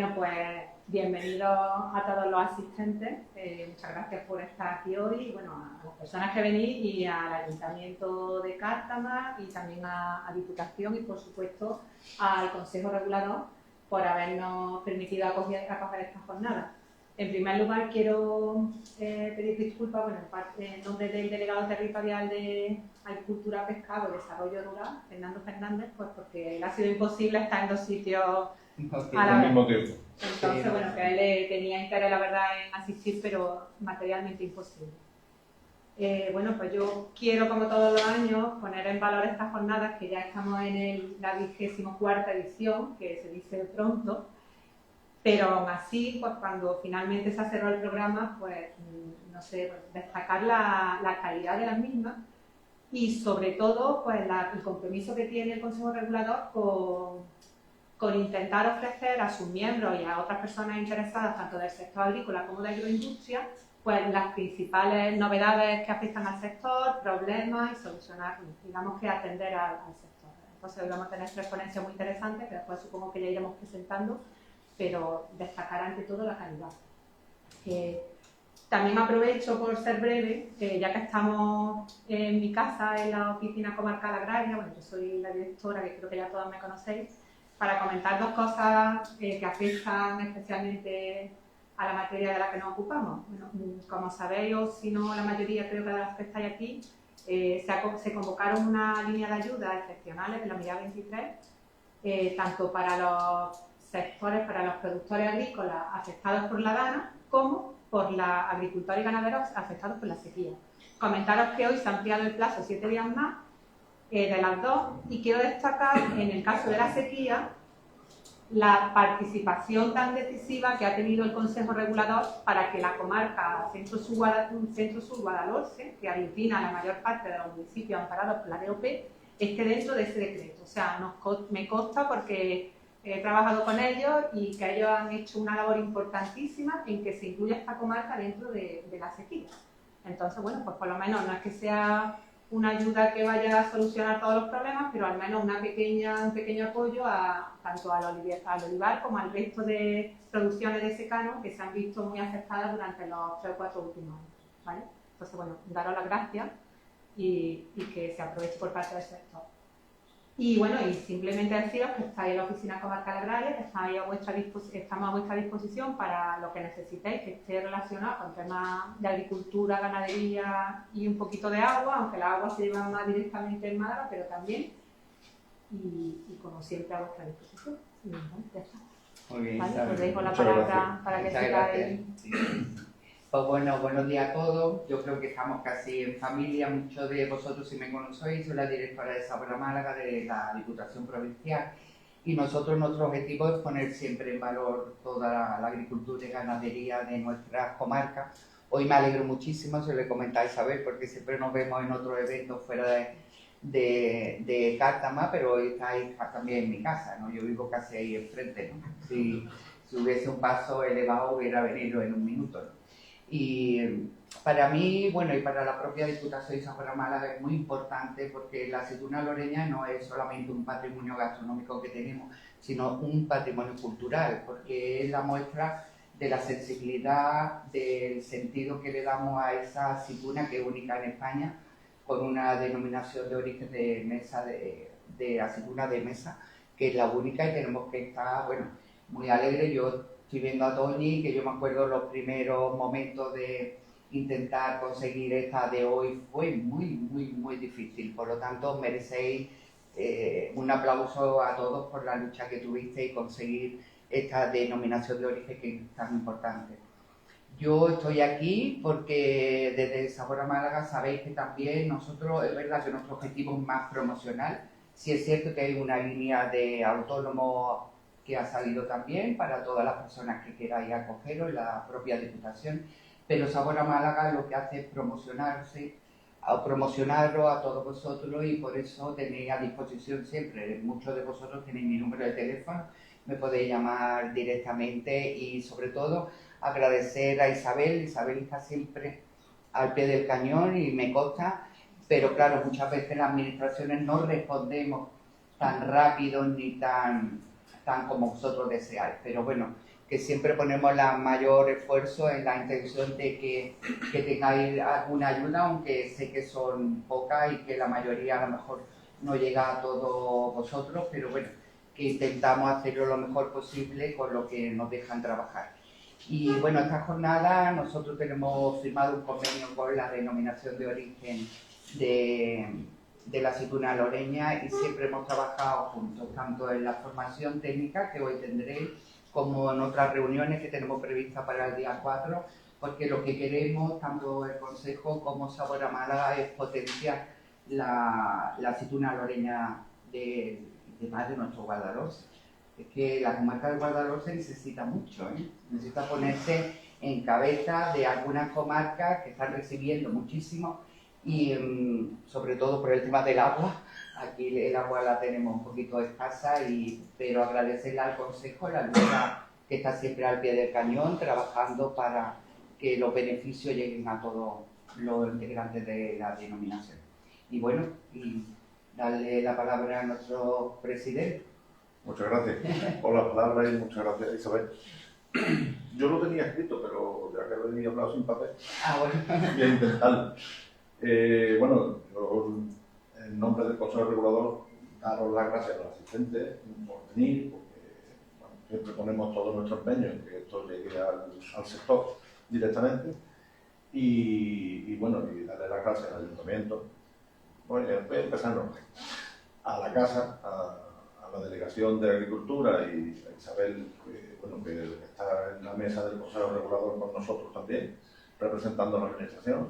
Bueno, pues bienvenidos a todos los asistentes. Muchas gracias por estar aquí hoy. Y, bueno, a las personas que venís y al Ayuntamiento de Cártama y también a Diputación y, por supuesto, al Consejo Regulador por habernos permitido acoger esta jornada. En primer lugar, quiero pedir disculpas en nombre del delegado territorial de Agricultura, Pescado y Desarrollo Rural, Fernando Fernández, pues porque le ha sido imposible estar en dos sitios al mismo tiempo. Entonces, bueno, que a él tenía interés, la verdad, en asistir, pero materialmente imposible. Bueno, pues yo quiero, como todos los años, poner en valor estas jornadas, que ya estamos en la 24ª edición, que se dice pronto, pero aún así, pues cuando finalmente se cerró el programa, pues, no sé, pues, destacar la calidad de las mismas y, sobre todo, pues el compromiso que tiene el Consejo Regulador con intentar ofrecer a sus miembros y a otras personas interesadas, tanto del sector agrícola como de agroindustria, pues las principales novedades que afectan al sector, problemas y solucionar, digamos que atender al sector. Entonces hoy vamos a tener 3 ponencias muy interesantes, que después supongo que ya iremos presentando, pero destacar ante todo la calidad. También aprovecho por ser breve, ya que estamos en mi casa, en la Oficina Comarcal Agraria, bueno, yo soy la directora, que creo que ya todos me conocéis, para comentar 2 cosas que afectan especialmente a la materia de la que nos ocupamos. Bueno, como sabéis, o si no la mayoría creo que de las que estáis aquí, se convocaron una línea de ayuda excepcionales de la Unidad 23, tanto para los sectores, para los productores agrícolas afectados por la dana, como por los agricultores y ganaderos afectados por la sequía. Comentaros que hoy se ha ampliado el plazo 7 días más, de las 2, y quiero destacar en el caso de la sequía la participación tan decisiva que ha tenido el Consejo Regulador para que la comarca Centro-Sur Guadalhorce, que aglutina la mayor parte de los municipios amparados por la DOP, esté dentro de ese decreto. O sea, me consta porque he trabajado con ellos y que ellos han hecho una labor importantísima en que se incluya esta comarca dentro de la sequía. Entonces, bueno, pues por lo menos no es que sea una ayuda que vaya a solucionar todos los problemas, pero al menos un pequeño apoyo tanto al olivar como al resto de producciones de secano que se han visto muy afectadas durante los 3 o 4 últimos años, ¿vale? Entonces, bueno, daros las gracias y que se aproveche por parte del sector. Y bueno, y simplemente deciros que estáis en la Oficina Comarcal Agraria, que estamos a vuestra disposición para lo que necesitéis, que esté relacionado con temas de agricultura, ganadería y un poquito de agua, aunque la agua se lleva más directamente en Málaga, pero también, y como siempre a vuestra disposición. Y bueno, ya está. Muy bien, ¿Vale? Os dejo la palabra para que sigáis. Pues bueno, buenos días a todos. Yo creo que estamos casi en familia. Muchos de vosotros, si me conocéis, soy la directora de Sabor a Málaga de la Diputación Provincial. Y nuestro objetivo es poner siempre en valor toda la agricultura y ganadería de nuestras comarcas. Hoy me alegro muchísimo, se lo he comentado a Isabel, porque siempre nos vemos en otros eventos fuera de Cártama, pero hoy estáis también en mi casa, ¿no? Yo vivo casi ahí enfrente, ¿no? Si hubiese un paso elevado, hubiera venido en un minuto, ¿no? Y para mí, bueno, y para la propia Diputación de Sabor a Málaga es muy importante porque la aceituna loreña no es solamente un patrimonio gastronómico que tenemos, sino un patrimonio cultural, porque es la muestra de la sensibilidad, del sentido que le damos a esa aceituna que es única en España, con una denominación de origen de mesa, de aceituna de mesa, que es la única, y tenemos que estar, bueno, muy alegres. Yo estoy viendo a Toñi, que yo me acuerdo los primeros momentos de intentar conseguir esta de hoy, fue muy difícil. Por lo tanto, merecéis un aplauso a todos por la lucha que tuvisteis y conseguir esta denominación de origen que es tan importante. Yo estoy aquí porque desde Sabor a Málaga sabéis que también nosotros, es verdad que nuestro objetivo es más promocional. Sí es cierto que hay una línea de autónomos que ha salido también para todas las personas que queráis acogerlo en la propia Diputación, pero Sabor a Málaga lo que hace es promocionarlo a todos vosotros, y por eso tenéis a disposición siempre, muchos de vosotros tenéis mi número de teléfono, me podéis llamar directamente, y sobre todo agradecer a Isabel. Isabel está siempre al pie del cañón y me consta, pero claro, muchas veces las administraciones no respondemos tan rápido ni tan como vosotros deseáis, pero bueno, que siempre ponemos la mayor esfuerzo en la intención de que tengáis alguna ayuda, aunque sé que son pocas y que la mayoría a lo mejor no llega a todos vosotros, pero bueno, que intentamos hacerlo lo mejor posible con lo que nos dejan trabajar. Y bueno, esta jornada nosotros tenemos firmado un convenio con la denominación de origen de la aceituna loreña y siempre hemos trabajado juntos, tanto en la formación técnica que hoy tendréis, como en otras reuniones que tenemos previstas para el día 4, porque lo que queremos, tanto el Consejo como Sabor a Málaga, es potenciar la aceituna loreña de más de nuestro Guadalhorce. Es que la comarca del Guadalhorce necesita mucho, necesita ponerse en cabeza de algunas comarcas que están recibiendo muchísimo y sobre todo por el tema del agua. Aquí el agua la tenemos un poquito escasa, pero agradecerle al Consejo la lucha que está siempre al pie del cañón, trabajando para que los beneficios lleguen a todos los integrantes de la denominación. Y bueno, y darle la palabra a nuestro presidente. Muchas gracias por la palabra y muchas gracias, Isabel. Yo lo tenía escrito, pero ya que he venido hablado sin papel, Bueno. voy a intentarlo. Bueno, yo, en nombre del Consejo Regulador, daros las gracias a los asistentes por venir, porque bueno, siempre ponemos todo nuestro empeño en que esto llegue al sector directamente. Y bueno, y darle las gracias al Ayuntamiento. Bueno, voy a empezar en orden. A la Casa, a la Delegación de Agricultura y a Isabel, bueno, que está en la mesa del Consejo Regulador con nosotros también, representando a la Administración.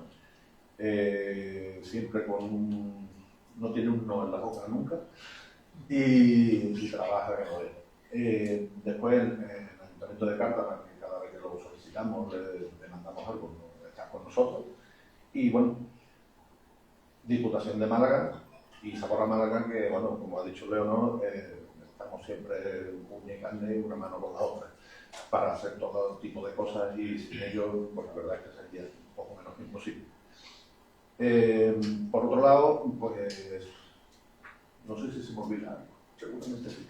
Siempre no tiene un no en la boca nunca y trabaja que no es. Después, en el Ayuntamiento de Cártama, que cada vez que lo solicitamos le mandamos algo, está con nosotros. Y bueno, Diputación de Málaga y Sabor a Málaga, que bueno, como ha dicho Leonor, estamos siempre uña y carne y una mano con la otra para hacer todo tipo de cosas y sin ellos, pues la verdad es que sería un poco menos imposible. Por otro lado, pues no sé si se me olvida algo, seguramente sí.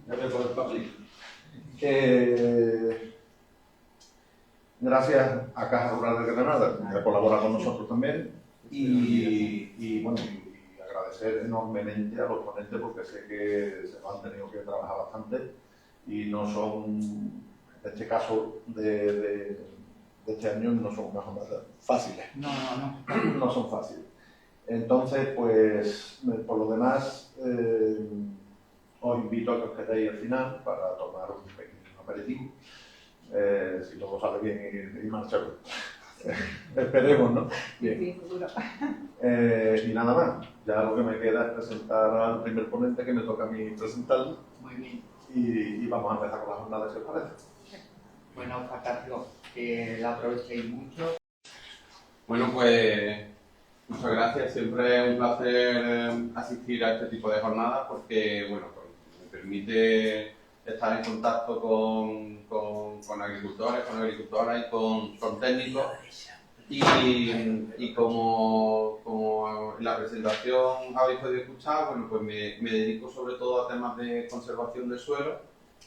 Ya veo por el papel. Gracias a Caja Rural de Granada, que colabora con nosotros también, y bueno, y agradecer enormemente a los ponentes porque sé que se lo han tenido que trabajar bastante y no son, en este caso de este año, no son unas jornadas fáciles. No son fáciles. Entonces, pues, por lo demás, os invito a que os quedéis al final para tomar un pequeño aperitivo. Si todo sale bien y marchamos. Esperemos, ¿no? Bien. Sí, seguro. Y nada más. Ya lo que me queda es presentar al primer ponente, que me toca a mí presentarlo. Muy bien. Y vamos a empezar con la jornada, si os parece. Bueno, fantástico. Que la aprovechéis mucho. Bueno, pues muchas gracias. Siempre es un placer asistir a este tipo de jornadas porque, bueno, pues, me permite estar en contacto con agricultores, con agricultoras y con técnicos. Y como en la presentación habéis podido escuchar, bueno, pues me dedico sobre todo a temas de conservación del suelo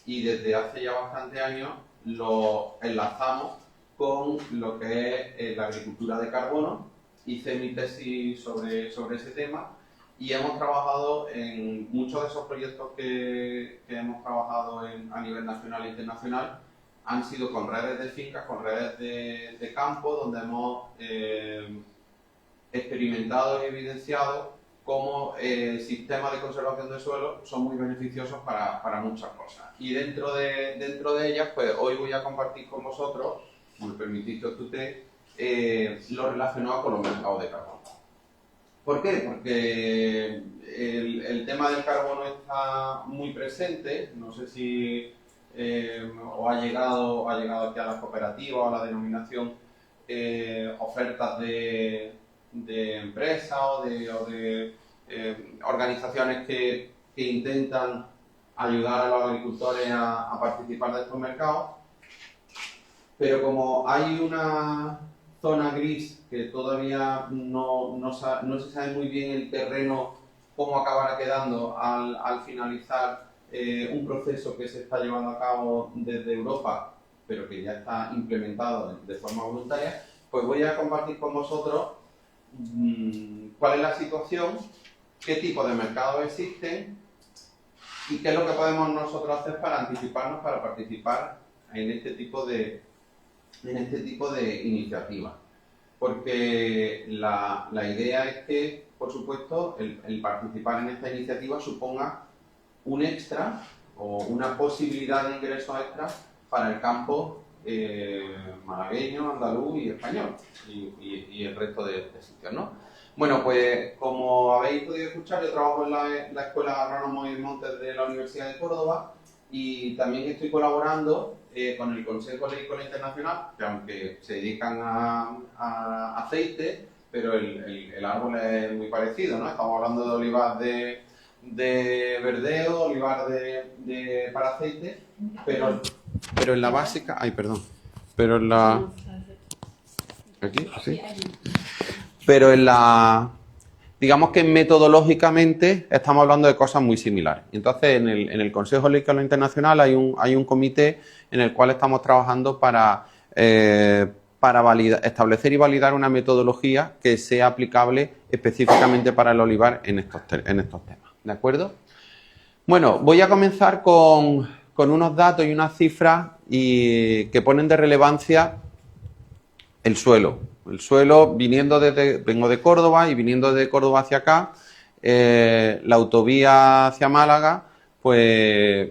y desde hace ya bastantes años lo enlazamos con lo que es la agricultura de carbono. Hice mi tesis sobre ese tema y hemos trabajado en muchos de esos proyectos que hemos trabajado a nivel nacional e internacional. Han sido con redes de fincas, con redes de campo, donde hemos experimentado y evidenciado cómo sistemas de conservación del suelo son muy beneficiosos para muchas cosas. Y dentro de ellas, pues hoy voy a compartir con vosotros, si me permitís que os tutee, lo relacionado con los mercados de carbono. ¿Por qué? Porque el tema del carbono está muy presente. No sé si o ha llegado aquí a las cooperativas o a la denominación ofertas de empresas o de organizaciones que intentan ayudar a los agricultores a participar de estos mercados, pero como hay una zona gris que todavía no se sabe muy bien el terreno cómo acabará quedando al finalizar un proceso que se está llevando a cabo desde Europa, pero que ya está implementado de forma voluntaria, pues voy a compartir con vosotros cuál es la situación, qué tipo de mercados existen y qué es lo que podemos nosotros hacer para anticiparnos, para participar en este tipo de iniciativas. Porque la idea es que, por supuesto, el participar en esta iniciativa suponga un extra o una posibilidad de ingresos extra para el campo malagueño, andaluz y español y el resto de sitios, ¿no? Bueno, pues como habéis podido escuchar, yo trabajo en la Escuela de Agrónomos y Montes de la Universidad de Córdoba y también estoy colaborando con el Consejo Agrícola Internacional, que aunque se dedican a aceite, pero el árbol es muy parecido, ¿no? Estamos hablando de olivar de verdeo, olivar para aceite, pero en la básica... Ay, perdón. Pero en la... ¿Aquí? ¿Sí? Pero en la... Digamos que metodológicamente estamos hablando de cosas muy similares. Entonces, en el Consejo Agrícola Internacional hay un comité en el cual estamos trabajando para establecer y validar una metodología que sea aplicable específicamente para el olivar en estos temas. ¿De acuerdo? Bueno, voy a comenzar con unos datos y unas cifras que ponen de relevancia el suelo. El suelo, vengo de Córdoba y viniendo de Córdoba hacia acá, la autovía hacia Málaga, pues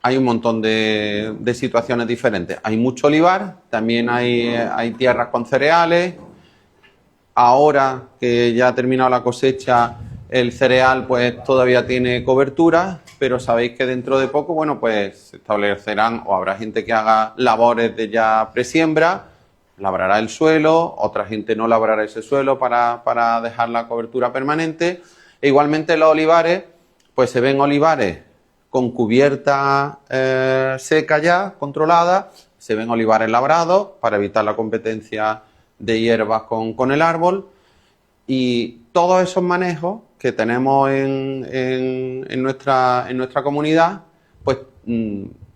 hay un montón de situaciones diferentes. Hay mucho olivar, también hay tierras con cereales. Ahora que ya ha terminado la cosecha, el cereal pues todavía tiene cobertura, pero sabéis que dentro de poco, bueno, pues se establecerán o habrá gente que haga labores de ya presiembra, labrará el suelo, otra gente no labrará ese suelo para dejar la cobertura permanente. E igualmente los olivares, pues se ven olivares con cubierta seca ya, controlada, se ven olivares labrados para evitar la competencia de hierbas con el árbol, y todos esos manejos que tenemos en nuestra comunidad, pues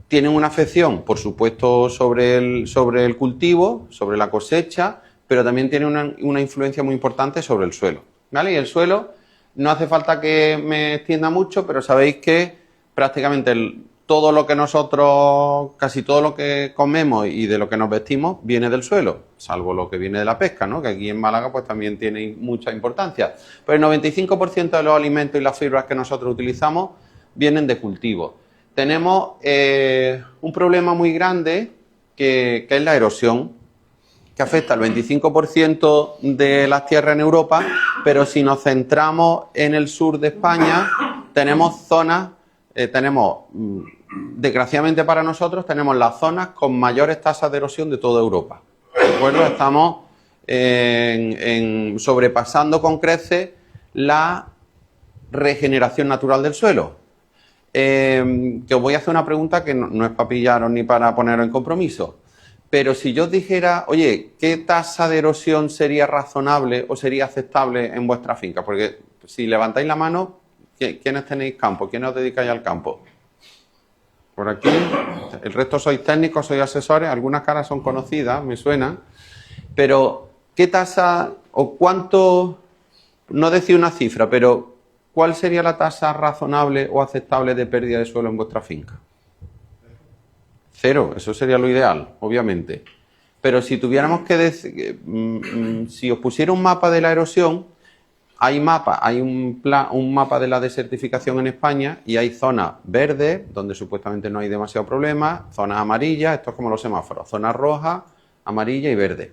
tienen una afección, por supuesto, sobre el cultivo, sobre la cosecha, pero también tienen una influencia muy importante sobre el suelo, ¿vale? Y el suelo, no hace falta que me extienda mucho, pero sabéis que prácticamente todo lo que nosotros, casi todo lo que comemos y de lo que nos vestimos viene del suelo, salvo lo que viene de la pesca, ¿no? Que aquí en Málaga pues también tiene mucha importancia. Pero el 95% de los alimentos y las fibras que nosotros utilizamos vienen de cultivo. Tenemos un problema muy grande que es la erosión, que afecta al 25% de las tierras en Europa, pero si nos centramos en el sur de España, tenemos zonas, desgraciadamente para nosotros, tenemos las zonas con mayores tasas de erosión de toda Europa. ¿De acuerdo? Estamos sobrepasando con creces la regeneración natural del suelo. Que os voy a hacer una pregunta que no es para pillaros ni para poneros en compromiso, pero si yo os dijera, oye, ¿qué tasa de erosión sería razonable o sería aceptable en vuestra finca? Porque si levantáis la mano, ¿quiénes tenéis campo? ¿Quiénes os dedicáis al campo? Por aquí, el resto sois técnicos, sois asesores, algunas caras son conocidas, me suenan, pero ¿qué tasa o cuánto, no decir una cifra, pero ¿cuál sería la tasa razonable o aceptable de pérdida de suelo en vuestra finca? 0, eso sería lo ideal, obviamente. Pero si tuviéramos que decir, si os pusiera un mapa de la erosión, hay un mapa de la desertificación en España y hay zonas verdes, donde supuestamente no hay demasiado problema, zonas amarillas, esto es como los semáforos, zonas rojas, amarilla y verde.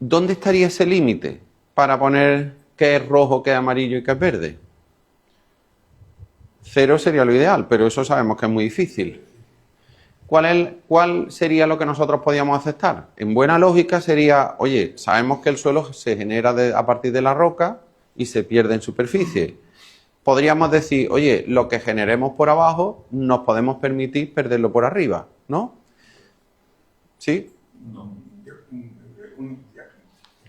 ¿Dónde estaría ese límite para poner qué es rojo, qué es amarillo y qué es verde? 0 sería lo ideal, pero eso sabemos que es muy difícil. ¿Cuál sería lo que nosotros podíamos aceptar? En buena lógica sería, oye, sabemos que el suelo se genera a partir de la roca y se pierde en superficie. Podríamos decir, oye, lo que generemos por abajo nos podemos permitir perderlo por arriba, ¿no? ¿Sí? No.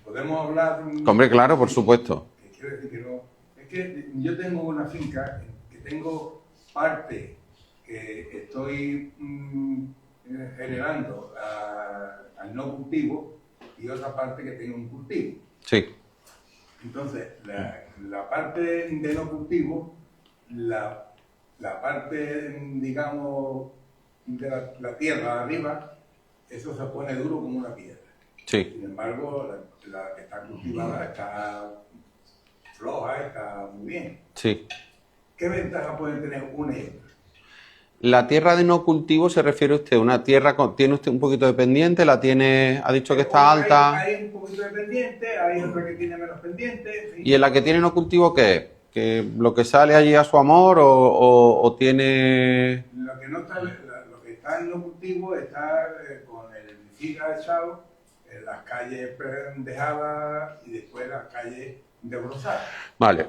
¿Podemos hablar? Hombre, claro, por supuesto. Quiero decir que no. Es que yo tengo una finca que tengo parte que estoy generando al no cultivo y otra parte que tengo un cultivo. Sí. Entonces, la parte de no cultivo, la parte, digamos, de la tierra de arriba, eso se pone duro como una piedra. Sí. Sin embargo, la que está cultivada está floja, está muy bien. Sí. ¿Qué ventaja pueden tener una y otra? La tierra de no cultivo se refiere usted a una tierra tiene usted un poquito de pendiente, la tiene, ha dicho que está alta. Hay un poquito de pendiente, hay otra que tiene menos pendiente. Sí. ¿Y en la que tiene no cultivo qué es? ¿Que lo que sale allí a su amor o tiene...? Lo que no está, lo que está en no cultivo está con el herbicida echado en las calles dejadas y después las calles desbrozadas. Vale,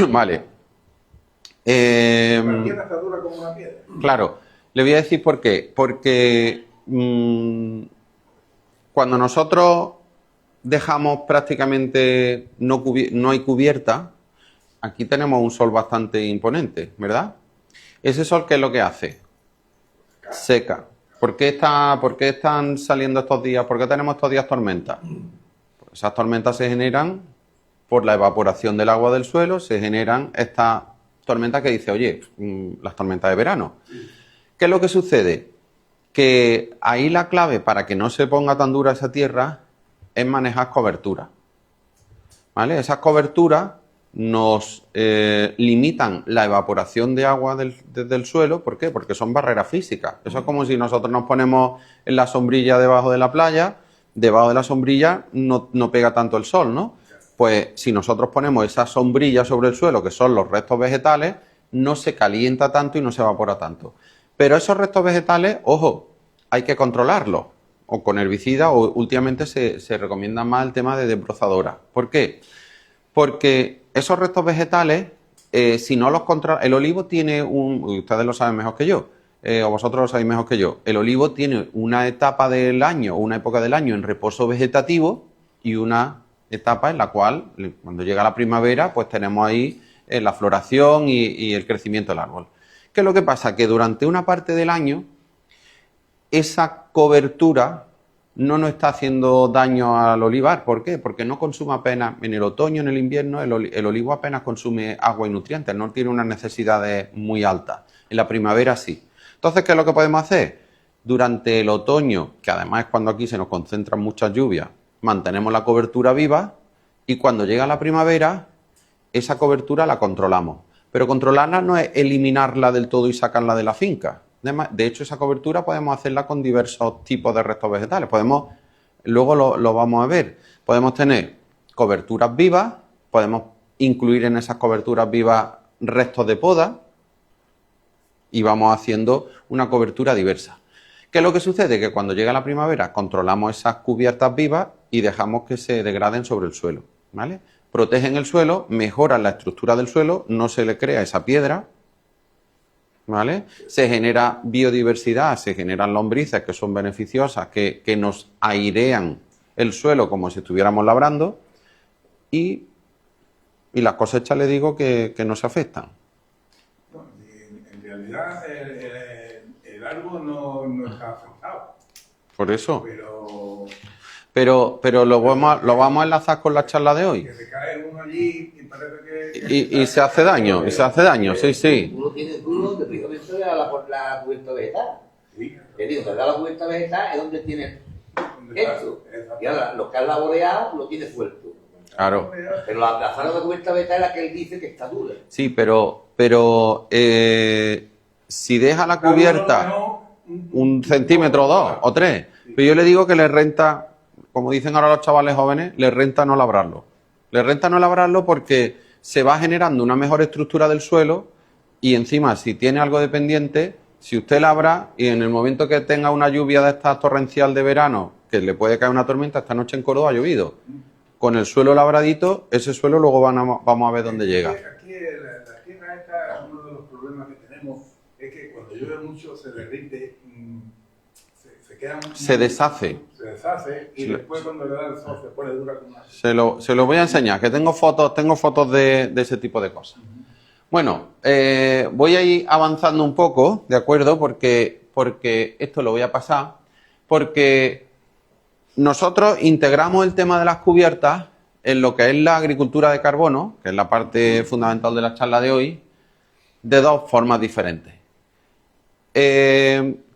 vale. La tierra está dura como una piedra. Claro, le voy a decir por qué. Porque cuando nosotros dejamos prácticamente no hay cubierta, aquí tenemos un sol bastante imponente, ¿verdad? Ese sol, ¿qué es lo que hace? Seca. ¿Por qué están saliendo estos días? ¿Por qué tenemos estos días tormentas? Pues esas tormentas se generan por la evaporación del agua del suelo, se generan estas tormentas que dice, oye, las tormentas de verano. ¿Qué es lo que sucede? Que ahí la clave para que no se ponga tan dura esa tierra es manejar cobertura. ¿Vale? Esas coberturas nos limitan la evaporación de agua desde el suelo. ¿Por qué? Porque son barreras físicas. Eso es como si nosotros nos ponemos en la sombrilla debajo de la playa, debajo de la sombrilla no pega tanto el sol, ¿no? Pues si nosotros ponemos esa sombrilla sobre el suelo, que son los restos vegetales, no se calienta tanto y no se evapora tanto. Pero esos restos vegetales, ojo, hay que controlarlos, o con herbicida, o últimamente se recomienda más el tema de desbrozadora. ¿Por qué? Porque esos restos vegetales, si no los controla, el olivo tiene ustedes lo saben mejor que yo, o vosotros lo sabéis mejor que yo, el olivo tiene una etapa del año, una época del año en reposo vegetativo y una etapa en la cual, cuando llega la primavera, pues tenemos ahí la floración y el crecimiento del árbol. ¿Qué es lo que pasa? Que durante una parte del año, esa cobertura no nos está haciendo daño al olivar. ¿Por qué? Porque no consume apenas, en el otoño, en el invierno, el olivo apenas consume agua y nutrientes, no tiene unas necesidades muy altas. En la primavera sí. Entonces, ¿qué es lo que podemos hacer? Durante el otoño, que además es cuando aquí se nos concentran muchas lluvias, mantenemos la cobertura viva y cuando llega la primavera, esa cobertura la controlamos. Pero controlarla no es eliminarla del todo y sacarla de la finca. De hecho, esa cobertura podemos hacerla con diversos tipos de restos vegetales. Luego lo vamos a ver. Podemos tener coberturas vivas, podemos incluir en esas coberturas vivas restos de poda y vamos haciendo una cobertura diversa. ¿Qué es lo que sucede? Que cuando llega la primavera controlamos esas cubiertas vivas y dejamos que se degraden sobre el suelo, ¿vale? Protegen el suelo, mejoran la estructura del suelo, no se le crea esa piedra, ¿vale? Se genera biodiversidad, se generan lombrices que son beneficiosas, que nos airean el suelo como si estuviéramos labrando y las cosechas, le digo, que no se afectan. Bueno, en realidad el árbol no está afectado. Por eso. Pero lo vamos a enlazar con la charla de hoy. que se cae uno allí y parece que... Y se hace daño, sí. Uno tiene duro que precisamente le da la cubierta vegetal. Sí, Que digo, te da la cubierta vegetal es donde tiene ¿dónde está? esto. Y ahora, los que han laboreado lo tiene suelto. Claro. Pero la zona de cubierta vegetal es la que él dice que está dura. Sí, pero si deja la cubierta un centímetro o 2 o 3, pero yo le digo que le renta, como dicen ahora los chavales jóvenes, le renta no labrarlo. Le renta no labrarlo porque se va generando una mejor estructura del suelo y encima, si tiene algo de pendiente, si usted labra y en el momento que tenga una lluvia de esta torrencial de verano, que le puede caer una tormenta, esta noche en Córdoba ha llovido, con el suelo labradito, ese suelo luego vamos a ver dónde llega. Aquí la tierra esta, uno de los problemas que tenemos es que cuando llueve mucho se derrite, se queda... Se deshace. Se deshace y después cuando le da el sol se pone dura como una... Se lo voy a enseñar, que tengo fotos de ese tipo de cosas. Bueno, voy a ir avanzando un poco, ¿de acuerdo? Porque esto lo voy a pasar, porque nosotros integramos el tema de las cubiertas en lo que es la agricultura de carbono, que es la parte fundamental de la charla de hoy, de dos formas diferentes.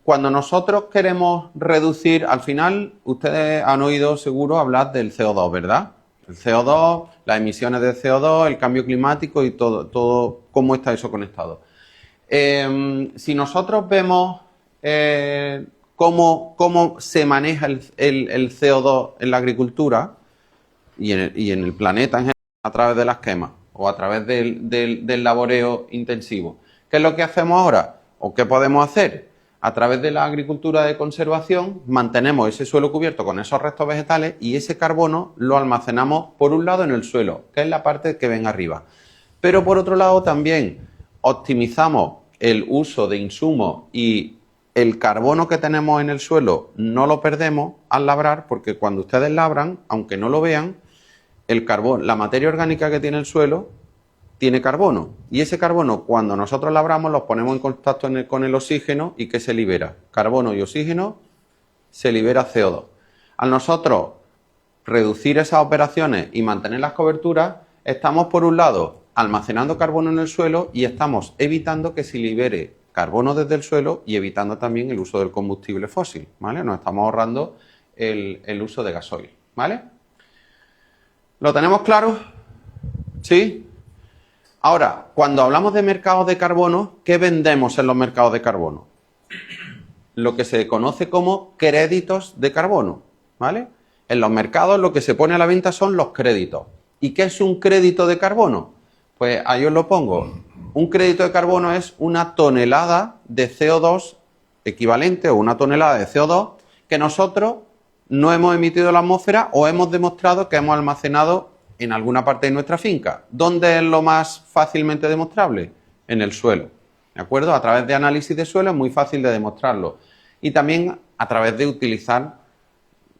Cuando nosotros queremos reducir, al final, ustedes han oído seguro hablar del CO2, ¿verdad? El CO2, las emisiones de CO2, el cambio climático y todo cómo está eso conectado. Si nosotros vemos cómo se maneja el CO2 en la agricultura y en el planeta en general, a través de las quemas o a través del laboreo intensivo, ¿qué es lo que hacemos ahora? ¿O qué podemos hacer? A través de la agricultura de conservación mantenemos ese suelo cubierto con esos restos vegetales y ese carbono lo almacenamos por un lado en el suelo, que es la parte que ven arriba. Pero por otro lado también optimizamos el uso de insumos y el carbono que tenemos en el suelo no lo perdemos al labrar, porque cuando ustedes labran, aunque no lo vean, el carbón, la materia orgánica que tiene el suelo tiene carbono, y ese carbono cuando nosotros labramos los ponemos en contacto con el oxígeno y ¿qué se libera? Carbono y oxígeno, se libera CO2. Al nosotros reducir esas operaciones y mantener las coberturas, estamos por un lado almacenando carbono en el suelo y estamos evitando que se libere carbono desde el suelo y evitando también el uso del combustible fósil, ¿vale? Nos estamos ahorrando el uso de gasoil, ¿vale? ¿Lo tenemos claro? ¿Sí? Ahora, cuando hablamos de mercados de carbono, ¿qué vendemos en los mercados de carbono? Lo que se conoce como créditos de carbono, ¿vale? En los mercados lo que se pone a la venta son los créditos. ¿Y qué es un crédito de carbono? Pues ahí os lo pongo. Un crédito de carbono es una tonelada de CO2 equivalente o una tonelada de CO2 que nosotros no hemos emitido a la atmósfera o hemos demostrado que hemos almacenado en alguna parte de nuestra finca. ¿Dónde es lo más fácilmente demostrable? En el suelo, ¿de acuerdo? A través de análisis de suelo es muy fácil de demostrarlo. Y también a través de utilizar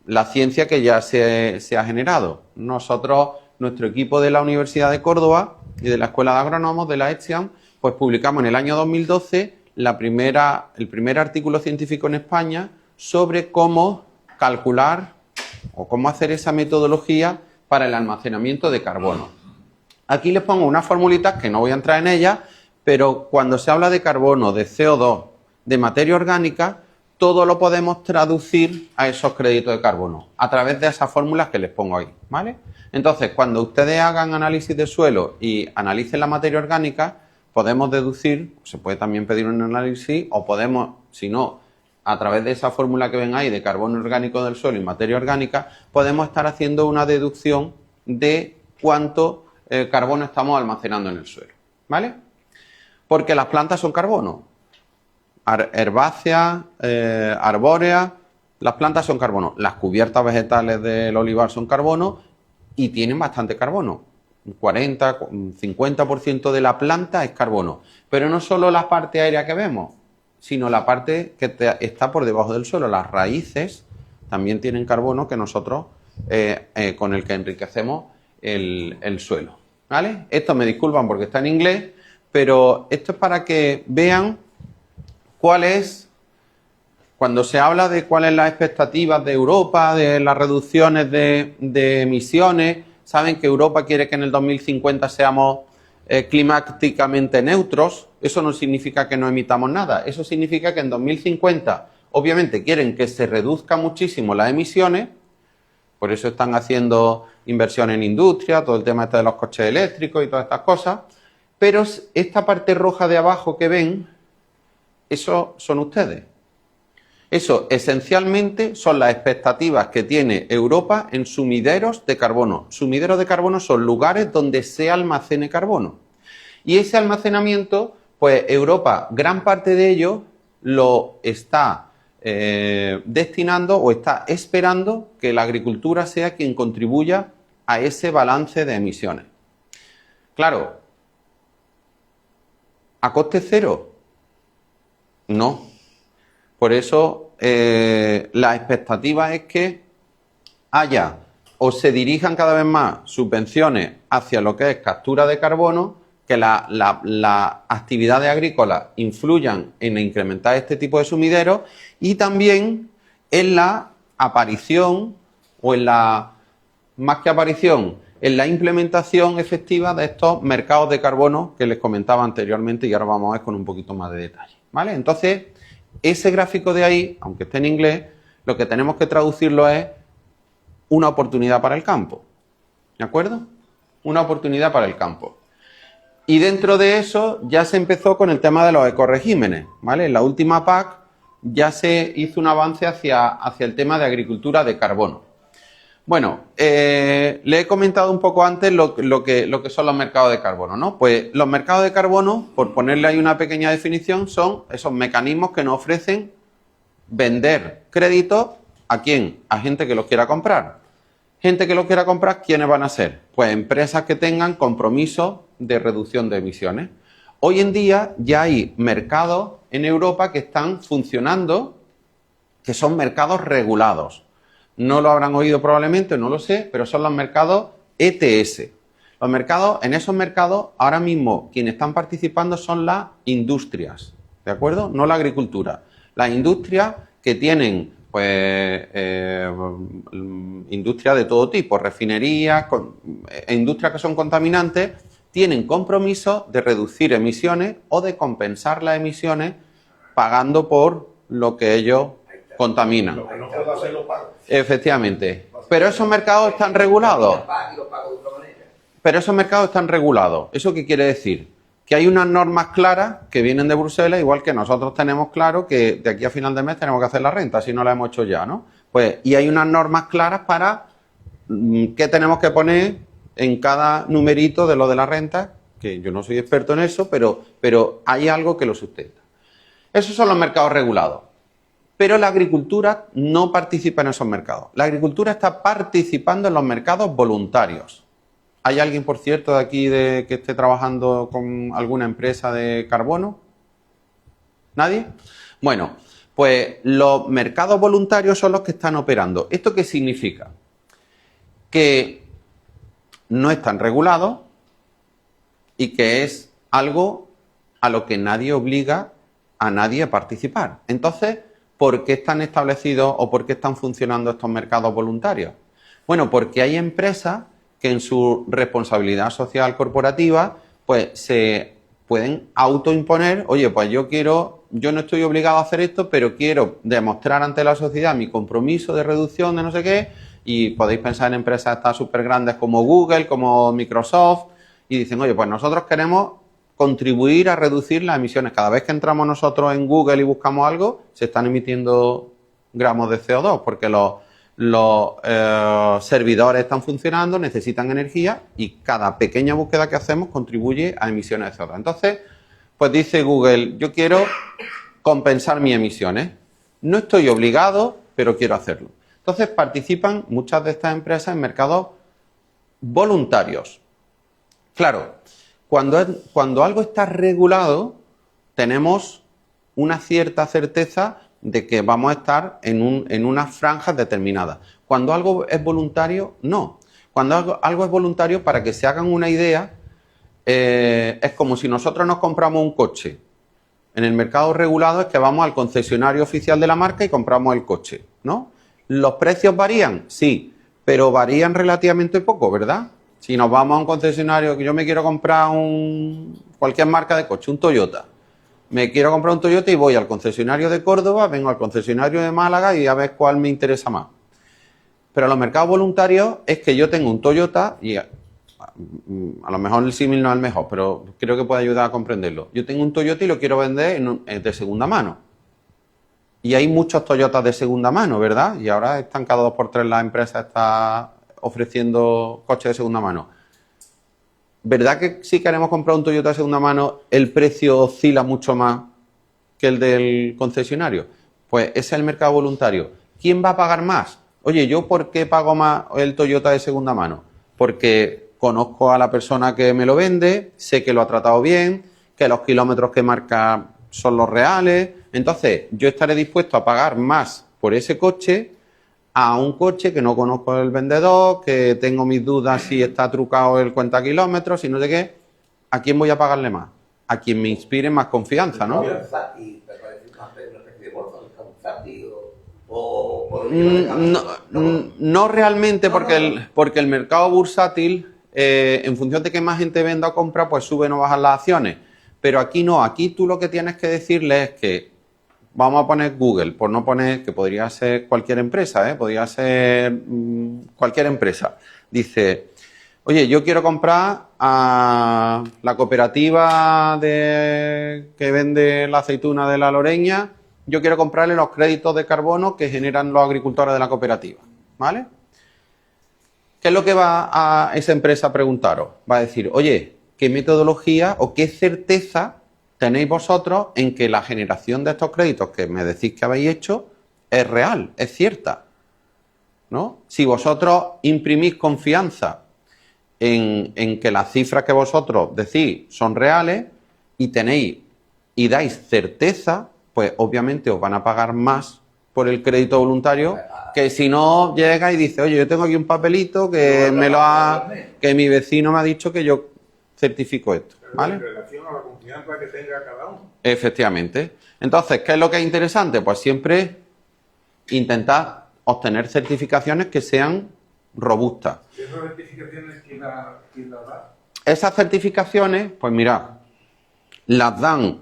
la ciencia que ya se ha generado. Nosotros, nuestro equipo de la Universidad de Córdoba y de la Escuela de Agrónomos de la ETSIAM, pues publicamos en el año 2012 el primer artículo científico en España sobre cómo calcular o cómo hacer esa metodología para el almacenamiento de carbono. Aquí les pongo unas formulitas que no voy a entrar en ellas, pero cuando se habla de carbono, de CO2, de materia orgánica, todo lo podemos traducir a esos créditos de carbono a través de esas fórmulas que les pongo ahí, ¿vale? Entonces, cuando ustedes hagan análisis de suelo y analicen la materia orgánica, podemos deducir, se puede también pedir un análisis o podemos, si no, a través de esa fórmula que ven ahí de carbono orgánico del suelo y materia orgánica, podemos estar haciendo una deducción de cuánto carbono estamos almacenando en el suelo, ¿vale? Porque las plantas son carbono. Herbáceas, arbóreas, las plantas son carbono. Las cubiertas vegetales del olivar son carbono y tienen bastante carbono. Un 40, un 50% de la planta es carbono. Pero no solo la parte aérea que vemos, sino la parte que está por debajo del suelo. Las raíces también tienen carbono que nosotros, con el que enriquecemos el suelo, ¿vale? Esto me disculpan porque está en inglés, pero esto es para que vean cuál es, cuando se habla de cuáles son las expectativas de Europa, de las reducciones de emisiones. Saben que Europa quiere que en el 2050 seamos climáticamente neutros. Eso no significa que no emitamos nada. Eso significa que en 2050, obviamente, quieren que se reduzca muchísimo las emisiones. Por eso están haciendo inversión en industria, todo el tema este de los coches eléctricos y todas estas cosas. Pero esta parte roja de abajo que ven, eso son ustedes. Eso esencialmente son las expectativas que tiene Europa en sumideros de carbono. Sumideros de carbono son lugares donde se almacene carbono. Y ese almacenamiento, pues Europa, gran parte de ello lo está destinando o está esperando que la agricultura sea quien contribuya a ese balance de emisiones. Claro, ¿a coste cero? No. Por eso la expectativa es que haya o se dirijan cada vez más subvenciones hacia lo que es captura de carbono que las actividades agrícolas influyan en incrementar este tipo de sumideros y también en la aparición o en la, más que aparición, en la implementación efectiva de estos mercados de carbono que les comentaba anteriormente y ahora vamos a ver con un poquito más de detalle, ¿vale? Entonces, ese gráfico de ahí, aunque esté en inglés, lo que tenemos que traducirlo es una oportunidad para el campo, ¿de acuerdo? Una oportunidad para el campo. Y dentro de eso ya se empezó con el tema de los ecoregímenes, ¿vale? En la última PAC ya se hizo un avance hacia el tema de agricultura de carbono. Bueno, le he comentado un poco antes lo que son los mercados de carbono, ¿no? Pues los mercados de carbono, por ponerle ahí una pequeña definición, son esos mecanismos que nos ofrecen vender créditos ¿a quién? A gente que los quiera comprar. Gente que los quiera comprar, ¿quiénes van a ser? Pues empresas que tengan compromisos de reducción de emisiones. Hoy en día ya hay mercados en Europa que están funcionando, que son mercados regulados. No lo habrán oído probablemente, no lo sé, pero son los mercados ETS. Los mercados, en esos mercados, ahora mismo quienes están participando son las industrias, ¿de acuerdo? No la agricultura. Las industrias que tienen, pues, industrias de todo tipo, refinerías, industrias que son contaminantes, tienen compromiso de reducir emisiones o de compensar las emisiones pagando por lo que ellos contaminan. Lo que no puedo hacer lo pago. Efectivamente. Pero esos mercados están regulados. Pero esos mercados están regulados. ¿Eso qué quiere decir? Que hay unas normas claras que vienen de Bruselas, igual que nosotros tenemos claro que de aquí a final de mes tenemos que hacer la renta, si no la hemos hecho ya, ¿no? Pues, y hay unas normas claras para qué tenemos que poner en cada numerito de lo de la renta, que yo no soy experto en eso, pero hay algo que lo sustenta. Esos son los mercados regulados. Pero la agricultura no participa en esos mercados. La agricultura está participando en los mercados voluntarios. ¿Hay alguien, por cierto, de aquí que esté trabajando con alguna empresa de carbono? ¿Nadie? Bueno, pues los mercados voluntarios son los que están operando. ¿Esto qué significa? Que no están regulados y que es algo a lo que nadie obliga a nadie a participar. Entonces, ¿por qué están establecidos o por qué están funcionando estos mercados voluntarios? Bueno, porque hay empresas que en su responsabilidad social corporativa pues se pueden autoimponer, oye, pues yo no estoy obligado a hacer esto, pero quiero demostrar ante la sociedad mi compromiso de reducción de no sé qué, y podéis pensar en empresas estas súper grandes como Google, como Microsoft, y dicen, oye, pues nosotros queremos contribuir a reducir las emisiones. Cada vez que entramos nosotros en Google y buscamos algo, se están emitiendo gramos de CO2, porque los servidores están funcionando, necesitan energía y cada pequeña búsqueda que hacemos contribuye a emisiones de CO2. Entonces, pues dice Google, yo quiero compensar mis emisiones. No estoy obligado, pero quiero hacerlo. Entonces participan muchas de estas empresas en mercados voluntarios. Claro, cuando algo está regulado, tenemos una cierta certeza de que vamos a estar en unas franjas determinadas. Cuando algo es voluntario, no. Cuando algo es voluntario, para que se hagan una idea, es como si nosotros nos compramos un coche. En el mercado regulado es que vamos al concesionario oficial de la marca y compramos el coche, ¿no? ¿Los precios varían? Sí, pero varían relativamente poco, ¿verdad? Si nos vamos a un concesionario, que yo me quiero comprar cualquier marca de coche, un Toyota. Me quiero comprar un Toyota y voy al concesionario de Córdoba, vengo al concesionario de Málaga y a ver cuál me interesa más. Pero los mercados voluntarios es que yo tengo un Toyota y a lo mejor el símil no es el mejor, pero creo que puede ayudar a comprenderlo. Yo tengo un Toyota y lo quiero vender de segunda mano. Y hay muchos Toyotas de segunda mano, ¿verdad? Y ahora están cada 2 por 3 las empresas están ofreciendo coches de segunda mano. ¿Verdad que si queremos comprar un Toyota de segunda mano el precio oscila mucho más que el del concesionario? Pues ese es el mercado voluntario. ¿Quién va a pagar más? Oye, ¿yo por qué pago más el Toyota de segunda mano? Porque conozco a la persona que me lo vende, sé que lo ha tratado bien, que los kilómetros que marca son los reales. Entonces, yo estaré dispuesto a pagar más por ese coche a un coche que no conozco el vendedor, que tengo mis dudas si está trucado el cuenta kilómetros, si no sé qué. ¿a quién voy a pagarle más? A quien me inspire más confianza, ¿no? Y me parece una especie de bolsa, un Zati o No realmente, porque el mercado bursátil, en función de que más gente venda o compra, pues suben o bajan las acciones. Pero aquí no, aquí tú lo que tienes que decirle es que, vamos a poner Google, por no poner, que podría ser cualquier empresa, podría ser cualquier empresa. Dice, oye, yo quiero comprar a la cooperativa que vende la aceituna de La Loreña, yo quiero comprarle los créditos de carbono que generan los agricultores de la cooperativa, ¿vale? ¿Qué es lo que va a esa empresa a preguntaros? Va a decir, oye, ¿qué metodología o qué certeza tenéis vosotros en que la generación de estos créditos que me decís que habéis hecho es real, es cierta? ¿No? Si vosotros imprimís confianza en que las cifras que vosotros decís son reales y dais certeza, pues obviamente os van a pagar más por el crédito voluntario que si no llega y dice, oye, yo tengo aquí un papelito que que mi vecino me ha dicho que yo certifico esto, ¿vale? En relación a la confianza que tenga cada uno. Efectivamente. Entonces, ¿qué es lo que es interesante? Pues siempre intentar obtener certificaciones que sean robustas. ¿Y esas certificaciones quién las da? Esas certificaciones, pues mirad, las dan,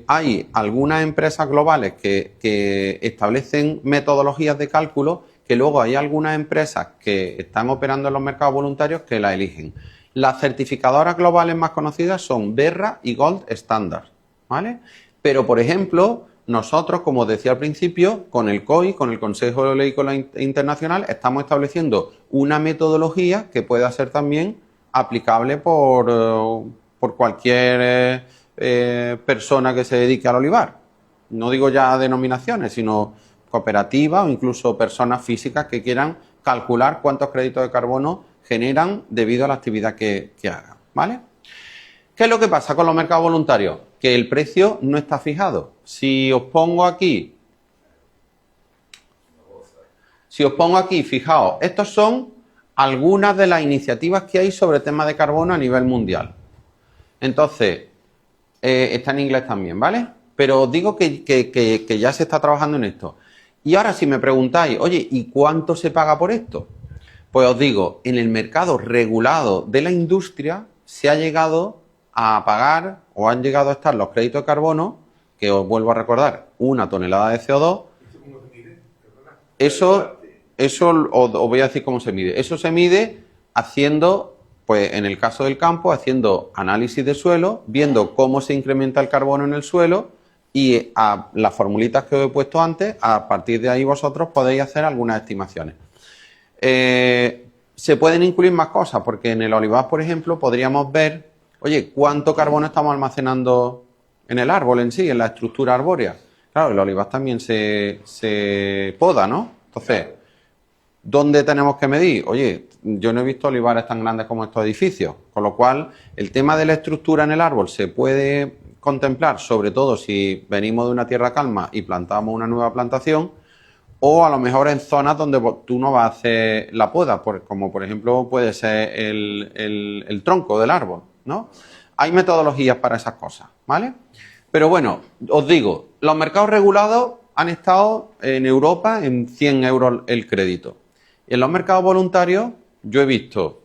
hay algunas empresas globales que establecen metodologías de cálculo, que luego hay algunas empresas que están operando en los mercados voluntarios que la eligen. Las certificadoras globales más conocidas son Verra y Gold Standard, ¿vale? Pero, por ejemplo, nosotros, como os decía al principio, con el COI, con el Consejo Oleícola Internacional, estamos estableciendo una metodología que pueda ser también aplicable por cualquier persona que se dedique al olivar. No digo ya denominaciones, sino cooperativas o incluso personas físicas que quieran calcular cuántos créditos de carbono generan debido a la actividad que hagan, ¿vale? ¿Qué es lo que pasa con los mercados voluntarios? Que el precio no está fijado. Si os pongo aquí, fijaos, estos son algunas de las iniciativas que hay sobre el tema de carbono a nivel mundial. Entonces, está en inglés también, ¿vale? Pero os digo que ya se está trabajando en esto. Y ahora si me preguntáis, oye, ¿y cuánto se paga por esto? Pues os digo, en el mercado regulado de la industria se ha llegado a pagar o han llegado a estar los créditos de carbono, que os vuelvo a recordar, 1 tonelada de CO2. Eso os voy a decir cómo se mide. Eso se mide haciendo, pues en el caso del campo, haciendo análisis de suelo, viendo cómo se incrementa el carbono en el suelo y a las formulitas que os he puesto antes, a partir de ahí vosotros podéis hacer algunas estimaciones. Se pueden incluir más cosas, porque en el olivar, por ejemplo, podríamos ver, oye, ¿cuánto carbono estamos almacenando en el árbol en sí, en la estructura arbórea? Claro, el olivar también se poda, ¿no? Entonces, ¿dónde tenemos que medir? Oye, yo no he visto olivares tan grandes como estos edificios, con lo cual el tema de la estructura en el árbol se puede contemplar, sobre todo si venimos de una tierra calma y plantamos una nueva plantación, o a lo mejor en zonas donde tú no vas a hacer la poda, como por ejemplo puede ser el tronco del árbol, ¿no? Hay metodologías para esas cosas, ¿vale? Pero bueno, os digo, los mercados regulados han estado en Europa en 100 euros el crédito. Y en los mercados voluntarios yo he visto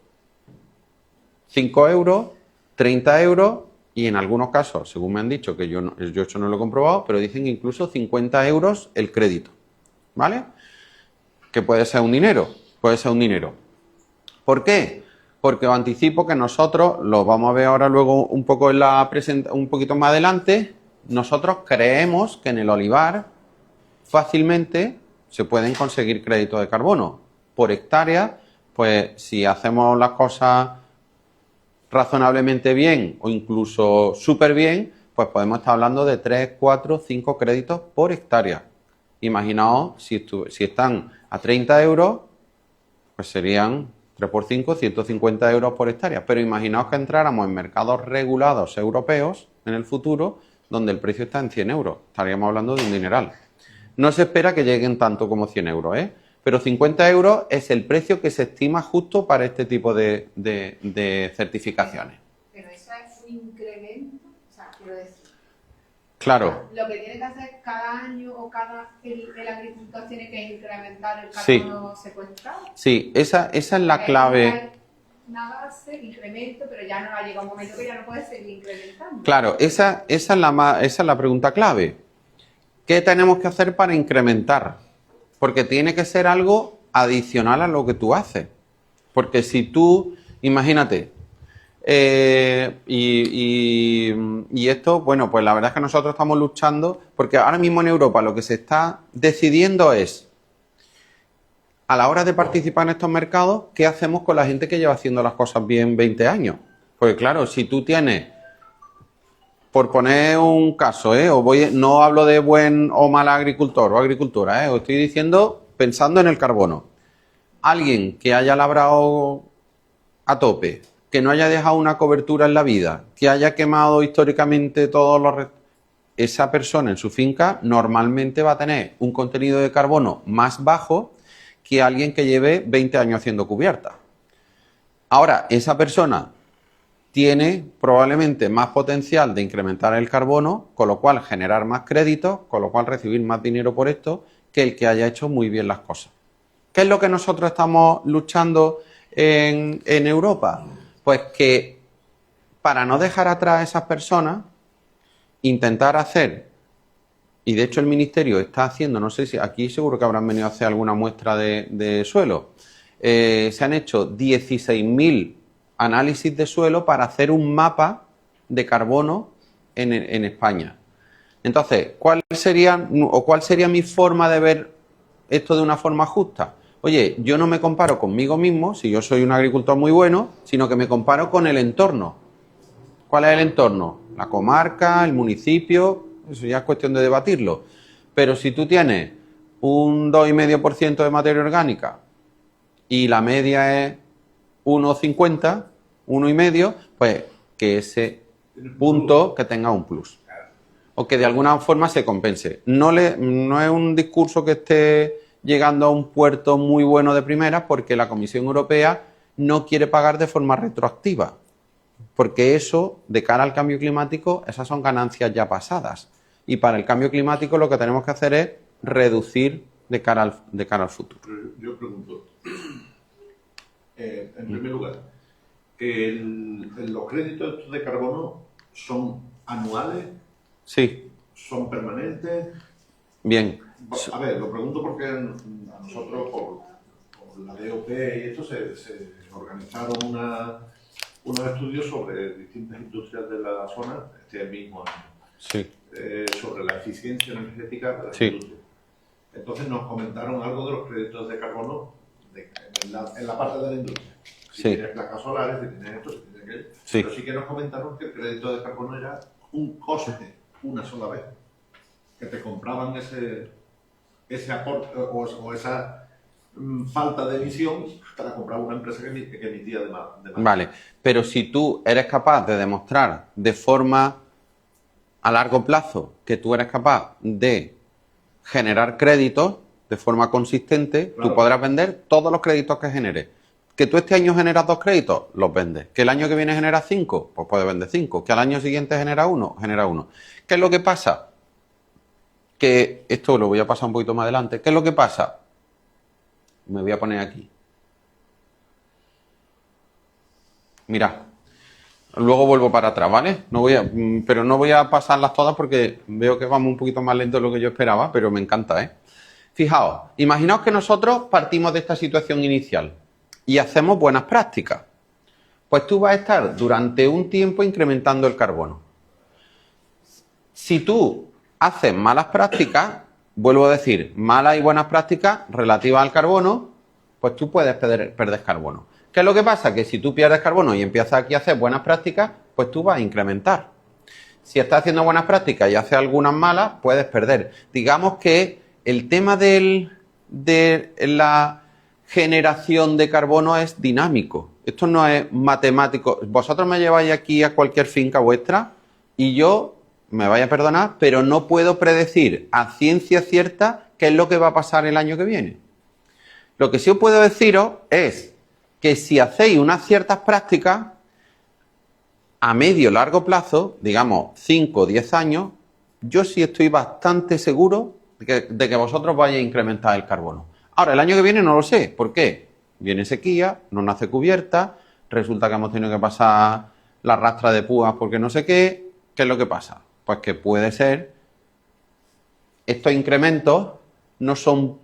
5 euros, 30 euros y en algunos casos, según me han dicho, que yo eso no lo he comprobado, pero dicen incluso 50 euros el crédito, ¿vale? Que puede ser un dinero, ¿Por qué? Porque os anticipo que nosotros, lo vamos a ver ahora luego un poco en un poquito más adelante, nosotros creemos que en el olivar fácilmente se pueden conseguir créditos de carbono por hectárea. Pues si hacemos las cosas razonablemente bien o incluso súper bien, pues podemos estar hablando de 3, 4, 5 créditos por hectárea. Imaginaos, si están a 30 euros, pues serían 3 por 5, 150 euros por hectárea. Pero imaginaos que entráramos en mercados regulados europeos en el futuro, donde el precio está en 100 euros. Estaríamos hablando de un dineral. No se espera que lleguen tanto como 100 euros, ¿eh? Pero 50 euros es el precio que se estima justo para este tipo de certificaciones. Pero eso es Claro. Lo que tiene que hacer cada año o el agricultor tiene que incrementar el Sí. carbono secuestrado. Sí, esa es la clave. Hay una base, incremento, pero ya no ha llegado un momento que ya no puede seguir incrementando. Claro, esa es la pregunta clave. ¿Qué tenemos que hacer para incrementar? Porque tiene que ser algo adicional a lo que tú haces. Porque si tú, imagínate, y esto, bueno, pues la verdad es que nosotros estamos luchando, porque ahora mismo en Europa lo que se está decidiendo es, a la hora de participar en estos mercados, ¿qué hacemos con la gente que lleva haciendo las cosas bien 20 años? Porque claro, si tú tienes, por poner un caso, no hablo de buen o mal agricultor o agricultora, os estoy diciendo pensando en el carbono. Alguien que haya labrado a tope, que no haya dejado una cobertura en la vida, que haya quemado históricamente todos los... Esa persona en su finca normalmente va a tener un contenido de carbono más bajo que alguien que lleve 20 años haciendo cubierta. Ahora, esa persona tiene probablemente más potencial de incrementar el carbono, con lo cual generar más créditos, con lo cual recibir más dinero por esto, que el que haya hecho muy bien las cosas. ¿Qué es lo que nosotros estamos luchando en Europa? Pues que para no dejar atrás a esas personas, intentar hacer, y de hecho el Ministerio está haciendo, no sé si aquí seguro que habrán venido a hacer alguna muestra de suelo, se han hecho 16.000 análisis de suelo para hacer un mapa de carbono en España. Entonces, ¿cuál sería mi forma de ver esto de una forma justa? Oye, yo no me comparo conmigo mismo, si yo soy un agricultor muy bueno, sino que me comparo con el entorno. ¿Cuál es el entorno? La comarca, el municipio, eso ya es cuestión de debatirlo. Pero si tú tienes un 2,5% de materia orgánica y la media es 1,50, 1,5, pues que ese punto que tenga un plus. O que de alguna forma se compense. No es un discurso que esté llegando a un puerto muy bueno de primeras, porque la Comisión Europea no quiere pagar de forma retroactiva. Porque eso, de cara al cambio climático, esas son ganancias ya pasadas. Y para el cambio climático lo que tenemos que hacer es reducir de cara al futuro. Yo pregunto, en primer lugar, ¿los créditos estos de carbono son anuales? Sí. ¿Son permanentes? Bien. A ver, lo pregunto porque a nosotros, por la DOP y esto, se organizaron unos estudios sobre distintas industrias de la zona este mismo año. Sí. Sobre la eficiencia energética de las Sí. industrias. Entonces nos comentaron algo de los créditos de carbono en la parte de la industria. Si Sí. tienes placas solares, si tienes esto, si tienes aquello. Sí. Pero sí que nos comentaron que el crédito de carbono era un coste una sola vez. Que te compraban ese aporte o esa falta de emisión para comprar una empresa que emitía de más. Vale, pero si tú eres capaz de demostrar de forma a largo plazo que tú eres capaz de generar créditos de forma consistente, Claro. tú podrás vender todos los créditos que generes. Que tú este año generas 2 créditos, los vendes. Que el año que viene generas 5, pues puedes vender 5. Que al año siguiente genera 1, genera 1. ¿Qué es lo que pasa? Que esto lo voy a pasar un poquito más adelante. ¿Qué es lo que pasa? Me voy a poner aquí. Mira, luego vuelvo para atrás, ¿vale? Pero no voy a pasarlas todas porque veo que vamos un poquito más lento de lo que yo esperaba, pero me encanta, ¿eh? Fijaos, imaginaos que nosotros partimos de esta situación inicial y hacemos buenas prácticas. Pues tú vas a estar durante un tiempo incrementando el carbono. Si tú haces malas prácticas, vuelvo a decir, malas y buenas prácticas relativas al carbono, pues tú puedes perder carbono. ¿Qué es lo que pasa? Que si tú pierdes carbono y empiezas aquí a hacer buenas prácticas, pues tú vas a incrementar. Si estás haciendo buenas prácticas y haces algunas malas, puedes perder. Digamos que el tema de la generación de carbono es dinámico. Esto no es matemático. Vosotros me lleváis aquí a cualquier finca vuestra y yo, me vaya a perdonar, pero no puedo predecir a ciencia cierta qué es lo que va a pasar el año que viene. Lo que sí os puedo deciros es que si hacéis unas ciertas prácticas, a medio largo plazo, digamos 5 o 10 años, yo sí estoy bastante seguro de que vosotros vais a incrementar el carbono. Ahora, el año que viene no lo sé. ¿Por qué? Viene sequía, no nace cubierta, resulta que hemos tenido que pasar la rastra de púas porque no sé qué. ¿Qué es lo que pasa? Pues que puede ser, estos incrementos no son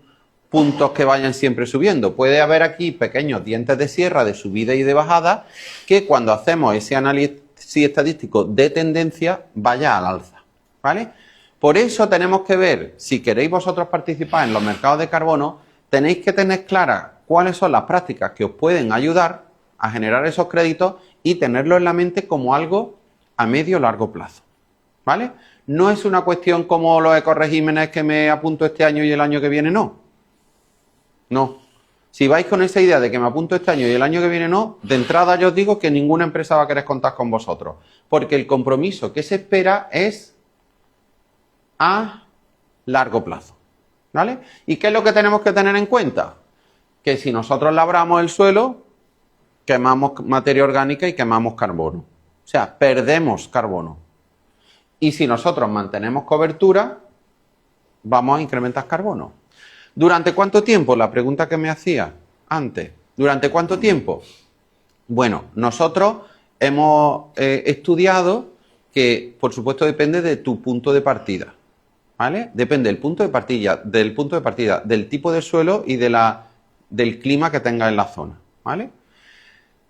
puntos que vayan siempre subiendo. Puede haber aquí pequeños dientes de sierra de subida y de bajada que cuando hacemos ese análisis estadístico de tendencia vaya al alza, ¿vale? Por eso tenemos que ver, si queréis vosotros participar en los mercados de carbono, tenéis que tener claras cuáles son las prácticas que os pueden ayudar a generar esos créditos y tenerlo en la mente como algo a medio o largo plazo, ¿vale? No es una cuestión como los ecoregímenes que me apunto este año y el año que viene no. No. Si vais con esa idea de que me apunto este año y el año que viene no, de entrada yo os digo que ninguna empresa va a querer contar con vosotros, porque el compromiso que se espera es a largo plazo, ¿vale? ¿Y qué es lo que tenemos que tener en cuenta? Que si nosotros labramos el suelo, quemamos materia orgánica y quemamos carbono. O sea, perdemos carbono. Y si nosotros mantenemos cobertura, vamos a incrementar carbono. ¿Durante cuánto tiempo? La pregunta que me hacía antes. ¿Durante cuánto tiempo? Bueno, nosotros hemos estudiado que, por supuesto, depende de tu punto de partida, ¿vale? Depende del punto de partida, del tipo de suelo y del clima que tenga en la zona, ¿vale?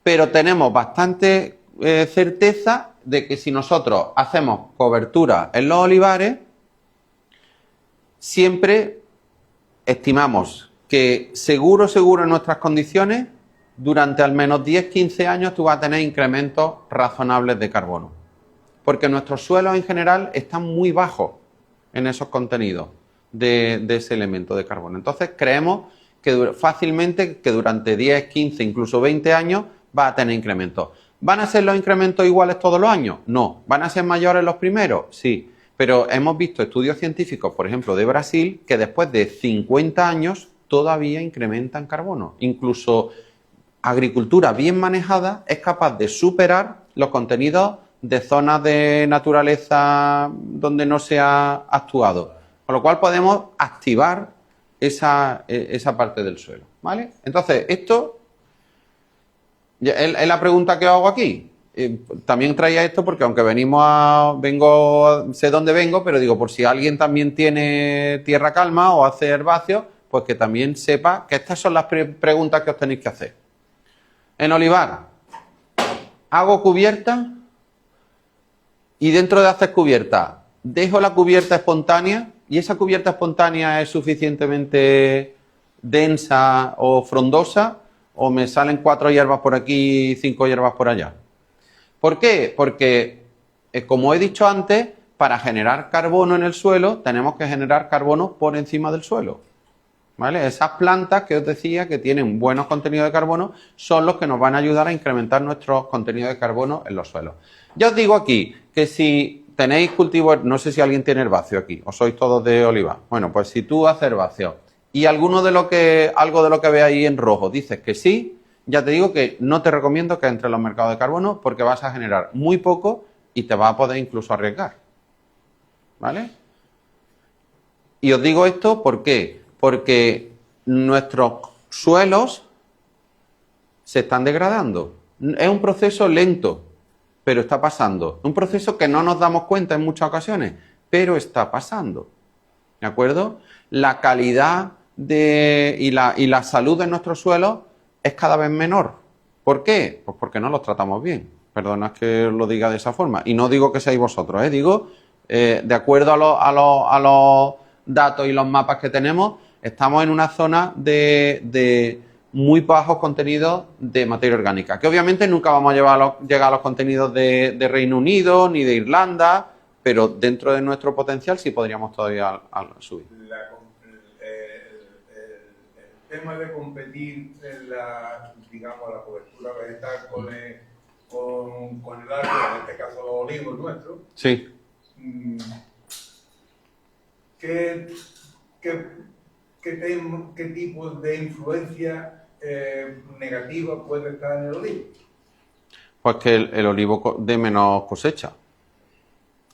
Pero tenemos bastante certeza de que si nosotros hacemos cobertura en los olivares, siempre estimamos que seguro en nuestras condiciones, durante al menos 10-15 años tú vas a tener incrementos razonables de carbono. Porque nuestros suelos en general están muy bajos en esos contenidos de ese elemento de carbono. Entonces creemos que fácilmente que durante 10, 15, incluso 20 años va a tener incrementos. ¿Van a ser los incrementos iguales todos los años? No. ¿Van a ser mayores los primeros? Sí. Pero hemos visto estudios científicos, por ejemplo, de Brasil, que después de 50 años todavía incrementan carbono. Incluso agricultura bien manejada es capaz de superar los contenidos de zonas de naturaleza donde no se ha actuado. Con lo cual podemos activar esa parte del suelo, ¿vale? Entonces, esto es la pregunta que hago aquí. También traía esto porque aunque sé dónde vengo, pero digo, por si alguien también tiene tierra calma o hace herbáceos, pues que también sepa que estas son las preguntas que os tenéis que hacer. En olivar, ¿hago cubierta? Y dentro de hacer cubierta, ¿dejo la cubierta espontánea? ¿Y esa cubierta espontánea es suficientemente densa o frondosa? ¿O me salen 4 hierbas por aquí y 5 hierbas por allá? ¿Por qué? Porque, como he dicho antes, para generar carbono en el suelo, tenemos que generar carbono por encima del suelo, ¿vale? Esas plantas que os decía que tienen buenos contenidos de carbono son los que nos van a ayudar a incrementar nuestros contenidos de carbono en los suelos. Ya os digo aquí que si tenéis cultivos, no sé si alguien tiene herbáceo aquí, o sois todos de oliva. Bueno, pues si tú haces herbáceo y algo de lo que ve ahí en rojo dices que sí, ya te digo que no te recomiendo que entres en los mercados de carbono porque vas a generar muy poco y te vas a poder incluso arriesgar, ¿vale? Y os digo esto, ¿por qué? Porque nuestros suelos se están degradando. Es un proceso lento, pero está pasando. Un proceso que no nos damos cuenta en muchas ocasiones, pero está pasando, ¿de acuerdo? La calidad y la salud de nuestros suelos es cada vez menor. ¿Por qué? Pues porque no los tratamos bien. Perdona que lo diga de esa forma. Y no digo que seáis vosotros, digo, de acuerdo a los datos y los mapas que tenemos, estamos en una zona de muy bajos contenidos de materia orgánica, que obviamente nunca vamos a llegar a los contenidos de Reino Unido ni de Irlanda, pero dentro de nuestro potencial sí podríamos todavía subir. El tema de competir en la cobertura vegetal con el árbol, en este caso los olivos nuestros. Sí. ¿Qué tipo de influencia negativa puede estar en el olivo? Pues que el olivo dé menos cosecha.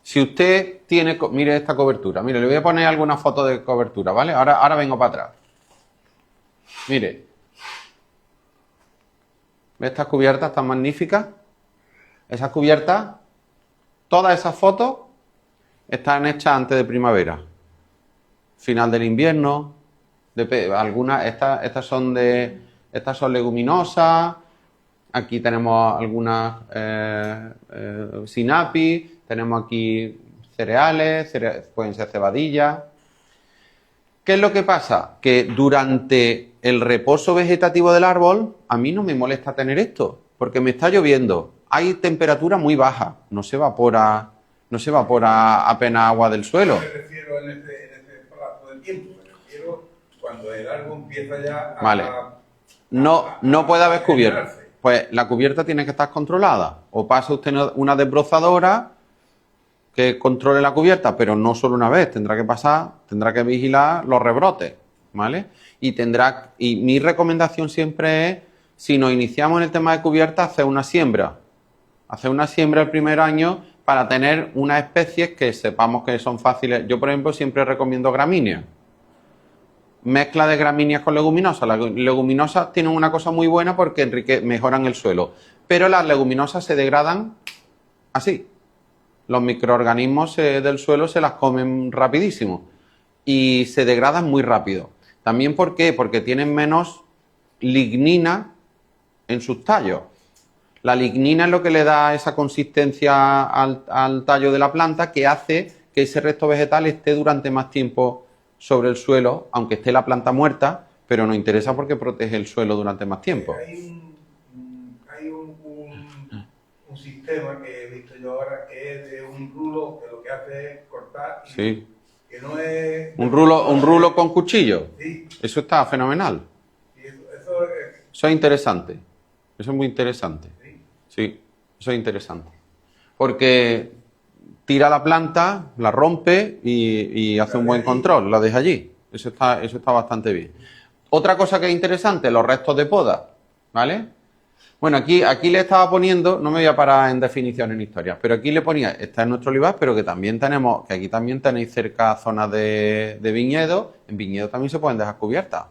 Si usted tiene, mire esta cobertura, mire, le voy a poner alguna foto de cobertura, ¿vale? Ahora vengo para atrás. Mire. ¿Ve estas cubiertas tan magníficas? Esas cubiertas, todas esas fotos están hechas antes de primavera. Final del invierno, algunas, estas son leguminosas. Aquí tenemos algunas sinapis, tenemos aquí cereales, pueden ser cebadillas. ¿Qué es lo que pasa? Que durante el reposo vegetativo del árbol, a mí no me molesta tener esto, porque me está lloviendo, hay temperatura muy baja, no se evapora apenas agua del suelo. No me refiero en ese plazo de tiempo, me refiero cuando el árbol empieza ya a... Vale. No puede haber cubierta. Pues la cubierta tiene que estar controlada. O pasa usted una desbrozadora que controle la cubierta, pero no solo una vez, tendrá que vigilar los rebrotes, ¿vale? Y mi recomendación siempre es, si nos iniciamos en el tema de cubierta, hacer una siembra. Hacer una siembra el primer año para tener unas especies que sepamos que son fáciles. Yo, por ejemplo, siempre recomiendo gramíneas. Mezcla de gramíneas con leguminosas. Las leguminosas tienen una cosa muy buena porque mejoran el suelo. Pero las leguminosas se degradan así. Los microorganismos del suelo se las comen rapidísimo. Y se degradan muy rápido. También, ¿por qué? Porque tienen menos lignina en sus tallos. La lignina es lo que le da esa consistencia al tallo de la planta, que hace que ese resto vegetal esté durante más tiempo sobre el suelo, aunque esté la planta muerta, pero nos interesa porque protege el suelo durante más tiempo. Hay un sistema que he visto yo ahora que es de un rulo que lo que hace es cortar. Sí. Que no es... Un rulo con cuchillo. Sí. Eso está fenomenal. Sí, eso es interesante. Eso es muy interesante. Sí, eso es interesante. Porque tira la planta, la rompe y hace un buen control, la deja allí. Eso está bastante bien. Otra cosa que es interesante, los restos de poda, ¿vale? Bueno, aquí le estaba poniendo, no me voy a parar en definiciones en historias, pero aquí le ponía, está en nuestro olivar, pero que aquí también tenéis cerca zonas de viñedo. En viñedo también se pueden dejar cubiertas.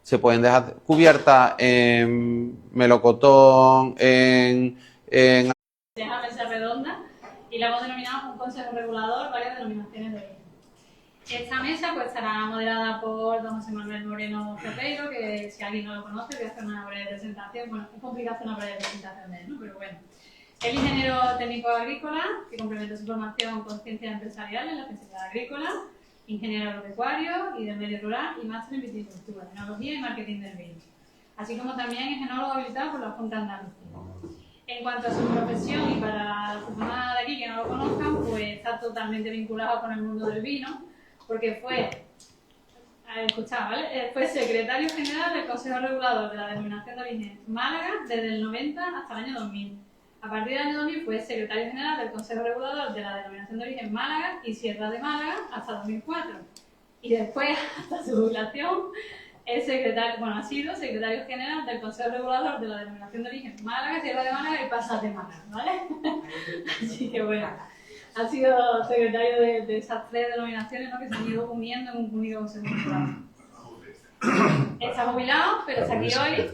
Se pueden dejar cubiertas en melocotón, en Una mesa redonda y la hemos denominado un consejo regulador, varias denominaciones de origen. Esta mesa pues estará moderada por don José Manuel Moreno Ferreiro, que si alguien no lo conoce voy a hacer una breve presentación. Bueno, es complicado hacer una breve presentación de él, ¿no? Pero bueno. Es ingeniero técnico agrícola, que complementa su formación con ciencias empresariales en la especialidad agrícola, ingeniero agropecuario y del medio rural y máster en viticultura, enología y marketing del vino. Así como también es enólogo habilitado por la Junta de Andalucía. En cuanto a su profesión, y para las personas de aquí que no lo conozcan, pues está totalmente vinculado con el mundo del vino, porque fue secretario general del Consejo Regulador de la Denominación de Origen Málaga desde el 90 hasta el año 2000. A partir del año 2000 fue secretario general del Consejo Regulador de la Denominación de Origen Málaga y Sierra de Málaga hasta 2004. Y después, hasta su jubilación, ha sido secretario general del Consejo Regulador de la Denominación de Origen Málaga, Sierra de Málaga y Pasas de Málaga, ¿vale? Así que bueno, ha sido secretario de esas tres denominaciones, ¿no?, que se han ido uniendo en un único consejo regulador. Está jubilado, pero está aquí hoy.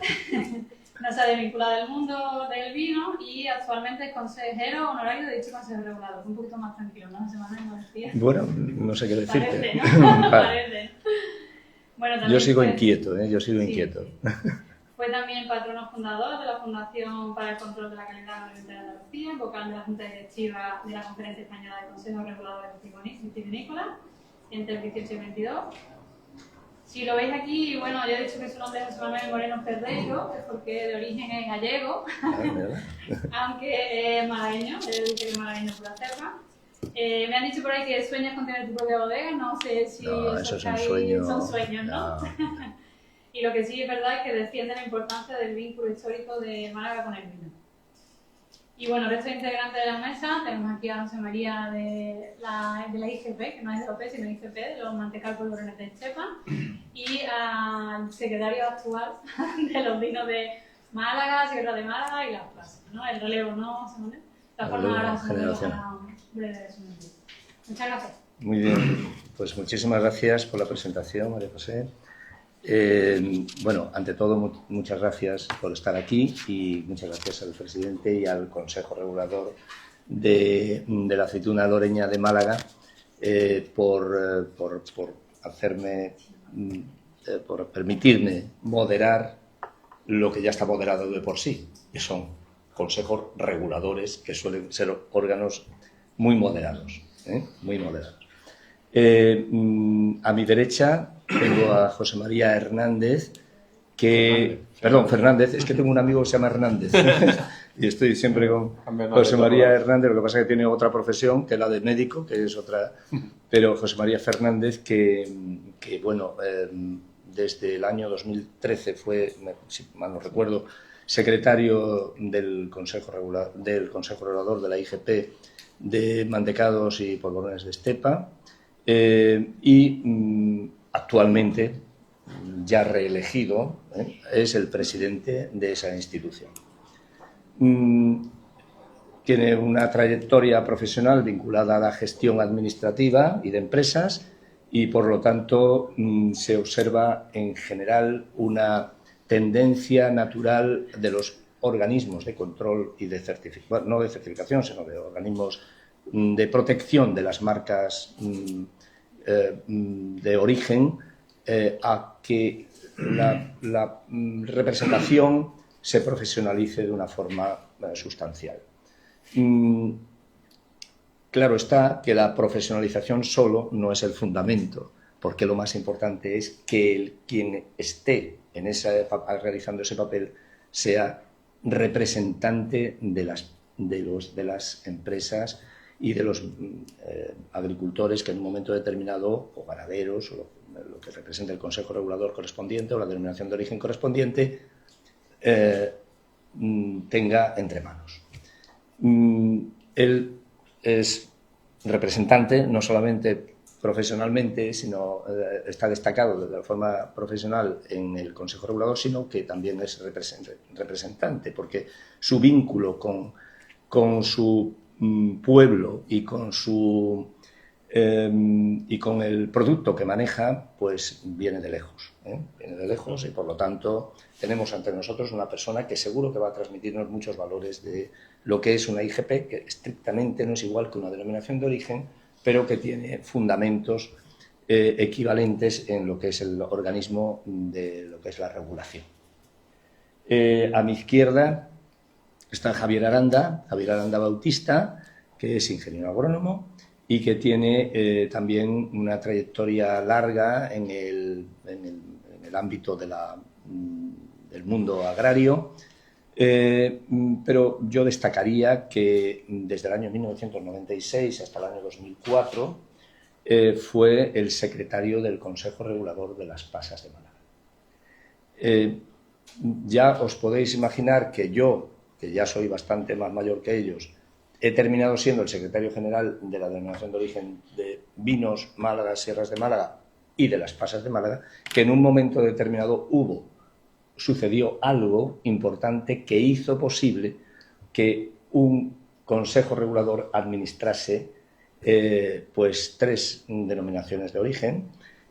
No se ha desvinculado del mundo del vino y actualmente es consejero honorario de dicho consejo regulador. Un poquito más tranquilo, ¿no? Semana no decía. Bueno, no sé qué decirte. Parece, ¿no? Parece. Bueno, yo sigo inquieto, yo sigo inquieto. Fue también patrono fundador de la Fundación para el Control de la Calidad Agroalimentaria de Andalucía, vocal de la Junta Directiva de la Conferencia Española de Consejos Reguladores Vitivinícolas entre el 18 y el 22. Si lo veis aquí, bueno, ya he dicho que su nombre es José Manuel Moreno Ferreiro, es porque de origen es gallego, aunque es malagueño, he dicho que es malagueño por la cepa. Me han dicho por ahí que sueñas con tener tu propia bodega, no sé si eso es un sueño. Son sueños, ¿no? Y lo que sí es verdad es que defiende la importancia del vínculo histórico de Málaga con el vino. Y bueno, el resto de integrantes de la mesa, tenemos aquí a José María de la IGP, que no es de OP, sino IGP, de los Mantecal Polvorones de Estepa, y al secretario actual de los vinos de Málaga, Sierra de Málaga y Las Plazas, ¿no? El relevo, ¿no, José Manuel? De todas formas, ahora José Manuel hará un breve resumen. Muchas gracias. Muy bien, pues muchísimas gracias por la presentación, María José. Bueno, ante todo, muchas gracias por estar aquí y muchas gracias al presidente y al Consejo Regulador de la Aceituna Doreña de Málaga por hacerme, por permitirme moderar lo que ya está moderado de por sí, que son consejos reguladores que suelen ser órganos muy moderados, muy moderados. A mi derecha tengo a José María Hernández, Fernández, es que tengo un amigo que se llama Hernández y estoy siempre con José María Hernández, lo que pasa es que tiene otra profesión que la de médico, que es otra, pero José María Fernández, que bueno, desde el año 2013 fue, si mal no recuerdo, secretario del Consejo Regulador de la IGP de mantecados y polvorones de estepa, y actualmente, ya reelegido, es el presidente de esa institución. Tiene una trayectoria profesional vinculada a la gestión administrativa y de empresas y, por lo tanto, se observa en general una tendencia natural de los organismos de control y de certificación, bueno, no de certificación, sino de organismos de protección de las marcas de origen, a que la representación se profesionalice de una forma sustancial. Claro está que la profesionalización solo no es el fundamento, porque lo más importante es que quien esté realizando ese papel sea representante de las empresas y de los agricultores que en un momento determinado, o ganaderos, o lo que representa el Consejo Regulador correspondiente o la denominación de origen correspondiente, tenga entre manos. Él es representante, no solamente profesionalmente, sino está destacado de la forma profesional en el Consejo Regulador, sino que también es representante, porque su vínculo con su pueblo y con el producto que maneja, pues viene de lejos, viene de lejos, y por lo tanto tenemos ante nosotros una persona que seguro que va a transmitirnos muchos valores de lo que es una IGP, que estrictamente no es igual que una denominación de origen, pero que tiene fundamentos equivalentes en lo que es el organismo de lo que es la regulación. A mi izquierda está Javier Aranda Bautista, que es ingeniero agrónomo y que tiene también una trayectoria larga en el ámbito del mundo agrario, pero yo destacaría que desde el año 1996 hasta el año 2004 fue el secretario del Consejo Regulador de las Pasas de Málaga. Ya os podéis imaginar que yo, que ya soy bastante más mayor que ellos, he terminado siendo el secretario general de la denominación de origen de vinos Málaga, Sierras de Málaga y de las Pasas de Málaga, que en un momento determinado sucedió algo importante que hizo posible que un consejo regulador administrase pues 3 denominaciones de origen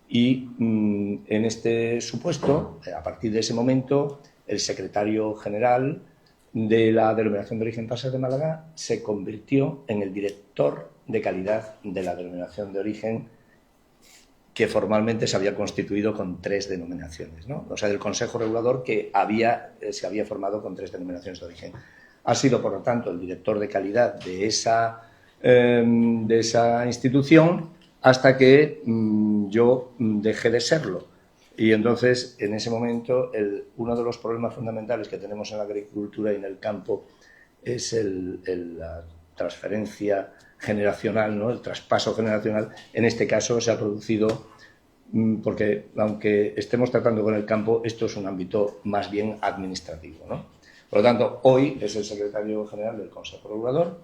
y en este supuesto, a partir de ese momento, el secretario general de la denominación de origen Pasas de Málaga se convirtió en el director de calidad de la denominación de origen, que formalmente se había constituido con 3 denominaciones, ¿no? O sea, del Consejo Regulador que se había formado con 3 denominaciones de origen. Ha sido, por lo tanto, el director de calidad de esa institución hasta que yo dejé de serlo. Y entonces, en ese momento, uno de los problemas fundamentales que tenemos en la agricultura y en el campo es la transferencia generacional, ¿no? El traspaso generacional. En este caso se ha producido porque, aunque estemos tratando con el campo, esto es un ámbito más bien administrativo, ¿no? Por lo tanto, hoy es el secretario general del Consejo Regulador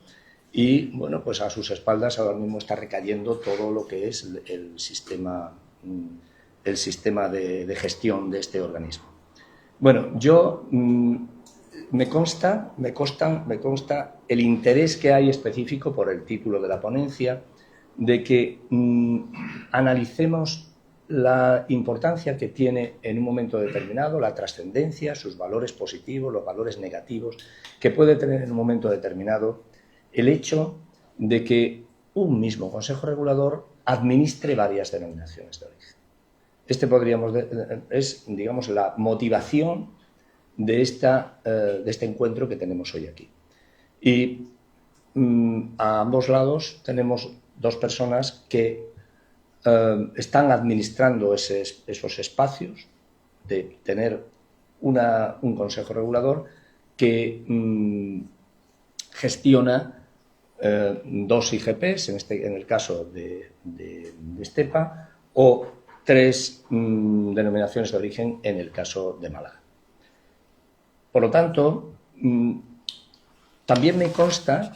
y, bueno, pues a sus espaldas ahora mismo está recayendo todo lo que es el sistema de gestión de este organismo. Bueno, yo me consta el interés que hay específico por el título de la ponencia, de que analicemos la importancia que tiene en un momento determinado, la trascendencia, sus valores positivos, los valores negativos que puede tener en un momento determinado el hecho de que un mismo Consejo Regulador administre varias denominaciones de origen. Es, digamos, la motivación de este encuentro que tenemos hoy aquí. Y a ambos lados tenemos dos personas que están administrando esos espacios de tener un Consejo Regulador que gestiona dos IGPs, en el caso de Estepa, o tres denominaciones de origen en el caso de Málaga. Por lo tanto, también me consta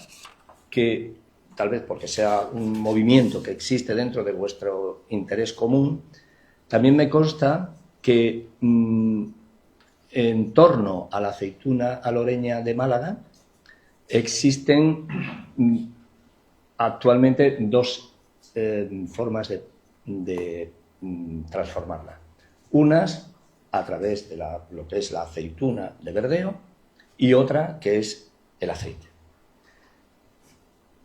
que, tal vez porque sea un movimiento que existe dentro de vuestro interés común, también me consta que en torno a la aceituna aloreña de Málaga existen actualmente dos formas de transformarla. Unas a través de lo que es la aceituna de verdeo y otra que es el aceite.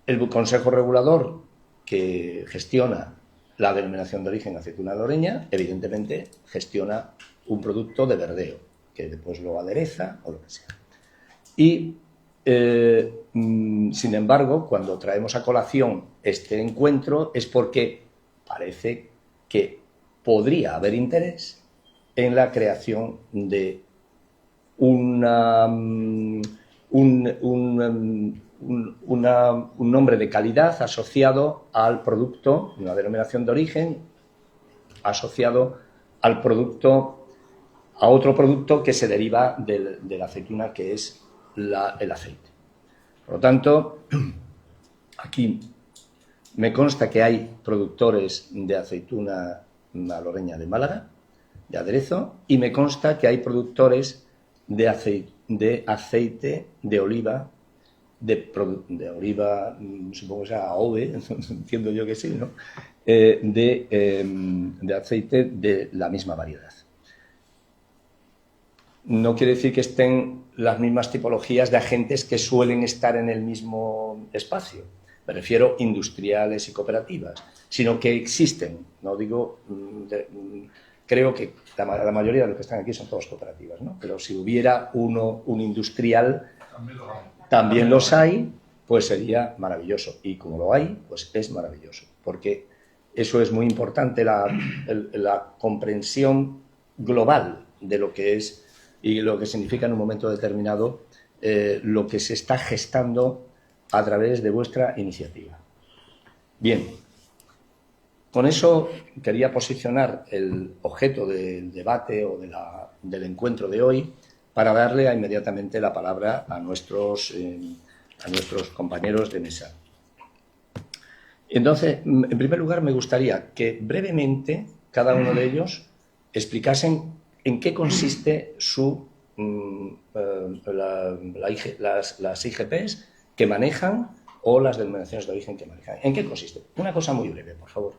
El Consejo Regulador que gestiona la denominación de origen aceituna aloreña, evidentemente gestiona un producto de verdeo, que después lo adereza o lo que sea. Y, sin embargo, cuando traemos a colación este encuentro es porque parece que podría haber interés en la creación de un nombre de calidad asociado al producto, una denominación de origen asociado al producto, a otro producto que se deriva de la aceituna, que es el aceite. Por lo tanto, aquí me consta que hay productores de aceituna aloreña de Málaga, de aderezo, y me consta que hay productores de aceite de oliva, de oliva, supongo que sea AOVE, entiendo yo que sí, ¿no? De aceite de la misma variedad. No quiere decir que estén las mismas tipologías de agentes que suelen estar en el mismo espacio. Me refiero industriales y cooperativas, sino que existen. No digo, creo que la mayoría de los que están aquí son todas cooperativas, ¿no? Pero si hubiera un industrial, también los hay, pues sería maravilloso. Y como lo hay, pues es maravilloso. Porque eso es muy importante, la comprensión global de lo que es y lo que significa en un momento determinado lo que se está gestando a través de vuestra iniciativa. Bien, con eso quería posicionar el objeto del debate o del encuentro de hoy para darle inmediatamente la palabra a nuestros compañeros de mesa. Entonces, en primer lugar, me gustaría que brevemente cada uno de ellos explicasen en qué consiste las IGPs que manejan o las denominaciones de origen que manejan. ¿En qué consiste? Una cosa muy breve, por favor.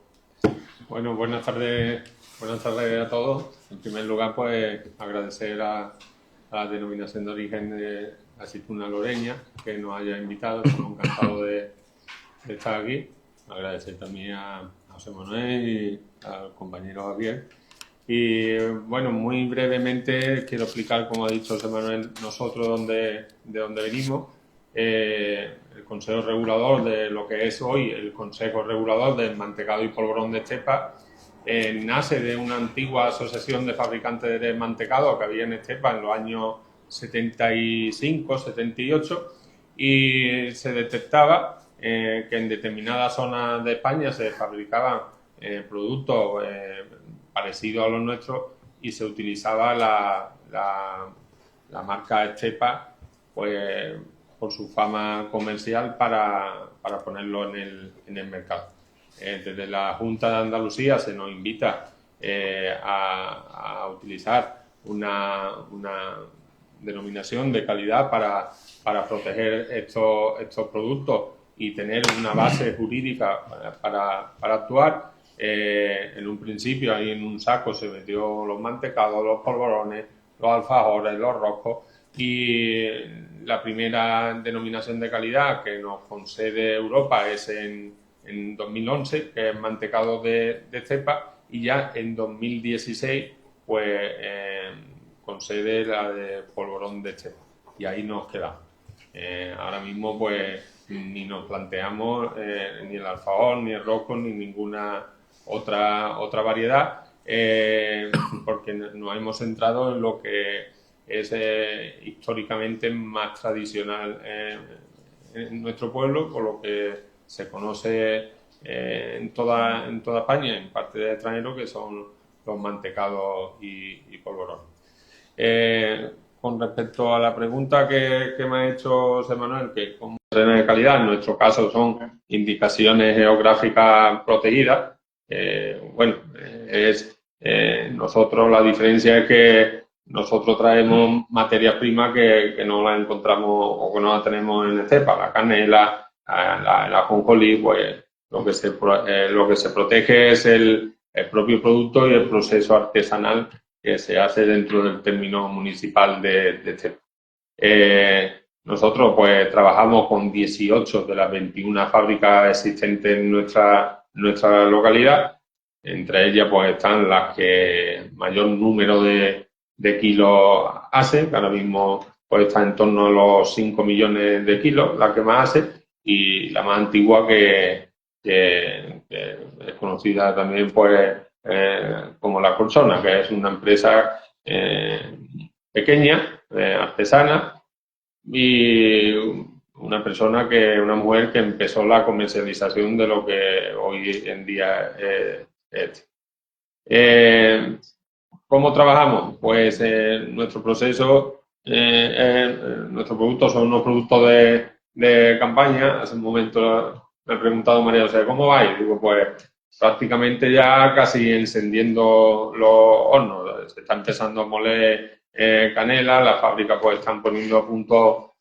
Bueno, buenas tardes a todos. En primer lugar, pues agradecer a la denominación de origen de aceituna aloreña que nos haya invitado. Estamos encantados de estar aquí. Agradecer también a José Manuel y al compañero Javier. Y bueno, muy brevemente quiero explicar, como ha dicho José Manuel, nosotros de dónde venimos. El Consejo Regulador de lo que es hoy el Consejo Regulador del Mantecado y Polvorón de Estepa nace de una antigua asociación de fabricantes de mantecado que había en Estepa en los años 75, 78 y se detectaba que en determinadas zonas de España se fabricaban productos parecidos a los nuestros y se utilizaba la marca Estepa pues por su fama comercial para ponerlo en el mercado. Desde la Junta de Andalucía se nos invita a utilizar una denominación de calidad para proteger estos productos y tener una base jurídica para actuar. En un principio ahí en un saco se metió los mantecados, los polvorones, los alfajores, los roscos, y la primera denominación de calidad que nos concede Europa es en 2011, que es mantecado de cepa, y ya en 2016 pues concede la de polvorón de cepa, y ahí nos quedamos. Ahora mismo pues ni nos planteamos ni el alfajor, ni el rosco, ni ninguna otra variedad, porque nos hemos centrado en lo que es históricamente más tradicional en nuestro pueblo, por lo que se conoce en toda España, en parte de extranjero, que son los mantecados y polvorón. Con respecto a la pregunta que me ha hecho José Manuel, que como de calidad, en nuestro caso son indicaciones geográficas protegidas. Nosotros la diferencia es que nosotros traemos materia prima que no la encontramos o que no la tenemos en el cepa, la canela, la ajonjolí, pues lo que se protege es el propio producto y el proceso artesanal que se hace dentro del término municipal de cepa. Nosotros pues trabajamos con 18 de las 21 fábricas existentes en nuestra localidad. Entre ellas pues están las que mayor número de kilos hacen, que ahora mismo pues está en torno a los 5 millones de kilos, la que más hace, y la más antigua que es conocida también pues como La Colchona, que es una empresa pequeña, artesana, y una mujer que empezó la comercialización de lo que hoy en día es. ¿Cómo trabajamos? Pues nuestro proceso, nuestros productos son unos productos de campaña. Hace un momento me ha preguntado María José, ¿cómo vais? Digo, pues prácticamente ya casi encendiendo los hornos. Se está empezando a moler canela, las fábricas pues están poniendo a punto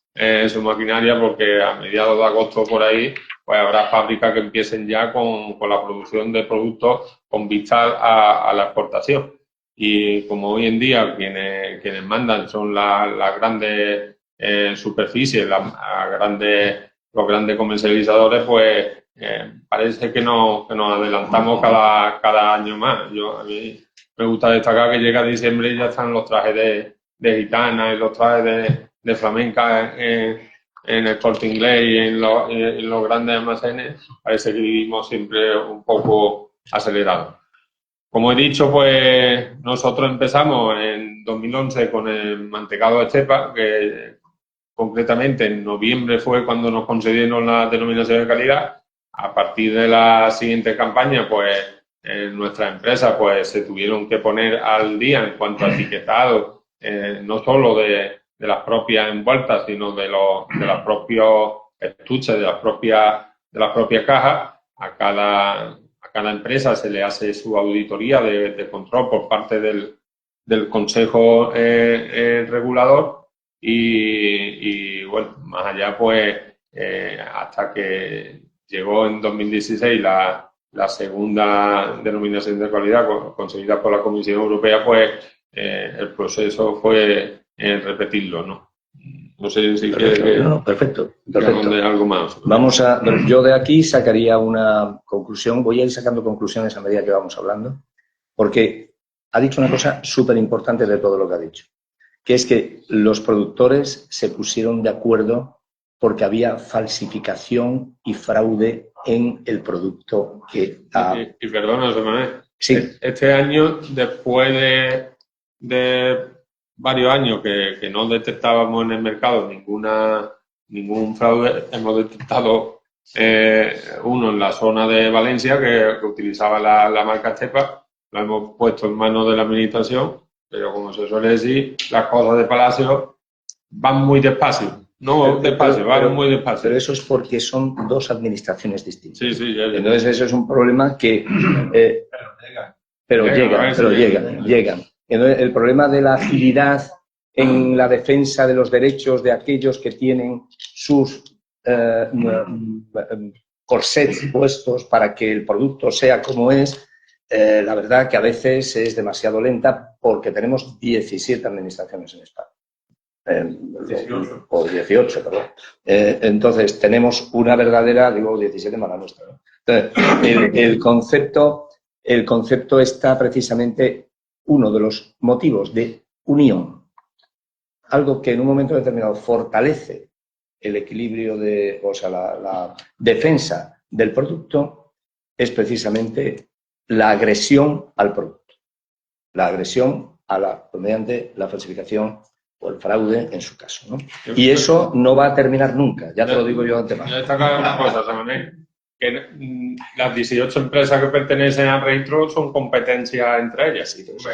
su maquinaria, porque a mediados de agosto por ahí pues habrá fábricas que empiecen ya con la producción de productos con vista a la exportación. Y como hoy en día quienes mandan son las grandes superficies, los grandes comercializadores, pues parece que nos adelantamos cada año más. A mí me gusta destacar que llega diciembre y ya están los trajes de gitana y los trajes de flamenca en el Corte Inglés y en los grandes almacenes. Parece que vivimos siempre un poco acelerados. Como he dicho, pues nosotros empezamos en 2011 con el mantecado de cepa, que concretamente en noviembre fue cuando nos concedieron la denominación de calidad. A partir de la siguiente campaña, pues nuestras empresas pues se tuvieron que poner al día en cuanto a etiquetado, no solo de las propias envueltas, sino de los propios estuches, de las propias cajas. A cada empresa se le hace su auditoría de control por parte del Consejo Regulador y bueno, más allá pues hasta que llegó en 2016 la segunda denominación de calidad conseguida por la Comisión Europea, pues el proceso fue repetirlo, ¿no? No sé si quieres perfecto. Algo más. Yo de aquí sacaría una conclusión. Voy a ir sacando conclusiones a medida que vamos hablando, porque ha dicho una cosa súper importante de todo lo que ha dicho, que es que los productores se pusieron de acuerdo porque había falsificación y fraude en el producto que... Y perdona, José Manuel. Sí. Este año, después de varios años que no detectábamos en el mercado ningún fraude, hemos detectado uno en la zona de Valencia que utilizaba la marca Cepa. Lo hemos puesto en manos de la administración, pero como se suele decir, las cosas de Palacio van muy despacio. Van muy despacio. Pero eso es porque son dos administraciones distintas. Sí. Entonces eso es un problema que... Pero llegan. Entonces, el problema de la agilidad en la defensa de los derechos de aquellos que tienen sus corsets puestos para que el producto sea como es, la verdad que a veces es demasiado lenta porque tenemos 17 administraciones en España. 18. O 18, perdón. Entonces, tenemos una verdadera, digo 17 mala nuestra, ¿no? Entonces, el concepto está precisamente uno de los motivos de unión. Algo que en un momento determinado fortalece el equilibrio o sea, la defensa del producto es precisamente la agresión al producto. La agresión mediante la falsificación o el fraude en su caso, ¿no? Y eso no va a terminar nunca, ya te lo digo yo de antemano. Yo destacar una cosa, Samuel, que las 18 empresas que pertenecen a Registro son competencia entre ellas. Sí, eso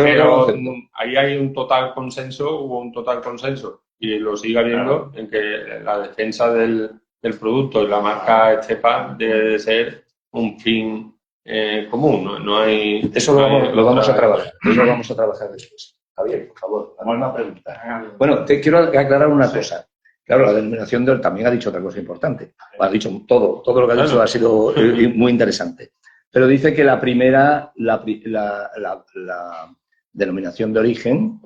pero ahí hay un total consenso, hubo un total consenso, y lo sigue habiendo, en que la defensa del producto y la marca Estepa debe de ser un fin común, no hay... Eso lo vamos a trabajar, eso lo vamos a trabajar después. Javier, por favor, hazme una pregunta. Bueno, te quiero aclarar una cosa. Claro, la denominación también ha dicho otra cosa importante. Ha dicho todo lo que ha dicho ha sido muy interesante. Pero dice que la primera, la denominación de origen,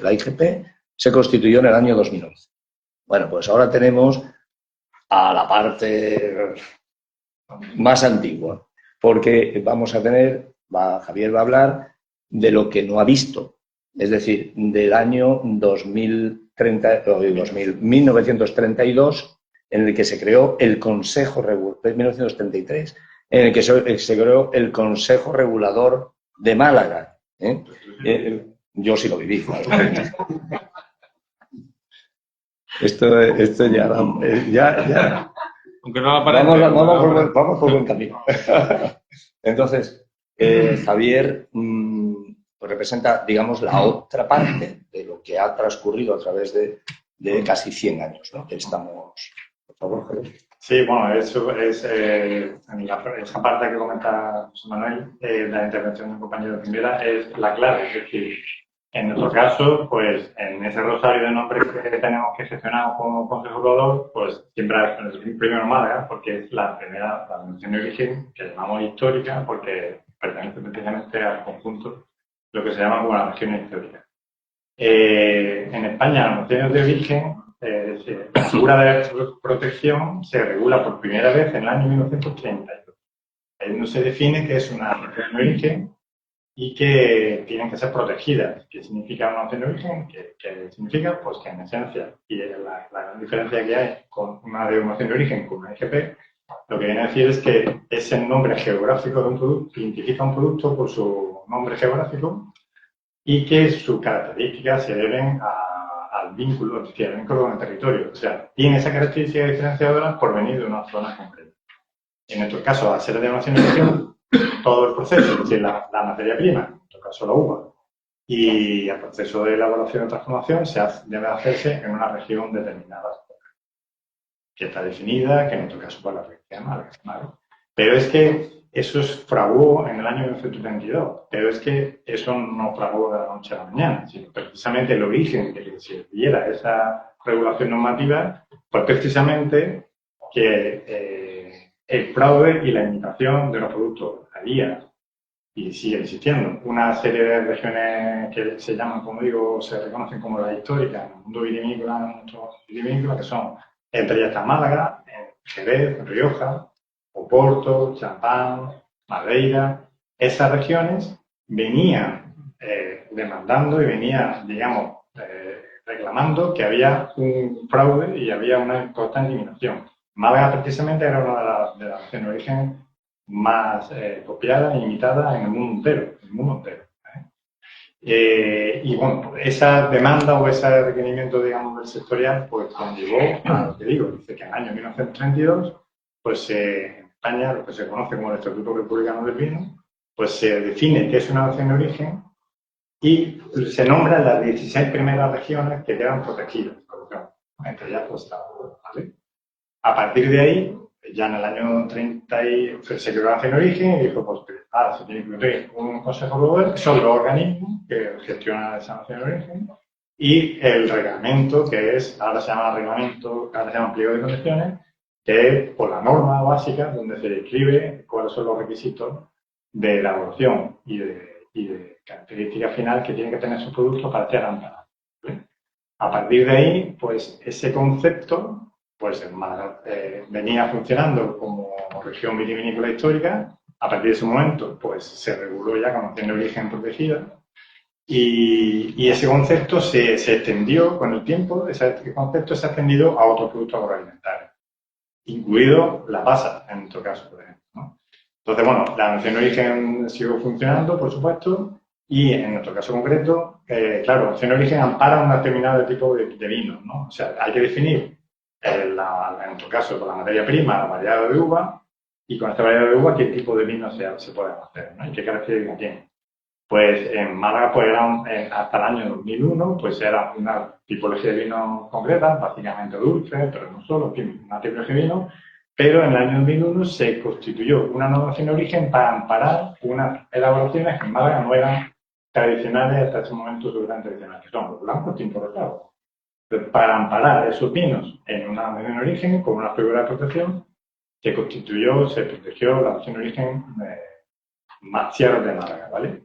la IGP, se constituyó en el año 2011. Bueno, pues ahora tenemos a la parte más antigua, porque Javier va a hablar de lo que no ha visto. Es decir, del año 1932, en el que se creó el Consejo Regulador, 1933, en el que se creó el Consejo Regulador de Málaga. Yo sí lo viví, claro. Esto ya. Aunque no aparezca. Vamos por buen camino. Entonces, Javier pues representa, digamos, la otra parte de lo que ha transcurrido a través de casi 100 años, ¿no? Estamos... Por favor, Javier. Sí, bueno, eso es esa parte que comenta José Manuel, la intervención del compañero de primera, es la clave. Es decir, en nuestro caso, pues en ese rosario de nombres que tenemos que gestionar como Consejo Regulador, pues siempre el primero Málaga, porque es la primera, la denominación de origen, que llamamos histórica, porque pertenece precisamente al conjunto, lo que se llama como las regiones históricas. En España, las nociones de origen, la figura de protección se regula por primera vez en el año 1932. Ahí no se define qué es una noción de origen y que tienen que ser protegidas. ¿Qué significa una noción de origen? ¿Qué significa? Pues que en esencia, y la gran diferencia que hay con una denominación de origen con una IGP, lo que viene a decir es que es el nombre geográfico de un producto, identifica un producto por su nombre geográfico y que sus características se deben al vínculo, es decir, al vínculo con el territorio. O sea, tiene esa característica diferenciadora por venir de una zona concreta. En nuestro caso, al ser de denominación de origen, todo el proceso, es decir, la materia prima, en nuestro caso la uva, y el proceso de elaboración y transformación debe hacerse en una región determinada, que está definida, que en nuestro caso por la provincia de Málaga, ¿vale? Pero es que eso es fraguó en el año 1932, pero es que eso no fraguó de la noche a la mañana, sino precisamente el origen de que se diera esa regulación normativa fue precisamente que el fraude y la imitación de los productos. Había, y sigue existiendo, una serie de regiones que se llaman, como digo, se reconocen como las históricas en el mundo vitivinícola, que son, entre ellas está Málaga, Jerez, Rioja, Oporto, Champán, Madeira. Esas regiones venían demandando y venían, digamos, reclamando que había un fraude y había una importante eliminación. Málaga precisamente era una de las regiones de origen más copiadas e imitadas en el mundo entero. Y bueno, esa demanda o ese requerimiento, digamos, del sectorial, pues conllevó a lo que digo, dice que en el año 1932, pues en España, lo que se conoce como el Estatuto Republicano del Vino, pues se define qué es una nación de origen y se nombran las 16 primeras regiones que quedan protegidas, entre ellas pues está, ¿vale? A partir de ahí, ya en el año 30 se creó la nación de origen y dijo, pues se tiene que crear un consejo regulador, que son los organismos que gestionan esa nación de origen, y el reglamento, que es, ahora se llama reglamento, ahora se llama pliego de condiciones, que es por la norma básica donde se describe cuáles son los requisitos de elaboración y de característica final que tiene que tener su producto para ser amparado. ¿Vale? A partir de ahí, pues ese concepto pues, venía funcionando como región vitivinícola histórica. A partir de ese momento, pues se reguló ya como opción de origen protegida. Y ese concepto se extendió con el tiempo, ese concepto se ha extendido a otros productos agroalimentarios, incluido la pasa, en nuestro caso, por ejemplo, ¿no? Entonces, bueno, la noción de origen siguió funcionando, por supuesto, y en nuestro caso concreto, claro, la noción de origen ampara un determinado tipo de vinos, ¿no? O sea, hay que definir, en nuestro caso, con la materia prima, la variedad de uva, y con esta variedad de uva, qué tipo de vino se pueden hacer, ¿no? Y qué características tiene. Pues en Málaga, pues hasta el año 2001, pues era una tipología de vino concreta, básicamente dulce, pero no solo, una tipología de vino, pero en el año 2001 se constituyó una noción de origen para amparar unas elaboraciones que en Málaga no eran tradicionales hasta ese momento, seguramente tradicionales, que son los blancos, tinto rosado. Para amparar esos vinos en una noción de origen, con una figura de protección, se protegió la noción de origen Sierra de Málaga, ¿vale?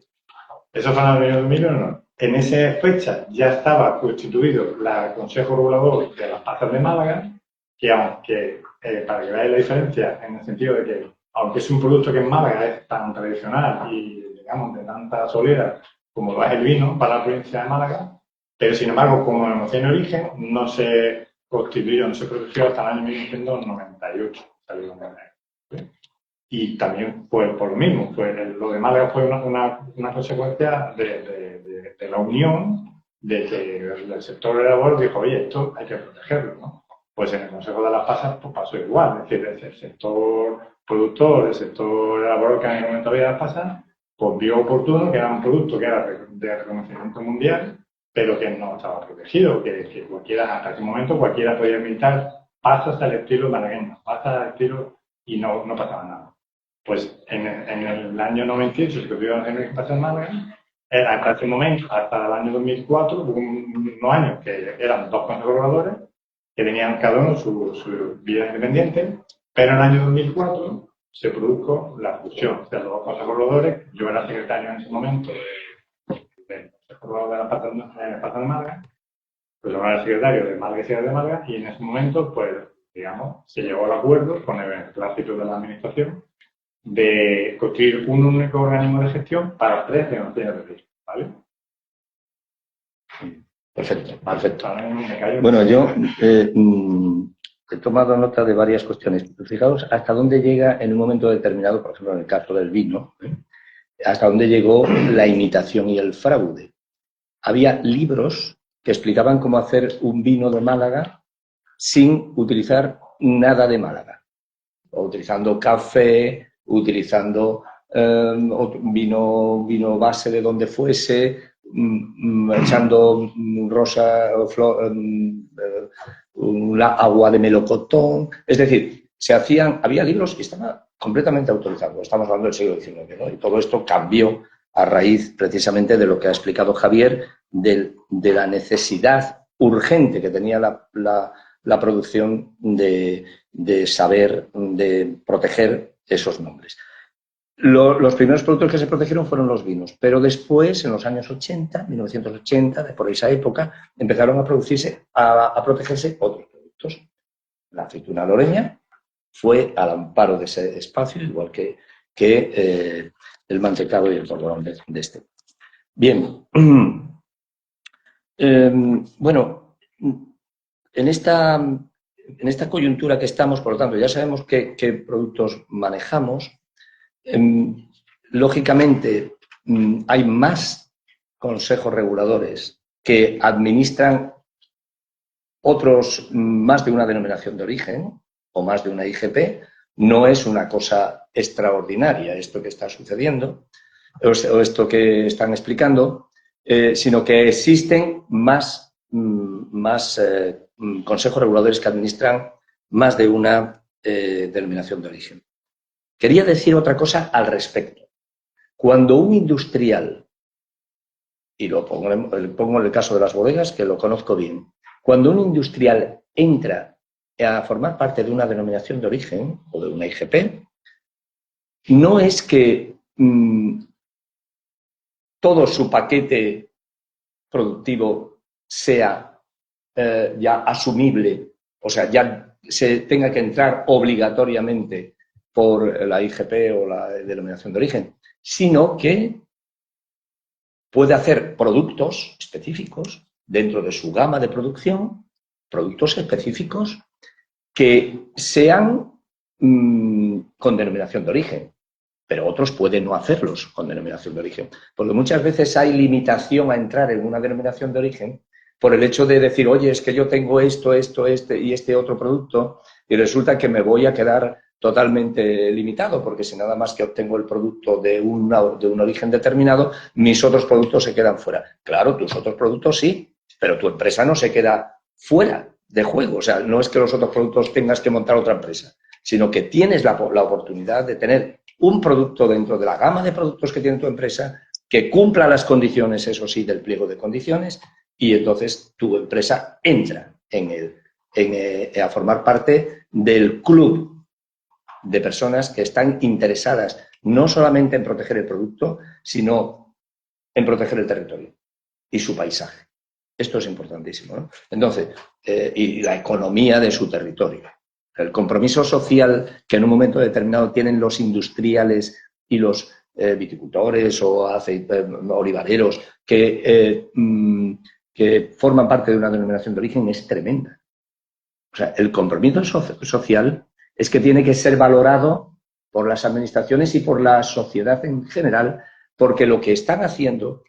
Eso fue en el año 2001. En esa fecha ya estaba constituido el Consejo Regulador de las Pasas de Málaga, que aunque, para que veáis la diferencia, en el sentido de que, aunque es un producto que en Málaga es tan tradicional y, digamos, de tanta solera como lo es el vino para la provincia de Málaga, pero sin embargo, como noción de origen, no se constituyó, no se protegió hasta el año 1998. Salió en Málaga. Y también fue por lo mismo, lo de Málaga fue una consecuencia de la unión, de que el sector elaborador dijo, oye, esto hay que protegerlo, ¿no? Pues en el Consejo de las Pasas pues pasó igual, es decir, el sector productor, el sector elaborador que en el momento había las pasas, pues vio oportuno que era un producto que era de reconocimiento mundial, pero que no estaba protegido, que cualquiera, hasta ese momento cualquiera podía inventar pasas al estilo malagueño, pasas al estilo y no pasaba nada. Pues en el año 98 se constituyó la Noción de Málaga. Hasta ese momento, hasta el año 2004, hubo unos años que eran dos consejos reguladores que tenían cada uno su vida independiente, pero en el año 2004 se produjo la fusión de los dos consejos reguladores. Yo era secretario en ese momento del Consejo Regulador de la Pasas de Málaga, pues yo era secretario de Málaga y Sierra de Málaga, y en ese momento, pues, digamos, se llegó al acuerdo con el clásico de la administración de construir un único organismo de gestión para 3 denominaciones de origen, ¿vale? Perfecto, perfecto. Bueno, yo he tomado nota de varias cuestiones. Fijaos hasta dónde llega en un momento determinado, por ejemplo, en el caso del vino, hasta dónde llegó la imitación y el fraude. Había libros que explicaban cómo hacer un vino de Málaga sin utilizar nada de Málaga, o utilizando café, utilizando vino base de donde fuese, echando rosa o flor, agua de melocotón. Es decir, había libros que estaban completamente autorizados. Estamos hablando del siglo XIX, ¿no? Y todo esto cambió a raíz precisamente de lo que ha explicado Javier, de la necesidad urgente que tenía la producción de saber, de proteger esos nombres. Los primeros productos que se protegieron fueron los vinos, pero después, en los años 80, 1980, por esa época, empezaron a protegerse otros productos. La aceituna loreña fue al amparo de ese espacio, igual que el mantecado y el polvorón de este. Bien. Bueno, en esta coyuntura que estamos, por lo tanto, ya sabemos qué productos manejamos. Lógicamente, hay más consejos reguladores que administran más de una denominación de origen o más de una IGP. No es una cosa extraordinaria esto que está sucediendo o esto que están explicando, sino que existen más consejos reguladores que administran más de una denominación de origen. Quería decir otra cosa al respecto. Cuando un industrial y lo pongo en el caso de las bodegas, que lo conozco bien. Cuando un industrial entra a formar parte de una denominación de origen o de una IGP, no es que todo su paquete productivo sea ya asumible, o sea, ya se tenga que entrar obligatoriamente por la IGP o la denominación de origen, sino que puede hacer productos específicos dentro de su gama de producción, productos específicos que sean con denominación de origen, pero otros pueden no hacerlos con denominación de origen, porque muchas veces hay limitación a entrar en una denominación de origen por el hecho de decir, oye, es que yo tengo esto, y este otro producto, y resulta que me voy a quedar totalmente limitado, porque si nada más que obtengo el producto de un origen determinado, mis otros productos se quedan fuera. Claro, tus otros productos sí, pero tu empresa no se queda fuera de juego. O sea, no es que los otros productos tengas que montar otra empresa, sino que tienes la oportunidad de tener un producto dentro de la gama de productos que tiene tu empresa que cumpla las condiciones, eso sí, del pliego de condiciones, y entonces tu empresa entra a formar parte del club de personas que están interesadas no solamente en proteger el producto, sino en proteger el territorio y su paisaje. Esto es importantísimo, ¿no? Entonces, y la economía de su territorio. El compromiso social que en un momento determinado tienen los industriales y los viticultores o olivareros que forman parte de una denominación de origen es tremenda. O sea, el compromiso social es que tiene que ser valorado por las administraciones y por la sociedad en general, porque lo que están haciendo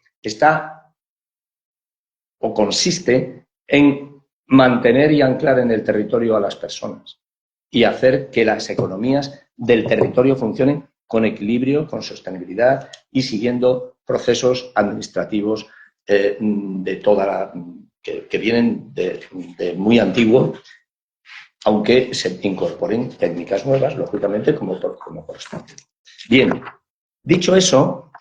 consiste en mantener y anclar en el territorio a las personas y hacer que las economías del territorio funcionen con equilibrio, con sostenibilidad y siguiendo procesos administrativos que vienen de muy antiguo, aunque se incorporen técnicas nuevas, lógicamente, como corresponde. Bien, dicho eso,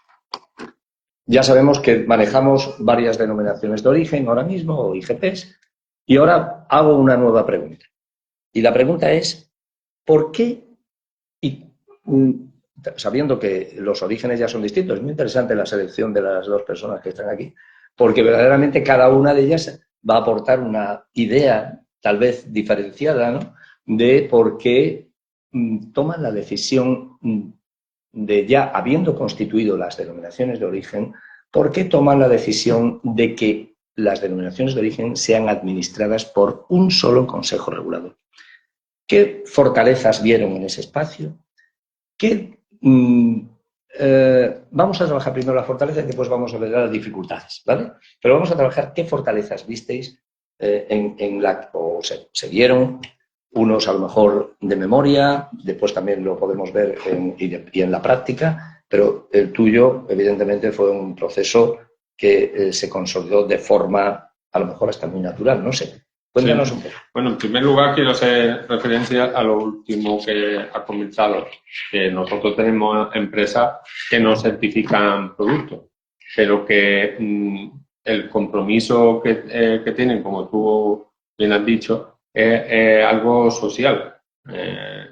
ya sabemos que manejamos varias denominaciones de origen ahora mismo, o IGPs, y ahora hago una nueva pregunta. Y la pregunta es, ¿por qué? Y sabiendo que los orígenes ya son distintos, es muy interesante la selección de las dos personas que están aquí, porque verdaderamente cada una de ellas va a aportar una idea tal vez diferenciada, ¿no?, de por qué toman la decisión de, ya habiendo constituido las denominaciones de origen, por qué toman la decisión de que las denominaciones de origen sean administradas por un solo consejo regulador. ¿Qué fortalezas vieron en ese espacio? Vamos a trabajar primero las fortalezas y después vamos a ver las dificultades, ¿vale? Pero vamos a trabajar qué fortalezas visteis o se vieron, unos a lo mejor de memoria, después también lo podemos ver y en la práctica, pero el tuyo evidentemente fue un proceso que se consolidó de forma a lo mejor hasta muy natural, no sé. Cuéntanos un poco. Bueno, en primer lugar quiero hacer referencia a lo último que has comentado, que nosotros tenemos empresas que no certifican productos, pero que el compromiso que tienen, como tú bien has dicho, es algo social.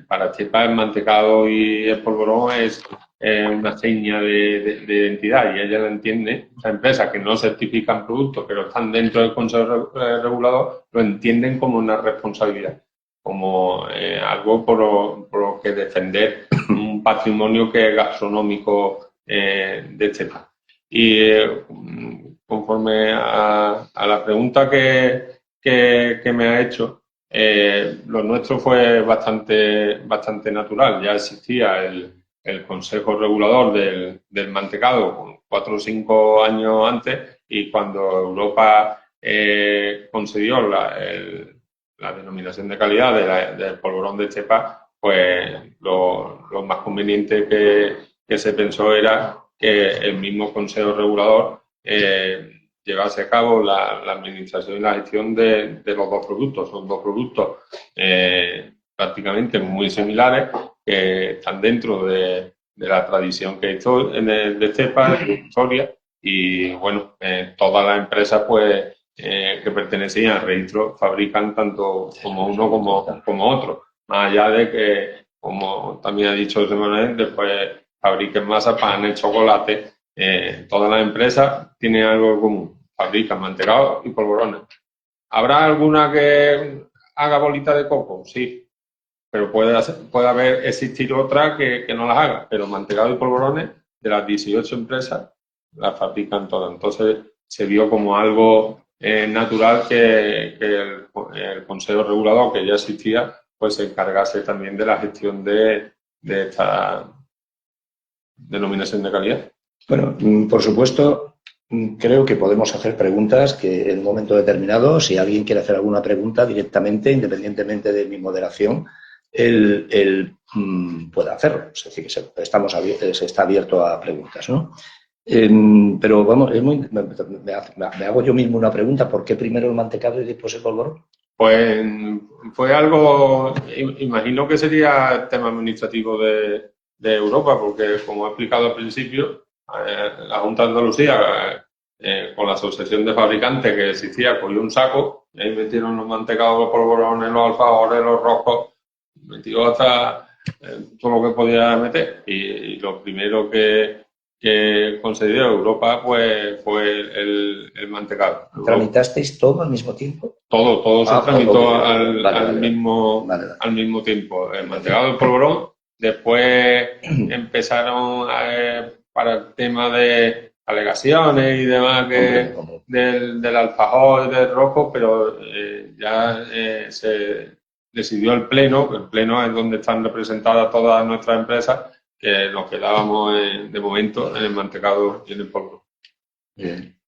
Para Chepa el mantecado y el polvorón es una seña de identidad y ella lo entiende. Las empresas que no certifican productos pero están dentro del consejo regulador lo entienden como una responsabilidad, como algo por lo que defender un patrimonio que es gastronómico de Chepa. Y conforme a la pregunta que me ha hecho, lo nuestro fue bastante natural. Ya existía el Consejo Regulador del Mantecado 4 o 5 años antes, y cuando Europa concedió la denominación de calidad del polvorón de Chepa, pues lo más conveniente que se pensó era que el mismo Consejo Regulador llevase a cabo la administración y la gestión de los dos productos. Son dos productos prácticamente muy similares que están dentro de la tradición que hizo de Chepa, de historia, y bueno, todas las empresas pues que pertenecían al registro fabrican tanto como uno como otro, más allá de que, como también ha dicho José Manuel, después fabriquen masa, panes, chocolate, todas las empresas tienen algo en común, fabrican mantecado y polvorones. ¿Habrá alguna que haga bolita de coco? Sí, pero puede existir otra que no las haga, pero mantecado y polvorones de las 18 empresas las fabrican todas. Entonces se vio como algo natural que el Consejo Regulador, que ya existía, pues se encargase también de la gestión de esta denominación de calidad. Bueno, por supuesto, creo que podemos hacer preguntas que en un momento determinado, si alguien quiere hacer alguna pregunta directamente, independientemente de mi moderación, él puede hacerlo. Es decir, que se está abierto a preguntas, ¿no? Pero vamos, me hago yo mismo una pregunta. ¿Por qué primero el mantecado y después el polvorón? Pues fue algo, imagino que sería tema administrativo de Europa, porque como he explicado al principio, la Junta de Andalucía, con la asociación de fabricantes que existía, cogió un saco y ahí metieron los mantecados, los polvorones, los alfajores, los roscos, metió hasta todo lo que podía meter. Y lo primero que concedió Europa pues fue el mantecado. ¿Tramitasteis todo al mismo tiempo? Todo se tramitó vale. al mismo tiempo. El mantecado del polvorón. Después empezaron para el tema de alegaciones y demás del alfajor y del rojo, pero ya se decidió el pleno, que el pleno es donde están representadas todas nuestras empresas, que nos quedábamos de momento en el mantecado y en el polvo. Bien.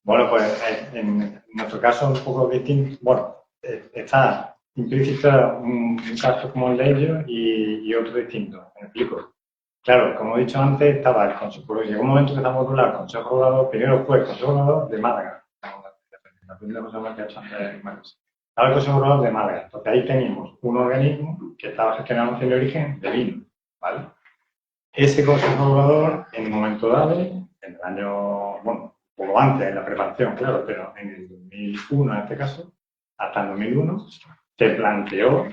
Bueno, pues en nuestro caso es un poco distinto. Bueno, está implícito un caso como el de ellos y otro distinto. Me explico. Claro, como he dicho antes, estaba el Consejo, llegó un momento que estamos por el Consejo Regulador, primero fue el Consejo Regulador de Málaga. La primera cosa que ha hecho antes de Málaga. Ahora el Consejo Regulador de Málaga. Entonces ahí teníamos un organismo que estaba gestionando el origen de vino, ¿vale? Ese Consejo Regulador, en un momento dado, en el año, bueno, un poco antes, en la preparación, claro, pero en el 2001 en este caso, hasta el 2001, se planteó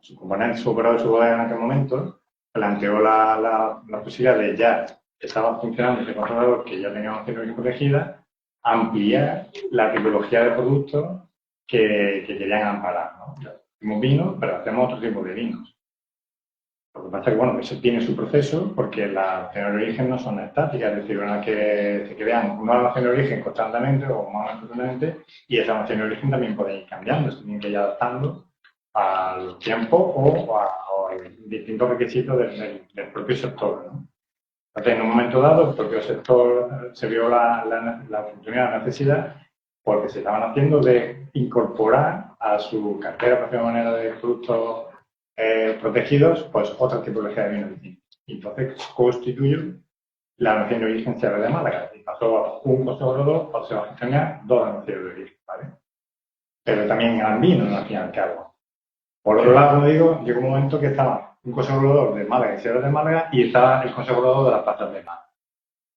su componente superado de su gobierno en aquel momento, planteó la posibilidad de ya estaba funcionando ese controlador que ya tenía una tecnología protegida, ampliar la tipología de productos que querían amparar, ¿no? Hacemos vino, pero hacemos otro tipo de vinos. Lo que pasa es que, bueno, eso tiene su proceso porque las naciones de origen no son estáticas, es decir, una que se crean una nación de origen constantemente o más constantemente y esa nación de origen también puede ir cambiando, se tienen que ir adaptando al tiempo o a distintos requisitos del propio sector, ¿no? Entonces, en un momento dado, el propio sector se vio la oportunidad, la necesidad, porque se estaban haciendo de incorporar a su cartera, de manera de productos protegidos, pues otra tipología de vinos distintos. Y entonces constituyó la nación de origen Sierra de Málaga y pasó un Consejo Regulador, pasó a gestionar dos naciones de origen, ¿vale? Pero también eran vinos, al fin y al cabo. Por otro lado, como digo, llegó un momento que estaba un Consejo Regulador de Málaga y Sierra de Málaga y estaba el Consejo Regulador de las Pasas de Málaga.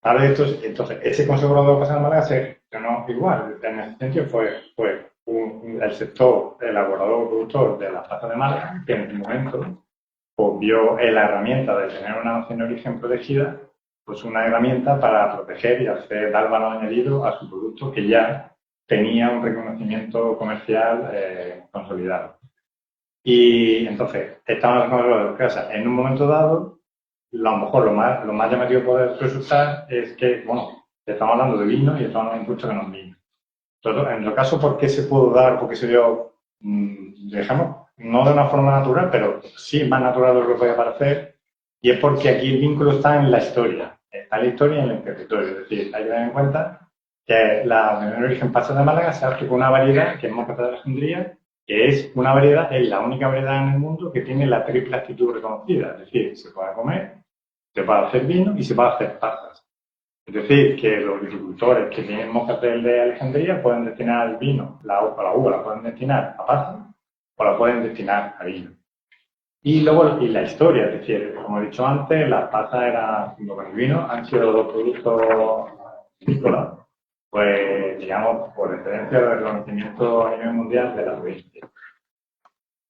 Ahora, entonces, ese Consejo Regulador de Pasas de Málaga se gestionó igual. En ese sentido fue el sector elaborador productor de las pasas de Málaga, que en ese momento pues, vio en la herramienta de tener una nación de origen protegida, pues una herramienta para proteger y dar valor añadido a su producto que ya tenía un reconocimiento comercial consolidado. Y entonces, estamos hablando de casas. En un momento dado, a lo mejor lo más llamativo que puede resultar es que, bueno, estamos hablando de vino y estamos hablando de un producto que no es vino. Entonces, en el caso, ¿por qué se pudo dar? Porque se dio, digamos, no de una forma natural, pero sí más natural de lo que podía parecer, y es porque aquí el vínculo está en la historia. Está en la historia y en el territorio. Es decir, hay que tener en cuenta que la de origen Pasas de Málaga se hace con una variedad que es Moscatel de Alejandría, que es una variedad, es la única variedad en el mundo que tiene la triple actitud reconocida. Es decir, se puede comer, se puede hacer vino y se puede hacer pastas. Es decir, que los viticultores que tienen Moscatel de Alejandría pueden destinar el vino, la uva la pueden destinar a pastas o la pueden destinar a vino. Y luego, y la historia, es decir, como he dicho antes, las pasas eran, junto con el vino, han sido dos productos agrícolas, pues, digamos, por excelencia del reconocimiento a nivel mundial de la provincia.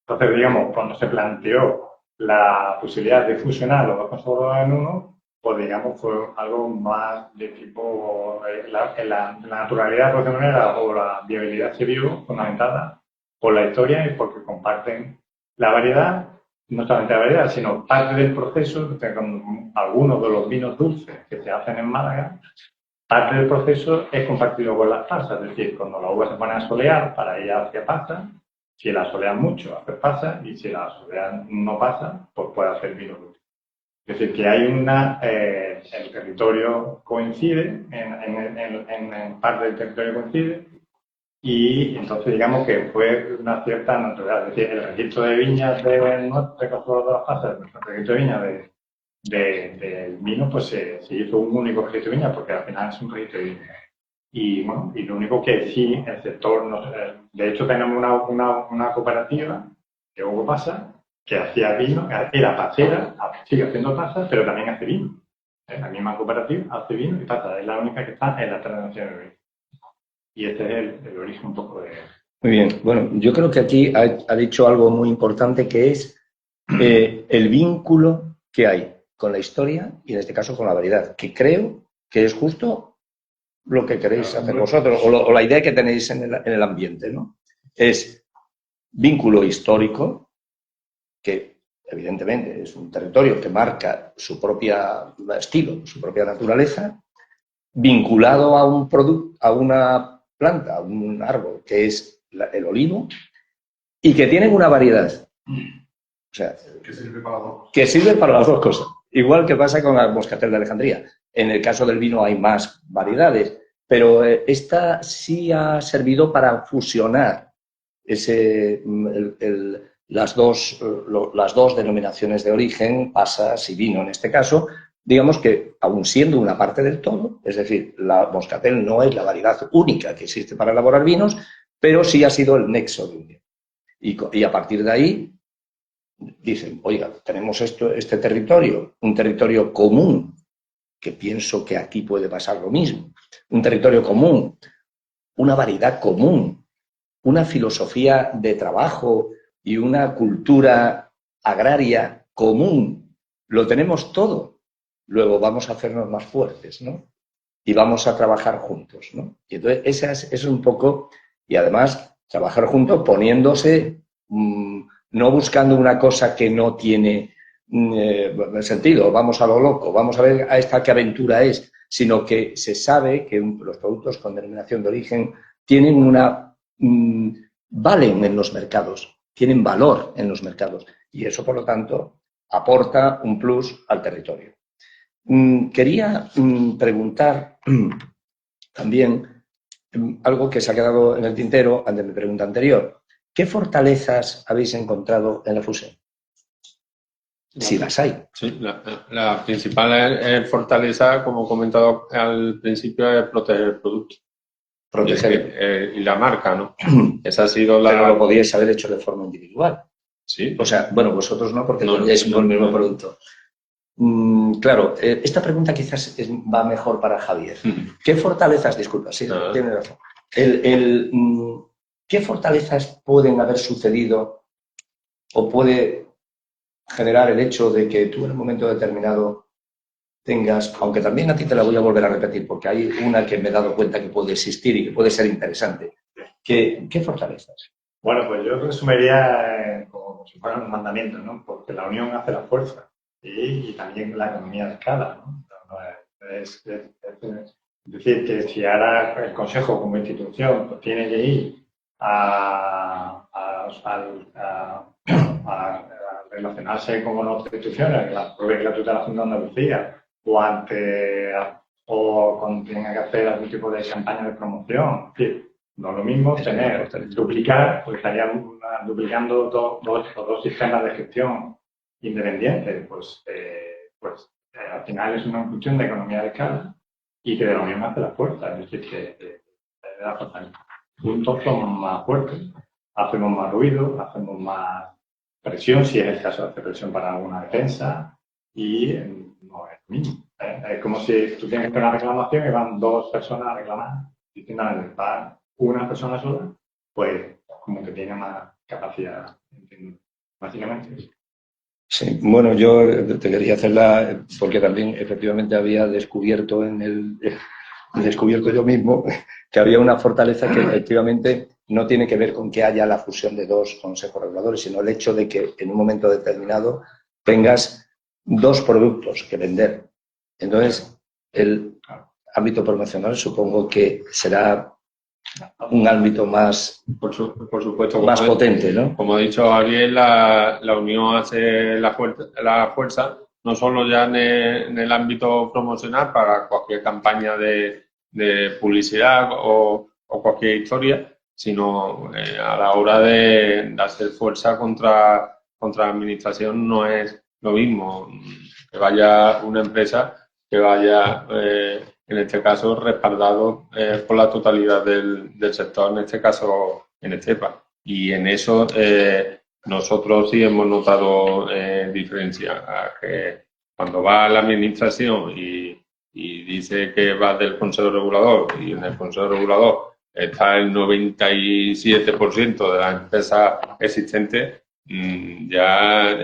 Entonces, digamos, cuando se planteó la posibilidad de fusionar los dos consejos en uno, pues, digamos, fue algo más de tipo, la naturalidad, por decirlo de manera, o la viabilidad se vio fundamentada por la historia y porque comparten la variedad, no solamente la variedad, sino parte del proceso, con algunos de los vinos dulces que se hacen en Málaga, parte del proceso es compartido con las pasas, es decir, cuando la uva se pone a solear, para ella hace pasa, si la solean mucho, hace pasa, y si la solean no pasa, pues puede hacer vino dulce. Es decir, que hay el territorio coincide, en parte del territorio coincide, y entonces digamos que fue una cierta naturalidad. Es decir, el registro de viñas de nuestro controlador de las pasas, el registro de viñas del vino, pues se hizo un único registro de viñas, porque al final es un registro de viñas. Y bueno, y lo único que sí, el sector, de hecho tenemos una cooperativa, que Hugo Pasa, que hacía vino, era pasera, sigue haciendo pasas, pero también hace vino. La misma cooperativa hace vino y pasa, es la única que está en la transnacional de vino. Y este es el origen un poco de... Muy bien, bueno, yo creo que aquí ha dicho algo muy importante, que es el vínculo que hay con la historia y en este caso con la variedad, que creo que es justo lo que queréis hacer vosotros, o la idea que tenéis en el ambiente, ¿no? Es vínculo histórico, que evidentemente es un territorio que marca su propio estilo, su propia naturaleza, vinculado a un producto, a una planta, a un árbol, que es el olivo, y que tienen una variedad. O sea, Que sirve para dos cosas. Que sirve para las dos cosas. Igual que pasa con la Moscatel de Alejandría. En el caso del vino hay más variedades, pero esta sí ha servido para fusionar las dos denominaciones de origen, pasas y vino en este caso. Digamos que, aun siendo una parte del todo, es decir, la Moscatel no es la variedad única que existe para elaborar vinos, pero sí ha sido el nexo de unión. Y a partir de ahí dicen, oiga, tenemos este territorio, un territorio común, que pienso que aquí puede pasar lo mismo, un territorio común, una variedad común, una filosofía de trabajo y una cultura agraria común, lo tenemos todo. Luego vamos a hacernos más fuertes, ¿no? Y vamos a trabajar juntos, ¿no? Y entonces esa es un poco, y además trabajar juntos poniéndose, no buscando una cosa que no tiene sentido, vamos a lo loco, vamos a ver a esta qué aventura es, sino que se sabe que los productos con denominación de origen tienen valen en los mercados, tienen valor en los mercados, y eso, por lo tanto, aporta un plus al territorio. Quería preguntar también algo que se ha quedado en el tintero ante mi pregunta anterior. ¿Qué fortalezas habéis encontrado en la fusión? Si las hay. Sí, la principal fortaleza, como he comentado al principio, es proteger el producto. Proteger. Y la marca, ¿no? Esa ha sido la... Pero lo podíais haber hecho de forma individual. Sí. O sea, bueno, vosotros no, porque es el mismo producto. Claro, esta pregunta quizás va mejor para Javier. ¿Qué fortalezas, disculpa, sí, tiene razón. ¿Qué fortalezas pueden haber sucedido o puede generar el hecho de que tú en un momento determinado tengas, aunque también a ti te la voy a volver a repetir, porque hay una que me he dado cuenta que puede existir y que puede ser interesante. ¿Qué fortalezas? Bueno, pues yo resumiría como si fueran los mandamientos, ¿no? Porque la unión hace la fuerza y también la economía de escala, ¿no? Es decir, que si ahora el Consejo como institución pues, tiene que ir a relacionarse con otras instituciones, la propia gratuita de la Junta de Andalucía, o cuando tenga que hacer algún tipo de campaña de promoción. Es decir, no es lo mismo duplicar, porque estarían duplicando dos sistemas de gestión independientes. Pues al final es una cuestión de economía de escala y que de la unión hace la fuerza. Es decir, que la fuerza. Juntos somos más fuertes, hacemos más ruido, hacemos más presión, si es el caso de hacer presión para alguna defensa, y no es lo mismo. Es como si tú tienes que hacer una reclamación y van dos personas a reclamar, distintas, va una persona sola, pues como que tiene más capacidad, entiendo, básicamente. Sí, bueno, yo te quería hacerla porque también efectivamente había descubierto descubierto yo mismo que había una fortaleza que efectivamente no tiene que ver con que haya la fusión de dos consejos reguladores, sino el hecho de que en un momento determinado tengas dos productos que vender. Entonces, el ámbito promocional supongo que será un ámbito más, por supuesto, más potente, ¿no? Como ha dicho Ariel, la unión hace la fuerza, no solo ya en el ámbito promocional para cualquier campaña de publicidad o cualquier historia, sino a la hora de hacer fuerza contra la administración. No es lo mismo que vaya una empresa que vaya, en este caso, respaldado por la totalidad del sector, en este caso en Estepa. Y en eso nosotros sí hemos notado diferencia. Que cuando va a la administración y dice que va del Consejo Regulador, y en el Consejo Regulador está el 97% de las empresas existentes, ya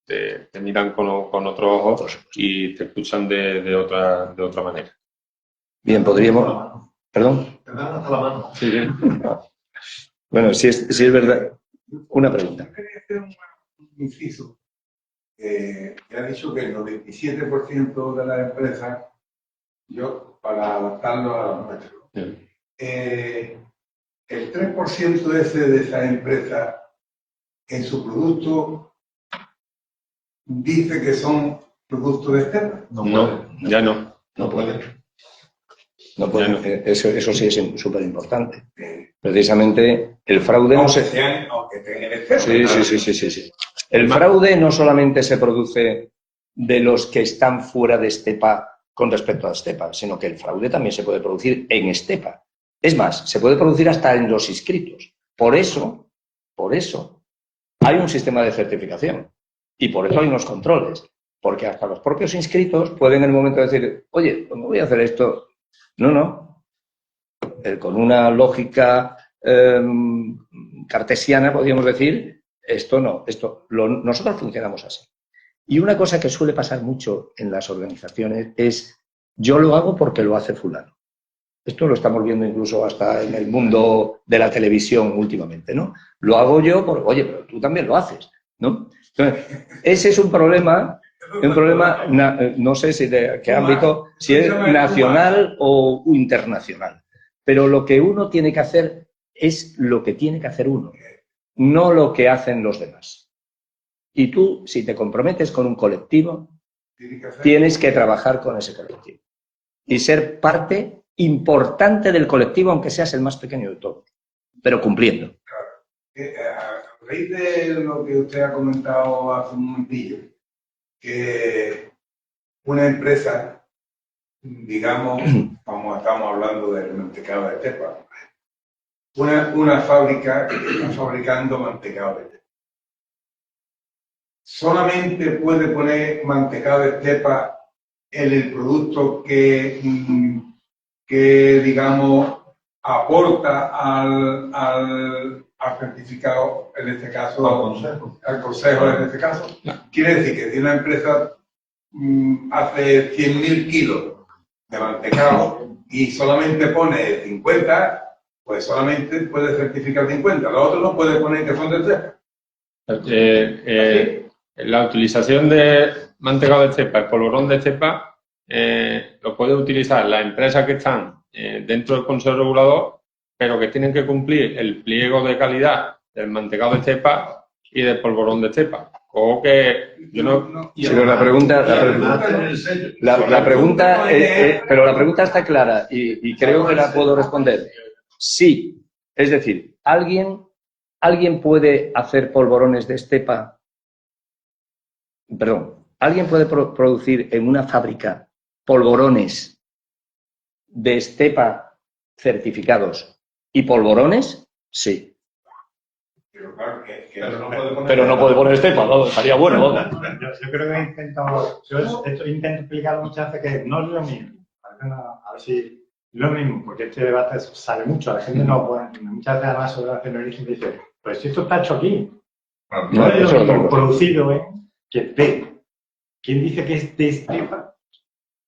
te miran con otros ojos y te escuchan de otra manera. Bien, podríamos... ¿Perdón? Te dan hasta la mano. Sí, sí. Bueno, si es verdad. Una pregunta. Yo quería hacer un inciso. Que ha dicho que el 97% de las empresas, para adaptarlo a los nuestros, el 3% de esas empresas en su producto dice que son productos de Estepa. No, ya no. No puede. No puede. No. Eso sí es súper importante. Precisamente el fraude no se... Aunque tengan Estepa. Sí. El fraude no solamente se produce de los que están fuera de Estepa con respecto a Estepa, sino que el fraude también se puede producir en Estepa. Es más, se puede producir hasta en los inscritos. Por eso, hay un sistema de certificación y por eso hay unos controles. Porque hasta los propios inscritos pueden en el momento de decir, oye, pues no voy a hacer esto. No. Con una lógica cartesiana, podríamos decir, esto no. Nosotros funcionamos así. Y una cosa que suele pasar mucho en las organizaciones es, yo lo hago porque lo hace fulano. Esto lo estamos viendo incluso hasta en el mundo de la televisión últimamente, ¿no? Lo hago yo porque, oye, pero tú también lo haces, ¿no? Entonces, ese es un problema, no sé si de qué ámbito, si es nacional o internacional. Pero lo que uno tiene que hacer es lo que tiene que hacer uno, no lo que hacen los demás. Y tú, si te comprometes con un colectivo, tienes que trabajar con ese colectivo y ser parte importante del colectivo, aunque seas el más pequeño de todos, pero cumpliendo. Claro. A raíz de lo que usted ha comentado hace un momentillo, que una empresa, digamos, como estamos hablando del mantecado de Estepa, una fábrica que está fabricando mantecado de Estepa, solamente puede poner mantecado de Estepa en el producto que digamos, aporta al certificado, en este caso, al consejo en este caso. Quiere decir que si una empresa hace 100.000 kilos de mantecado y solamente pone 50, pues solamente puede certificar 50. Los otros no puede poner que son de Estepa. La utilización de mantecado de Estepa, el polvorón de Estepa, lo puede utilizar las empresas que están dentro del Consejo Regulador, pero que tienen que cumplir el pliego de calidad del mantecado de Estepa y del polvorón de Estepa. O que yo no... Pero la pregunta pero la pregunta está clara y creo que la puedo responder. Sí, es decir, ¿alguien puede hacer polvorones de Estepa? Perdón, ¿alguien puede producir en una fábrica polvorones de Estepa certificados y polvorones? Sí. Pero claro, Pero no puede poner Estepa, ¿no? Estaría bueno, ¿no? Yo creo que he intentado explicar muchas veces que no es lo mismo. A ver si no es lo mismo, porque este debate sale mucho. La gente no puede, muchas veces además sobre la nacionalismo dice, pues si esto está hecho aquí. No es lo mismo producido, que de. ¿Quién dice que es de Estepa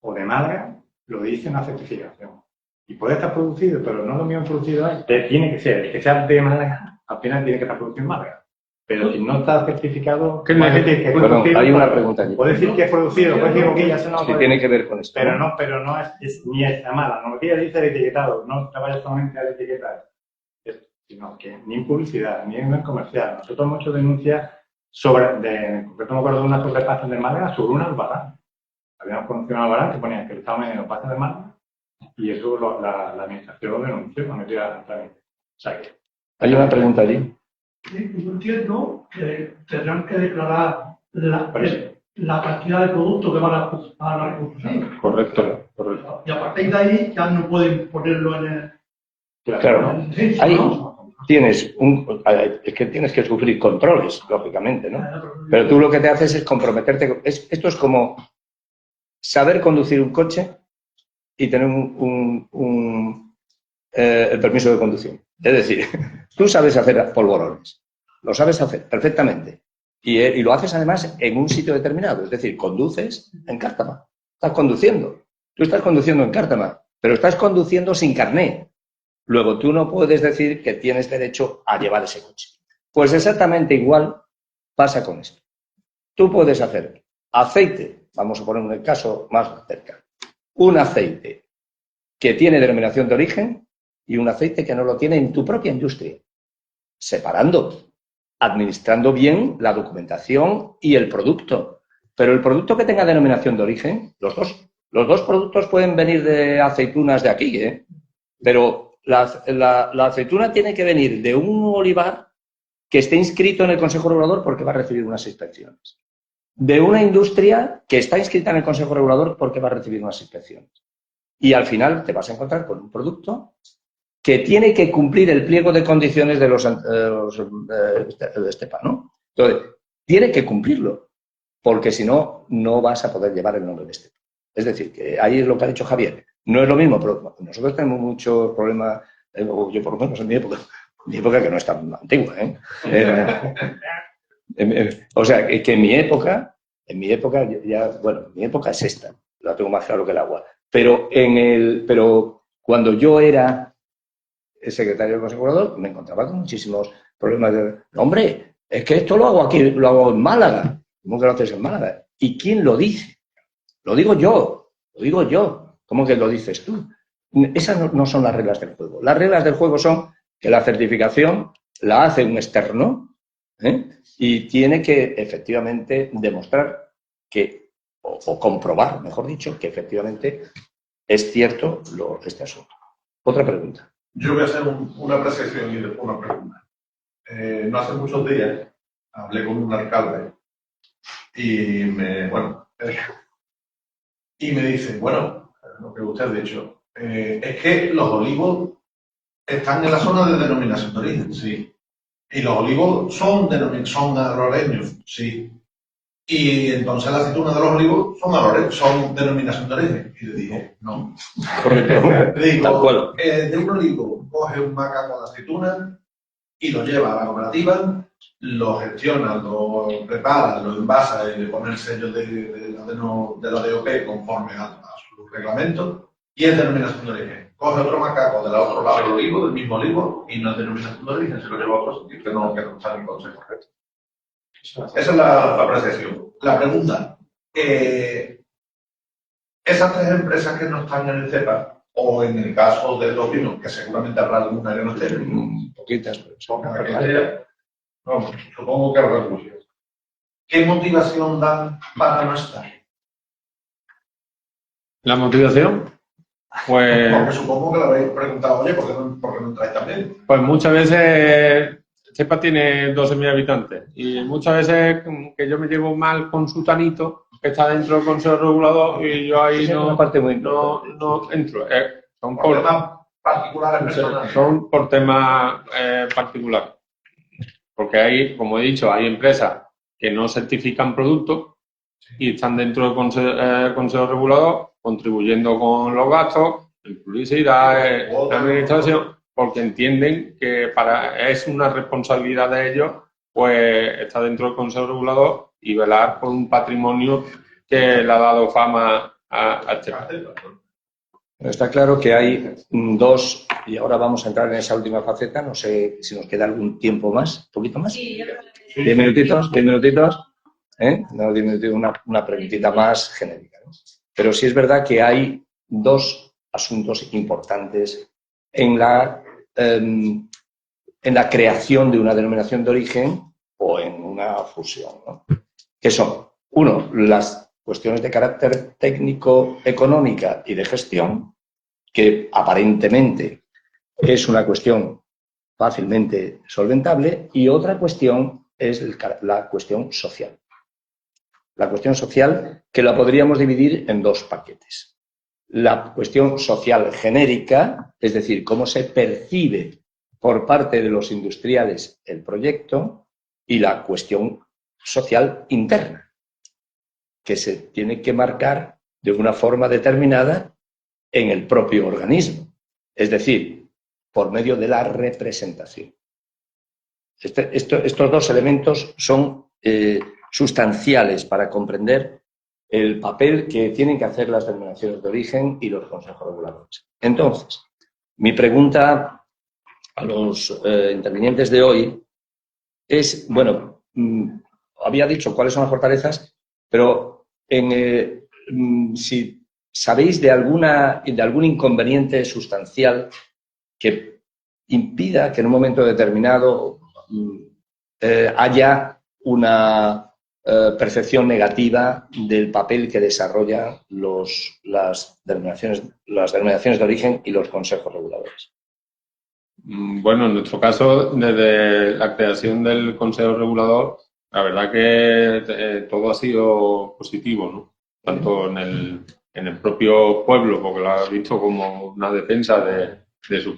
o de Málaga? Lo dice una certificación. Y puede estar producido, pero no lo mismo producido ahí. Tiene que ser, que sea de Málaga, al final tiene que estar producido en Málaga. Pero si no está certificado, hay una pregunta allí. Puede decir que es producido, puede decir que ya se nos tiene que ver con esto. Pero no es ni está mala. No dice el etiquetado, no trabaja solamente al etiquetar. Sino que ni en publicidad, ni en comercial. Nosotros hemos hecho denuncias en concreto me acuerdo de una sobrepasa de Málaga sobre un albarán. Habíamos conocido un albarán que ponía que el estado medio pasa de Málaga y eso la administración lo denunció, lo metió también. O sea que... Hay una pregunta allí. Sí, yo entiendo que tendrán que declarar la cantidad de producto que van a reproducir. Correcto. Y a partir de ahí ya no pueden ponerlo en el... Claro, ahí tienes es que tienes que sufrir controles, lógicamente, ¿no? Pero tú lo que te haces es comprometerte. Esto es como saber conducir un coche y tener el permiso de conducción. Es decir, tú sabes hacer polvorones, lo sabes hacer perfectamente. Y lo haces además en un sitio determinado. Es decir, conduces en Cártama. Estás conduciendo. Tú estás conduciendo en Cártama, pero estás conduciendo sin carné. Luego, tú no puedes decir que tienes derecho a llevar ese coche. Pues exactamente igual pasa con esto. Tú puedes hacer aceite, vamos a poner un caso más cerca, un aceite que tiene denominación de origen y un aceite que no lo tiene en tu propia industria, separando, administrando bien la documentación y el producto. Pero el producto que tenga denominación de origen, los dos productos pueden venir de aceitunas de aquí, pero la aceituna tiene que venir de un olivar que esté inscrito en el Consejo Regulador porque va a recibir unas inspecciones. De una industria que está inscrita en el Consejo Regulador porque va a recibir unas inspecciones. Y al final te vas a encontrar con un producto que tiene que cumplir el pliego de condiciones de los de Estepa, ¿no? Entonces, tiene que cumplirlo, porque si no, no vas a poder llevar el nombre de Estepa. Es decir, que ahí es lo que ha dicho Javier. No es lo mismo, pero nosotros tenemos muchos problemas, yo por lo menos en mi época que no es tan antigua, o sea, que en mi época ya, bueno, mi época es esta, la tengo más claro que el agua. Pero cuando yo era el secretario del Consejo Regulador, me encontraba con muchísimos problemas. Hombre, es que esto lo hago aquí, lo hago en Málaga. ¿Cómo que lo haces en Málaga? ¿Y quién lo dice? Lo digo yo. ¿Cómo que lo dices tú? Esas no son las reglas del juego. Las reglas del juego son que la certificación la hace un externo y tiene que efectivamente demostrar que, o comprobar, mejor dicho, que efectivamente es cierto este asunto. Otra pregunta. Yo voy a hacer una apreciación y después una pregunta. No hace muchos días hablé con un alcalde y me dice, bueno, lo que usted ha dicho, es que los olivos están en la zona de denominación de origen, sí. Y los olivos son aloreños, sí. Y entonces la aceituna de los olivos son denominación de origen. Y le dije, no. Correcto. Le digo, de un olivo coge un macaco de aceituna y lo lleva a la cooperativa, lo gestiona, lo prepara, lo envasa y le pone el sello de la DOP conforme a su reglamento y es denominación de origen. Coge otro macaco del otro lado del olivo, del mismo olivo, y no es denominación de origen, se lo lleva a otro sitio que no está en el consejo correcto. Esa es la apreciación. La pregunta, esas tres empresas que no están en el CEPA, o en el caso del ovino, que seguramente habrá alguna que no esté, poquitas, supongo que habrá muchas. ¿Qué motivación dan para no estar? ¿La motivación? Pues... Porque supongo que lo habéis preguntado, oye, ¿por qué no entráis también? Pues muchas veces Estepa tiene 12.000 habitantes y muchas veces que yo me llevo mal con su tanito, que está dentro del Consejo Regulador y yo ahí no entro. Son por temas particulares personales. Son por temas particulares. porque hay, como he dicho, hay empresas que no certifican productos y están dentro del consejo regulador contribuyendo con los gastos, en publicidad, en administración, porque entienden que es una responsabilidad de ellos pues estar dentro del consejo regulador y velar por un patrimonio que le ha dado fama a este país. Está claro que hay dos, y ahora vamos a entrar en esa última faceta, no sé si nos queda algún tiempo más, un poquito más. Sí, yo creo que 10 minutitos, 10 minutitos, no, 10 minutitos, una preguntita más genérica, ¿no? Pero sí es verdad que hay dos asuntos importantes en la creación de una denominación de origen o en una fusión, ¿no? Que son, uno, las cuestiones de carácter técnico, económica y de gestión, que aparentemente es una cuestión fácilmente solventable, y otra cuestión es la cuestión social. La cuestión social, que la podríamos dividir en dos paquetes. La cuestión social genérica, es decir, cómo se percibe por parte de los industriales el proyecto, y la cuestión social interna, que se tiene que marcar de una forma determinada en el propio organismo, es decir, por medio de la representación. Estos dos elementos son sustanciales para comprender el papel que tienen que hacer las denominaciones de origen y los consejos reguladores. Entonces, mi pregunta a los intervinientes de hoy es, bueno, había dicho cuáles son las fortalezas, pero si sabéis de algún inconveniente sustancial que impida que en un momento determinado haya una percepción negativa del papel que desarrollan las denominaciones de origen y los consejos reguladores. Bueno, en nuestro caso, desde la creación del consejo regulador, la verdad que todo ha sido positivo, ¿no? Tanto en el propio pueblo, porque lo ha visto como una defensa de su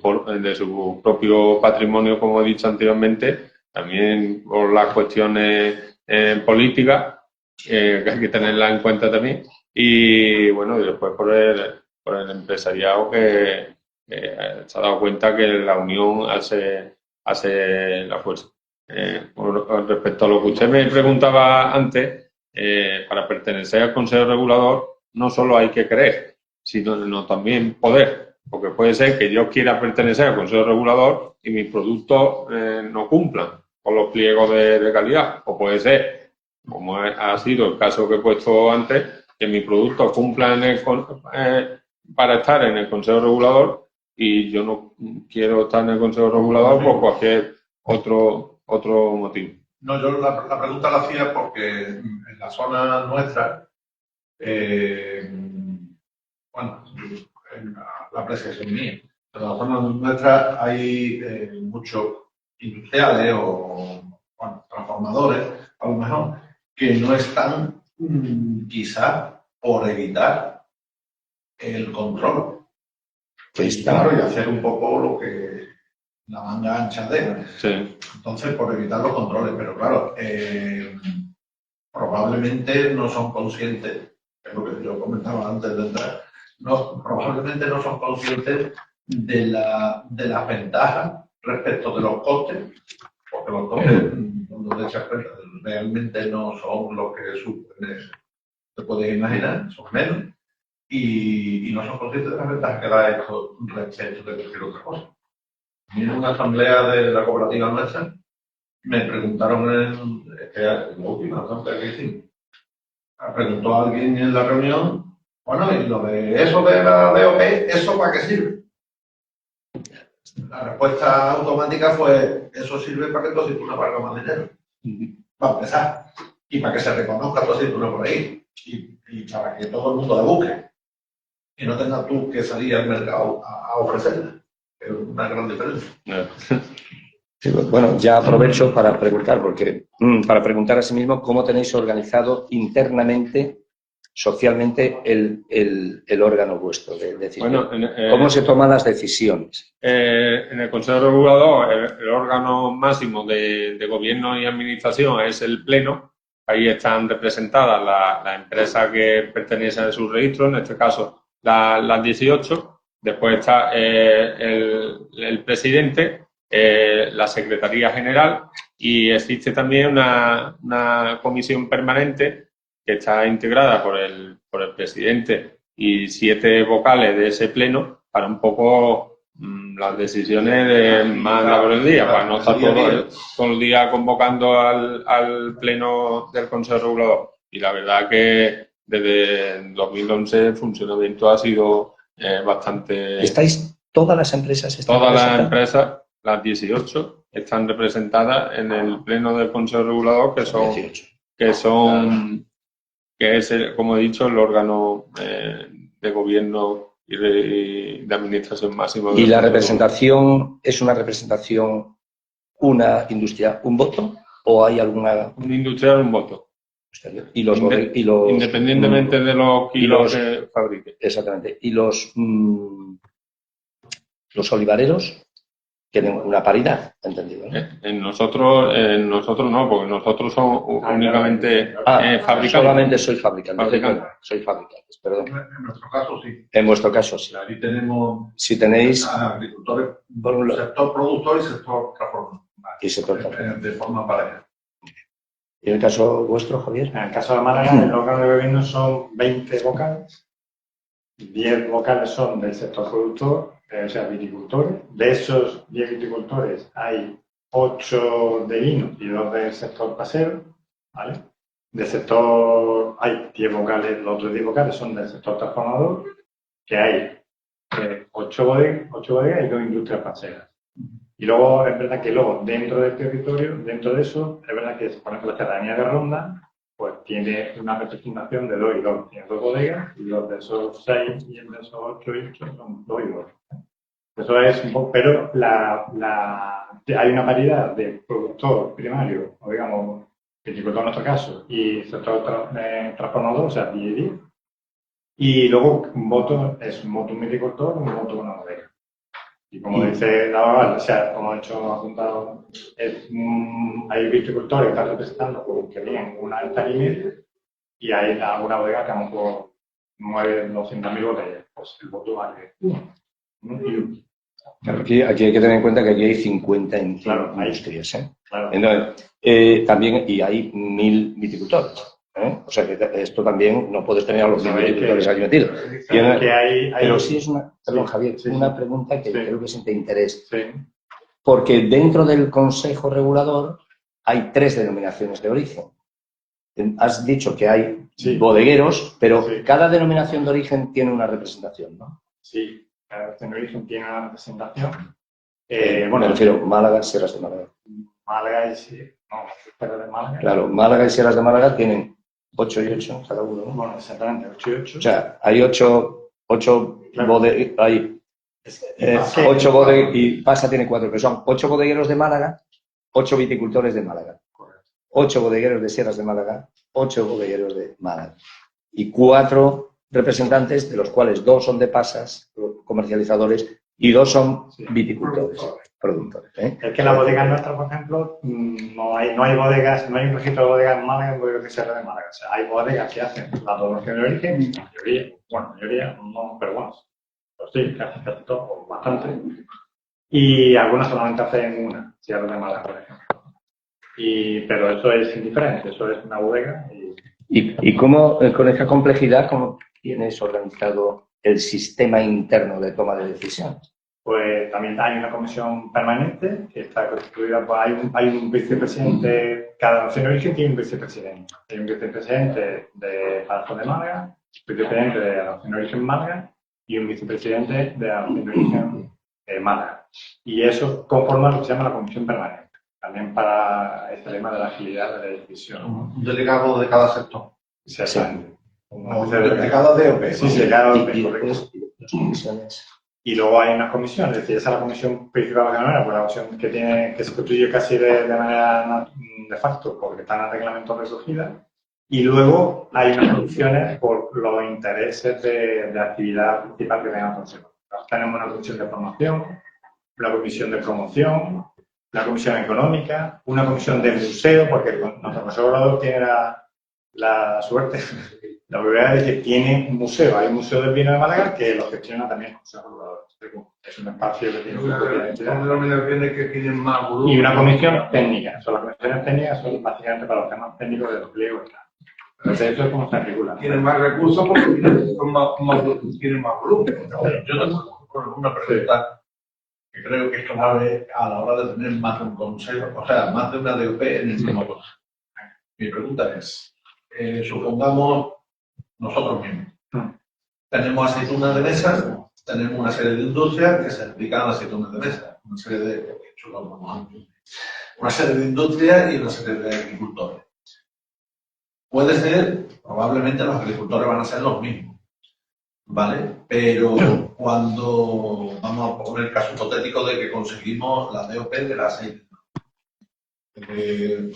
propio patrimonio, como he dicho anteriormente, también por las cuestiones políticas, que hay que tenerlas en cuenta también, y bueno, y después por el empresariado que se ha dado cuenta que la unión hace la fuerza. Respecto a lo que usted me preguntaba antes, para pertenecer al Consejo Regulador no solo hay que creer, sino también poder, porque puede ser que yo quiera pertenecer al Consejo Regulador y mis productos no cumplan con los pliegos de calidad, o puede ser, como ha sido el caso que he puesto antes, que mis productos cumplan para estar en el Consejo Regulador y yo no quiero estar en el Consejo Regulador por cualquier otro motivo. No, yo la pregunta la hacía porque en la zona nuestra, bueno, la apreciación mía, pero en la zona nuestra hay muchos industriales o bueno, transformadores, a lo mejor, que no están quizás por evitar el control. Claro, y hacer un poco lo que la manga ancha de. Sí. Entonces, por evitar los controles, pero claro, probablemente no son conscientes, es lo que yo comentaba antes de entrar, probablemente no son conscientes de las ventajas respecto de los costes, porque los costes, cuando te echas cuenta, realmente no son lo que te puedes imaginar, son menos, y no son conscientes de las ventajas que da esto respecto de cualquier otra cosa. En una asamblea de la cooperativa nuestra me preguntaron en la última asamblea que hicimos, preguntó a alguien en la reunión, bueno, y lo de eso de la DOP, ¿eso para qué sirve? La respuesta automática fue, eso sirve para que tu aceituna valga más dinero, para empezar, y para que se reconozca tu aceituna por ahí, y para que todo el mundo la busque, y no tengas tú que salir al mercado a ofrecerla. Es una gran diferencia. Sí, bueno, ya aprovecho para preguntar, para preguntar a sí mismo cómo tenéis organizado internamente socialmente el órgano vuestro de decisión? Bueno, ¿Cómo se toman las decisiones? En el Consejo Regulador, el órgano máximo de gobierno y administración es el Pleno. Ahí están representadas las empresas que pertenecen a su registro, en este caso las 18. Después está el presidente, la Secretaría General, y existe también una comisión permanente que está integrada por el presidente y 7 vocales de ese pleno para un poco las decisiones más por el día, para no estar todo el día convocando al pleno del Consejo Regulador. Y la verdad que desde 2011 el funcionamiento ha sido bastante... ¿Estáis todas las empresas? Todas las empresas, las 18, están representadas en el pleno del Consejo Regulador, que es, como he dicho, el órgano de gobierno y de administración máximo. ¿Y la representación es una representación, una industria, un voto? ¿O hay alguna...? Un industrial, un voto. Y los independientemente de los kilos que fabrique. Exactamente. ¿Y los olivareros tienen una paridad? ¿Entendido? ¿No? En nosotros no, porque nosotros somos únicamente fabricantes. Solamente soy fabricante. Soy fabricante, perdón. En nuestro caso, sí. En vuestro caso, sí. Ahí tenemos si tenéis agricultores, sector productor y sector transformador. Y sector transformador. De forma pareja. ¿Y en el caso vuestro, Javier? En el caso de Málaga, el órgano de gobierno son 20 vocales, 10 vocales son del sector productor, o sea, viticultores. De esos 10 viticultores hay 8 de vino y 2 del sector pasero, ¿vale? Del sector hay 10 vocales, los otros 10 vocales son del sector transformador, que hay 8 bodegas y 2 industrias paseras. Y luego es verdad que dentro del territorio, dentro de eso, es verdad que, por ejemplo, la serranía de Ronda, pues tiene una representación de 2 y 2. Tiene 2 bodegas y los de esos 6 y el de esos 8 y 8 son 2 y 2. Eso es un poco, pero hay una paridad de productor primario, o digamos, viticultor en nuestro caso, y sector transformador, o sea, 10 y 10. Y luego un voto es un voto un viticultor, un voto una bodega. Y como dice la Naval, o sea, como he hecho apuntado, hay viticultores que están representando porque tienen 1,5 hectáreas y hay alguna bodega que a lo mejor mueve 200.000 botellas. Pues el voto vale 1. Claro, aquí hay que tener en cuenta que aquí hay 50 industrias. Claro. Entonces, también, y hay 1.000 viticultores. O sea que esto también no puedes tener a los 1.000 viticultores aquí metidos. Pero sí es una, perdón, Javier, una pregunta que creo que es de interés. Porque dentro del Consejo Regulador hay 3 denominaciones de origen. Has dicho que hay bodegueros, pero cada denominación de origen tiene una representación, ¿no? Sí, cada denominación de origen tiene una representación. Me refiero a Málaga, Sierras de Málaga. Málaga y Sierras de Málaga. Claro, Málaga y Sierras de Málaga tienen 8 y 8 cada uno, ¿no? Bueno, exactamente, 8 y 8. O sea, hay 8 bodegueros, hay 8 bodegueros, y Pasa tiene 4, pero son 8 bodegueros de Málaga, 8 viticultores de Málaga. 8 bodegueros de Sierras de Málaga, 8 bodegueros de Málaga. Y 4 representantes, de los cuales 2 son de Pasas, comercializadores, y 2 son viticultores, productores. Es que la bodega nuestra, por ejemplo, no hay bodegas, no hay un registro de bodegas en Málaga, en bodega que sea de Málaga. O sea, hay bodegas que hacen la donación de origen, mayoría, no, pero bueno, pues sí, casi todo, bastante. Y algunas solamente hacen una, Sierra de Málaga, por ejemplo. Pero eso es indiferente, eso es una bodega. ¿Y cómo, con esta complejidad, cómo tienes organizado el sistema interno de toma de decisiones? Pues también hay una comisión permanente que está constituida por... Hay un vicepresidente, cada nación de origen tiene un vicepresidente. Hay un vicepresidente de la zona de Málaga, un vicepresidente de la nación de origen Málaga y un vicepresidente de la nación de origen Málaga. Y eso conforma lo que se llama la comisión permanente, también para este tema de la agilidad de la decisión. Un delegado de cada sector. Exactamente. De cada DOP. Sí, de cada DOP, correcto. Y luego hay unas comisiones, es decir, esa es la comisión principal de la comisión que se constituye casi de manera de facto, porque está en el reglamento recogida, Y luego hay unas funciones por los intereses de actividad principal que tenga el consejo. Tenemos una comisión de formación, una comisión de promoción, una comisión económica, una comisión de museo, porque nuestro consejo regulador tiene la suerte, la prioridad de que tiene un museo. Hay un museo del vino de Málaga que lo gestiona también el consejo regulador. Es un espacio que tiene su propia entidad. Y una comisión técnica. Las comisiones técnicas son básicamente para los temas técnicos de los pliegos y tal. Entonces eso es como se regula. Tienen más recursos porque tienen más volumen. Yo tengo una pregunta que creo que es clave a la hora de tener más de un consejo, o sea, más de una DOP en el mismo consejo. Mi pregunta es, supongamos nosotros mismos, tenemos aceitunas de mesa, tenemos una serie de industrias que se dedican a las aceitunas de mesa, una serie de industrias y una serie de agricultores. Puede ser, probablemente los agricultores van a ser los mismos, ¿vale? Pero cuando vamos a poner el caso hipotético de que conseguimos la DOP del aceite. El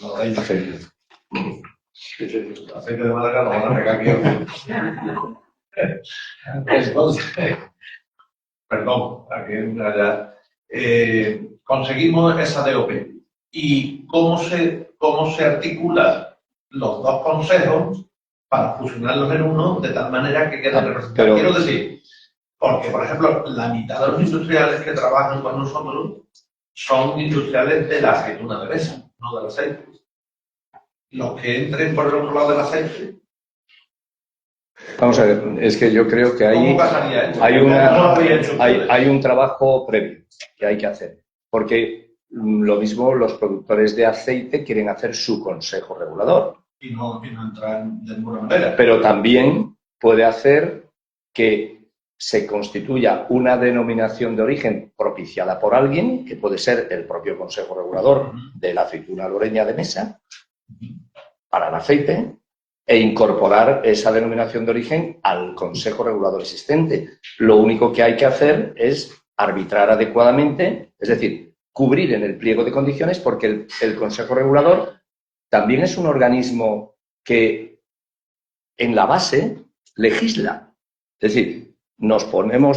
aceite de Málaga lo van a pegar aquí. Entonces, perdón, aquí allá. Conseguimos esa DOP. ¿Y cómo se articula los dos consejos para fusionarlos en uno de tal manera que queden representados? Quiero decir, porque, por ejemplo, la mitad de los industriales que trabajan con nosotros son industriales de la aceituna de mesa, no del aceite. Los que entren por el otro lado del aceite. Vamos a ver, es que yo creo que hay un trabajo previo que hay que hacer. Porque lo mismo los productores de aceite quieren hacer su consejo regulador. Y no entran de ninguna manera. Pero también puede hacer que se constituya una denominación de origen propiciada por alguien, que puede ser el propio consejo regulador de la aceituna loreña de mesa, para el aceite, e incorporar esa denominación de origen al consejo regulador existente. Lo único que hay que hacer es arbitrar adecuadamente, es decir, cubrir en el pliego de condiciones, porque el consejo regulador también es un organismo que en la base legisla. Es decir,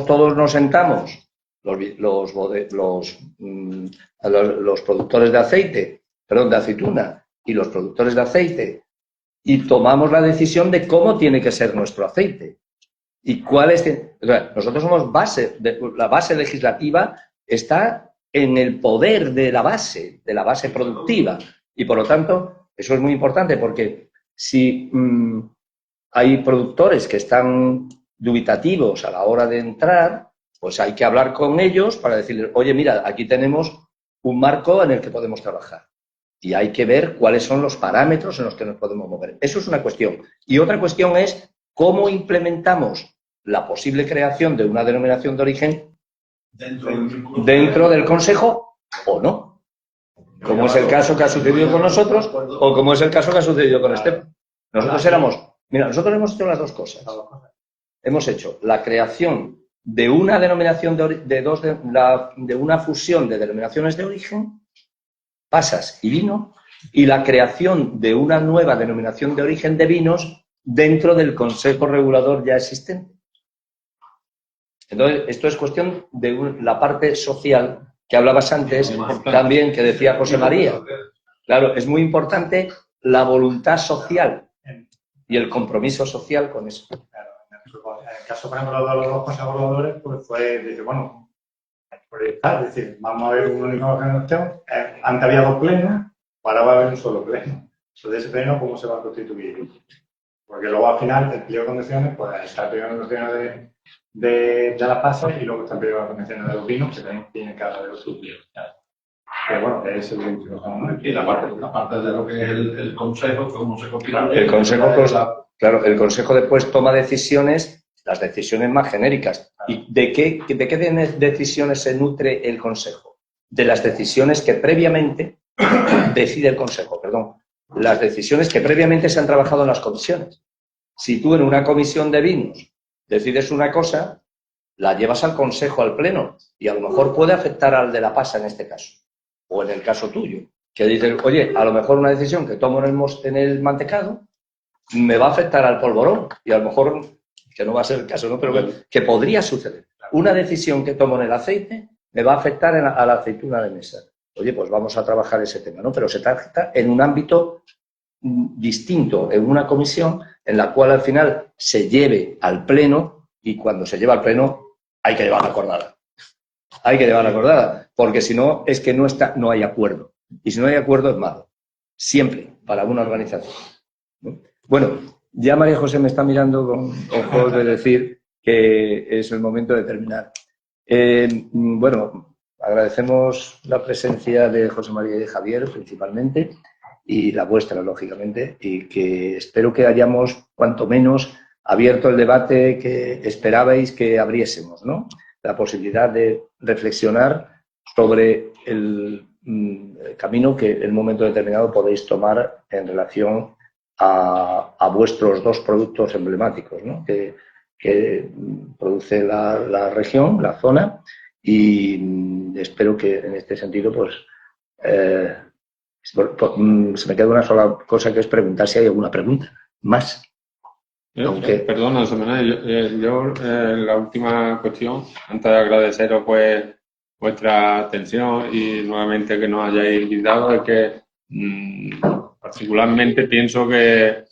todos nos sentamos, los productores de aceite, de aceituna y los productores de aceite, y tomamos la decisión de cómo tiene que ser nuestro aceite. Y cuál es. O sea, nosotros somos la base legislativa está en el poder de la base productiva. Y por lo tanto, eso es muy importante, porque si hay productores que están dubitativos a la hora de entrar, pues hay que hablar con ellos para decirles, oye, mira, aquí tenemos un marco en el que podemos trabajar. Y hay que ver cuáles son los parámetros en los que nos podemos mover. Eso es una cuestión. Y otra cuestión es cómo implementamos la posible creación de una denominación de origen dentro del Consejo o no. Como es el caso que ha sucedido con nosotros o como es el caso que ha sucedido con Esteban. Nosotros hemos hecho las dos cosas. Hemos hecho la creación de una denominación de una fusión de denominaciones de origen, pasas y vino, y la creación de una nueva denominación de origen de vinos dentro del Consejo Regulador ya existente. Entonces, esto es cuestión de la parte social que hablabas antes, también que decía José María. Claro, es muy importante la voluntad social y el compromiso social con eso. Claro, en el caso, por ejemplo, de los dos consejos reguladores, pues fue, dice, bueno, proyectar, es decir, vamos a ver un único organización. Antes había dos plenos, ahora va a haber un solo pleno. Entonces, ese pleno, ¿cómo se va a constituir? Porque luego, al final, el pliego de condiciones, pues está el pliego de condiciones de las pasas y luego está el pliego de condiciones de los vinos, que también tiene cada de los subpliegos. Que bueno, es el último. Y la parte de lo que es el consejo, cómo se constituye. El consejo después toma decisiones, las decisiones más genéricas. ¿Y de qué decisiones se nutre el consejo? De las decisiones que previamente decide el consejo, las decisiones que previamente se han trabajado en las comisiones. Si tú en una comisión de vinos decides una cosa, la llevas al consejo, al pleno, y a lo mejor puede afectar al de la pasa en este caso, o en el caso tuyo, que dices, oye, a lo mejor una decisión que tomo en el mantecado me va a afectar al polvorón y a lo mejor, que no va a ser el caso, ¿no? Pero que podría suceder. Una decisión que tomo en el aceite me va a afectar a la aceituna de mesa. Oye, pues vamos a trabajar ese tema, ¿no? Pero se trata en un ámbito distinto, en una comisión en la cual al final se lleve al pleno, y cuando se lleva al pleno hay que llevarla acordada. Hay que llevarla acordada, porque si no es que no hay acuerdo. Y si no hay acuerdo es malo. Siempre, para una organización, ¿no? Bueno, ya María José me está mirando con ojos de decir que es el momento de terminar. Bueno, agradecemos la presencia de José María y de Javier principalmente, y la vuestra, lógicamente, y que espero que hayamos, cuanto menos, abierto el debate que esperabais que abriésemos, ¿no? La posibilidad de reflexionar sobre el camino que en un momento determinado podéis tomar en relación a vuestros dos productos emblemáticos, ¿no? que produce la región, la zona, y espero que en este sentido pues se me queda una sola cosa, que es preguntar si hay alguna pregunta más. Perdona, la última cuestión, antes de agradeceros pues vuestra atención y nuevamente que nos hayáis invitado, es que particularmente pienso que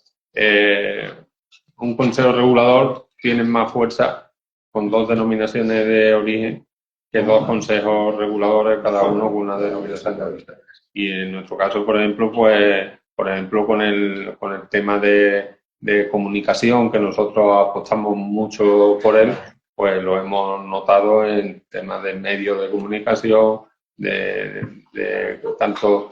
un consejo regulador tiene más fuerza con dos denominaciones de origen que dos consejos reguladores, cada uno con una denominación de origen. Y en nuestro caso, por ejemplo, con el tema de comunicación, que nosotros apostamos mucho por él, pues lo hemos notado en temas de medios de comunicación, de tanto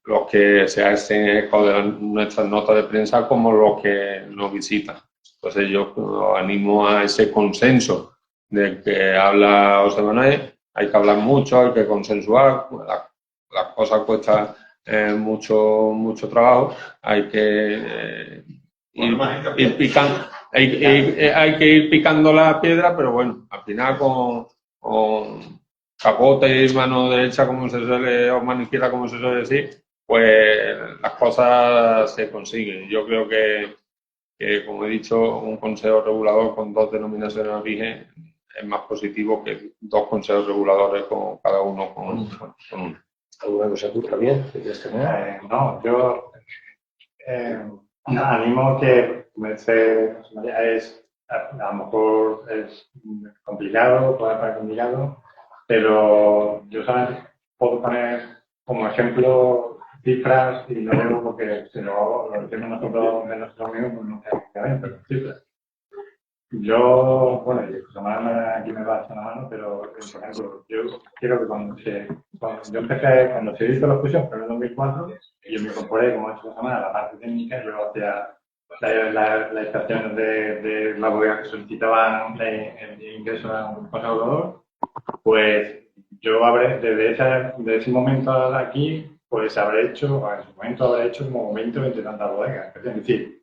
los que se hacen eco de nuestras notas de prensa como los que nos visitan. Entonces yo os animo a ese consenso del que habla José Manuel. Hay que hablar mucho, hay que consensuar, las cosas cuestan mucho trabajo, hay que ir picando, hay que ir picando la piedra, pero bueno, al final con capote y mano derecha, como se suele, o mano izquierda, como se suele decir, pues las cosas se consiguen. Yo creo que, como he dicho, un consejo regulador con dos denominaciones de origen es más positivo que dos consejos reguladores con cada uno con uno. ¿Alguna cosa tú también? No, yo animo que, como dice José María, a lo mejor es complicado, puede parecer complicado, pero yo solamente puedo poner como ejemplo cifras, y no digo porque si lo decimos nosotros de nuestro amigo, pues no queda bien, pero cifras. Yo, bueno, José Manuel aquí me va a echar la mano, pero, por ejemplo, yo quiero que cuando se hizo la fusión, pero en 2004, yo me incorporé, como ha hecho José Manuel, a la parte técnica, y luego hacía las estaciones de las bodegas que solicitaban el ingreso a un consejo regulador. Pues yo desde ese momento a aquí, pues en su momento habré hecho como 20 o 20 tantas bodegas. Es decir,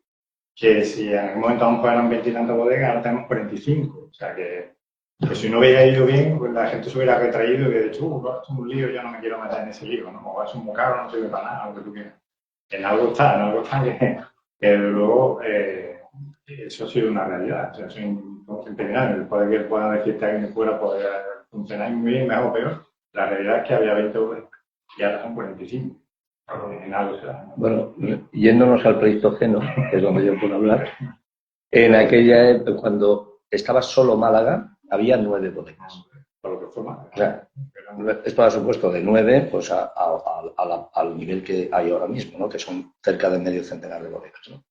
que si en algún momento aún fueran 20 y tantas bodegas, ahora tenemos 45. O sea que si no hubiera ido bien, pues la gente se hubiera retraído y hubiera dicho, esto es un lío, yo no me quiero meter en ese lío, ¿no? O es un muy caro, no sirve para nada, lo que tú quieras. En algo está que luego eso ha sido una realidad. O sea, soy centenario. Puede que puedan decir que alguien de fuera puede funcionar muy bien, mejor o peor. La realidad es que había 20 bodegas y ahora son 45. En algo será, ¿no? Bueno, yéndonos al Pleistoceno, que es donde yo puedo hablar, en aquella época, cuando estaba solo Málaga, había 9 bodegas. Por lo que fue Málaga. Claro. Esto ha supuesto de 9 pues, al nivel que hay ahora mismo, ¿no? Que son cerca de medio centenar de bodegas, ¿no?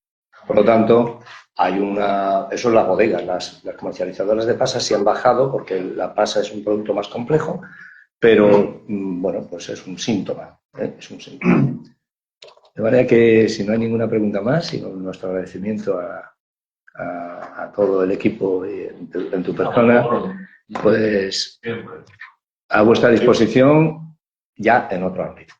Por lo tanto, eso es la bodega. Las comercializadoras de pasas sí han bajado porque la pasa es un producto más complejo, pero bueno, pues es un síntoma. Es un síntoma. De manera que, si no hay ninguna pregunta más, y con nuestro agradecimiento a todo el equipo y en tu persona, pues a vuestra disposición ya en otro ámbito.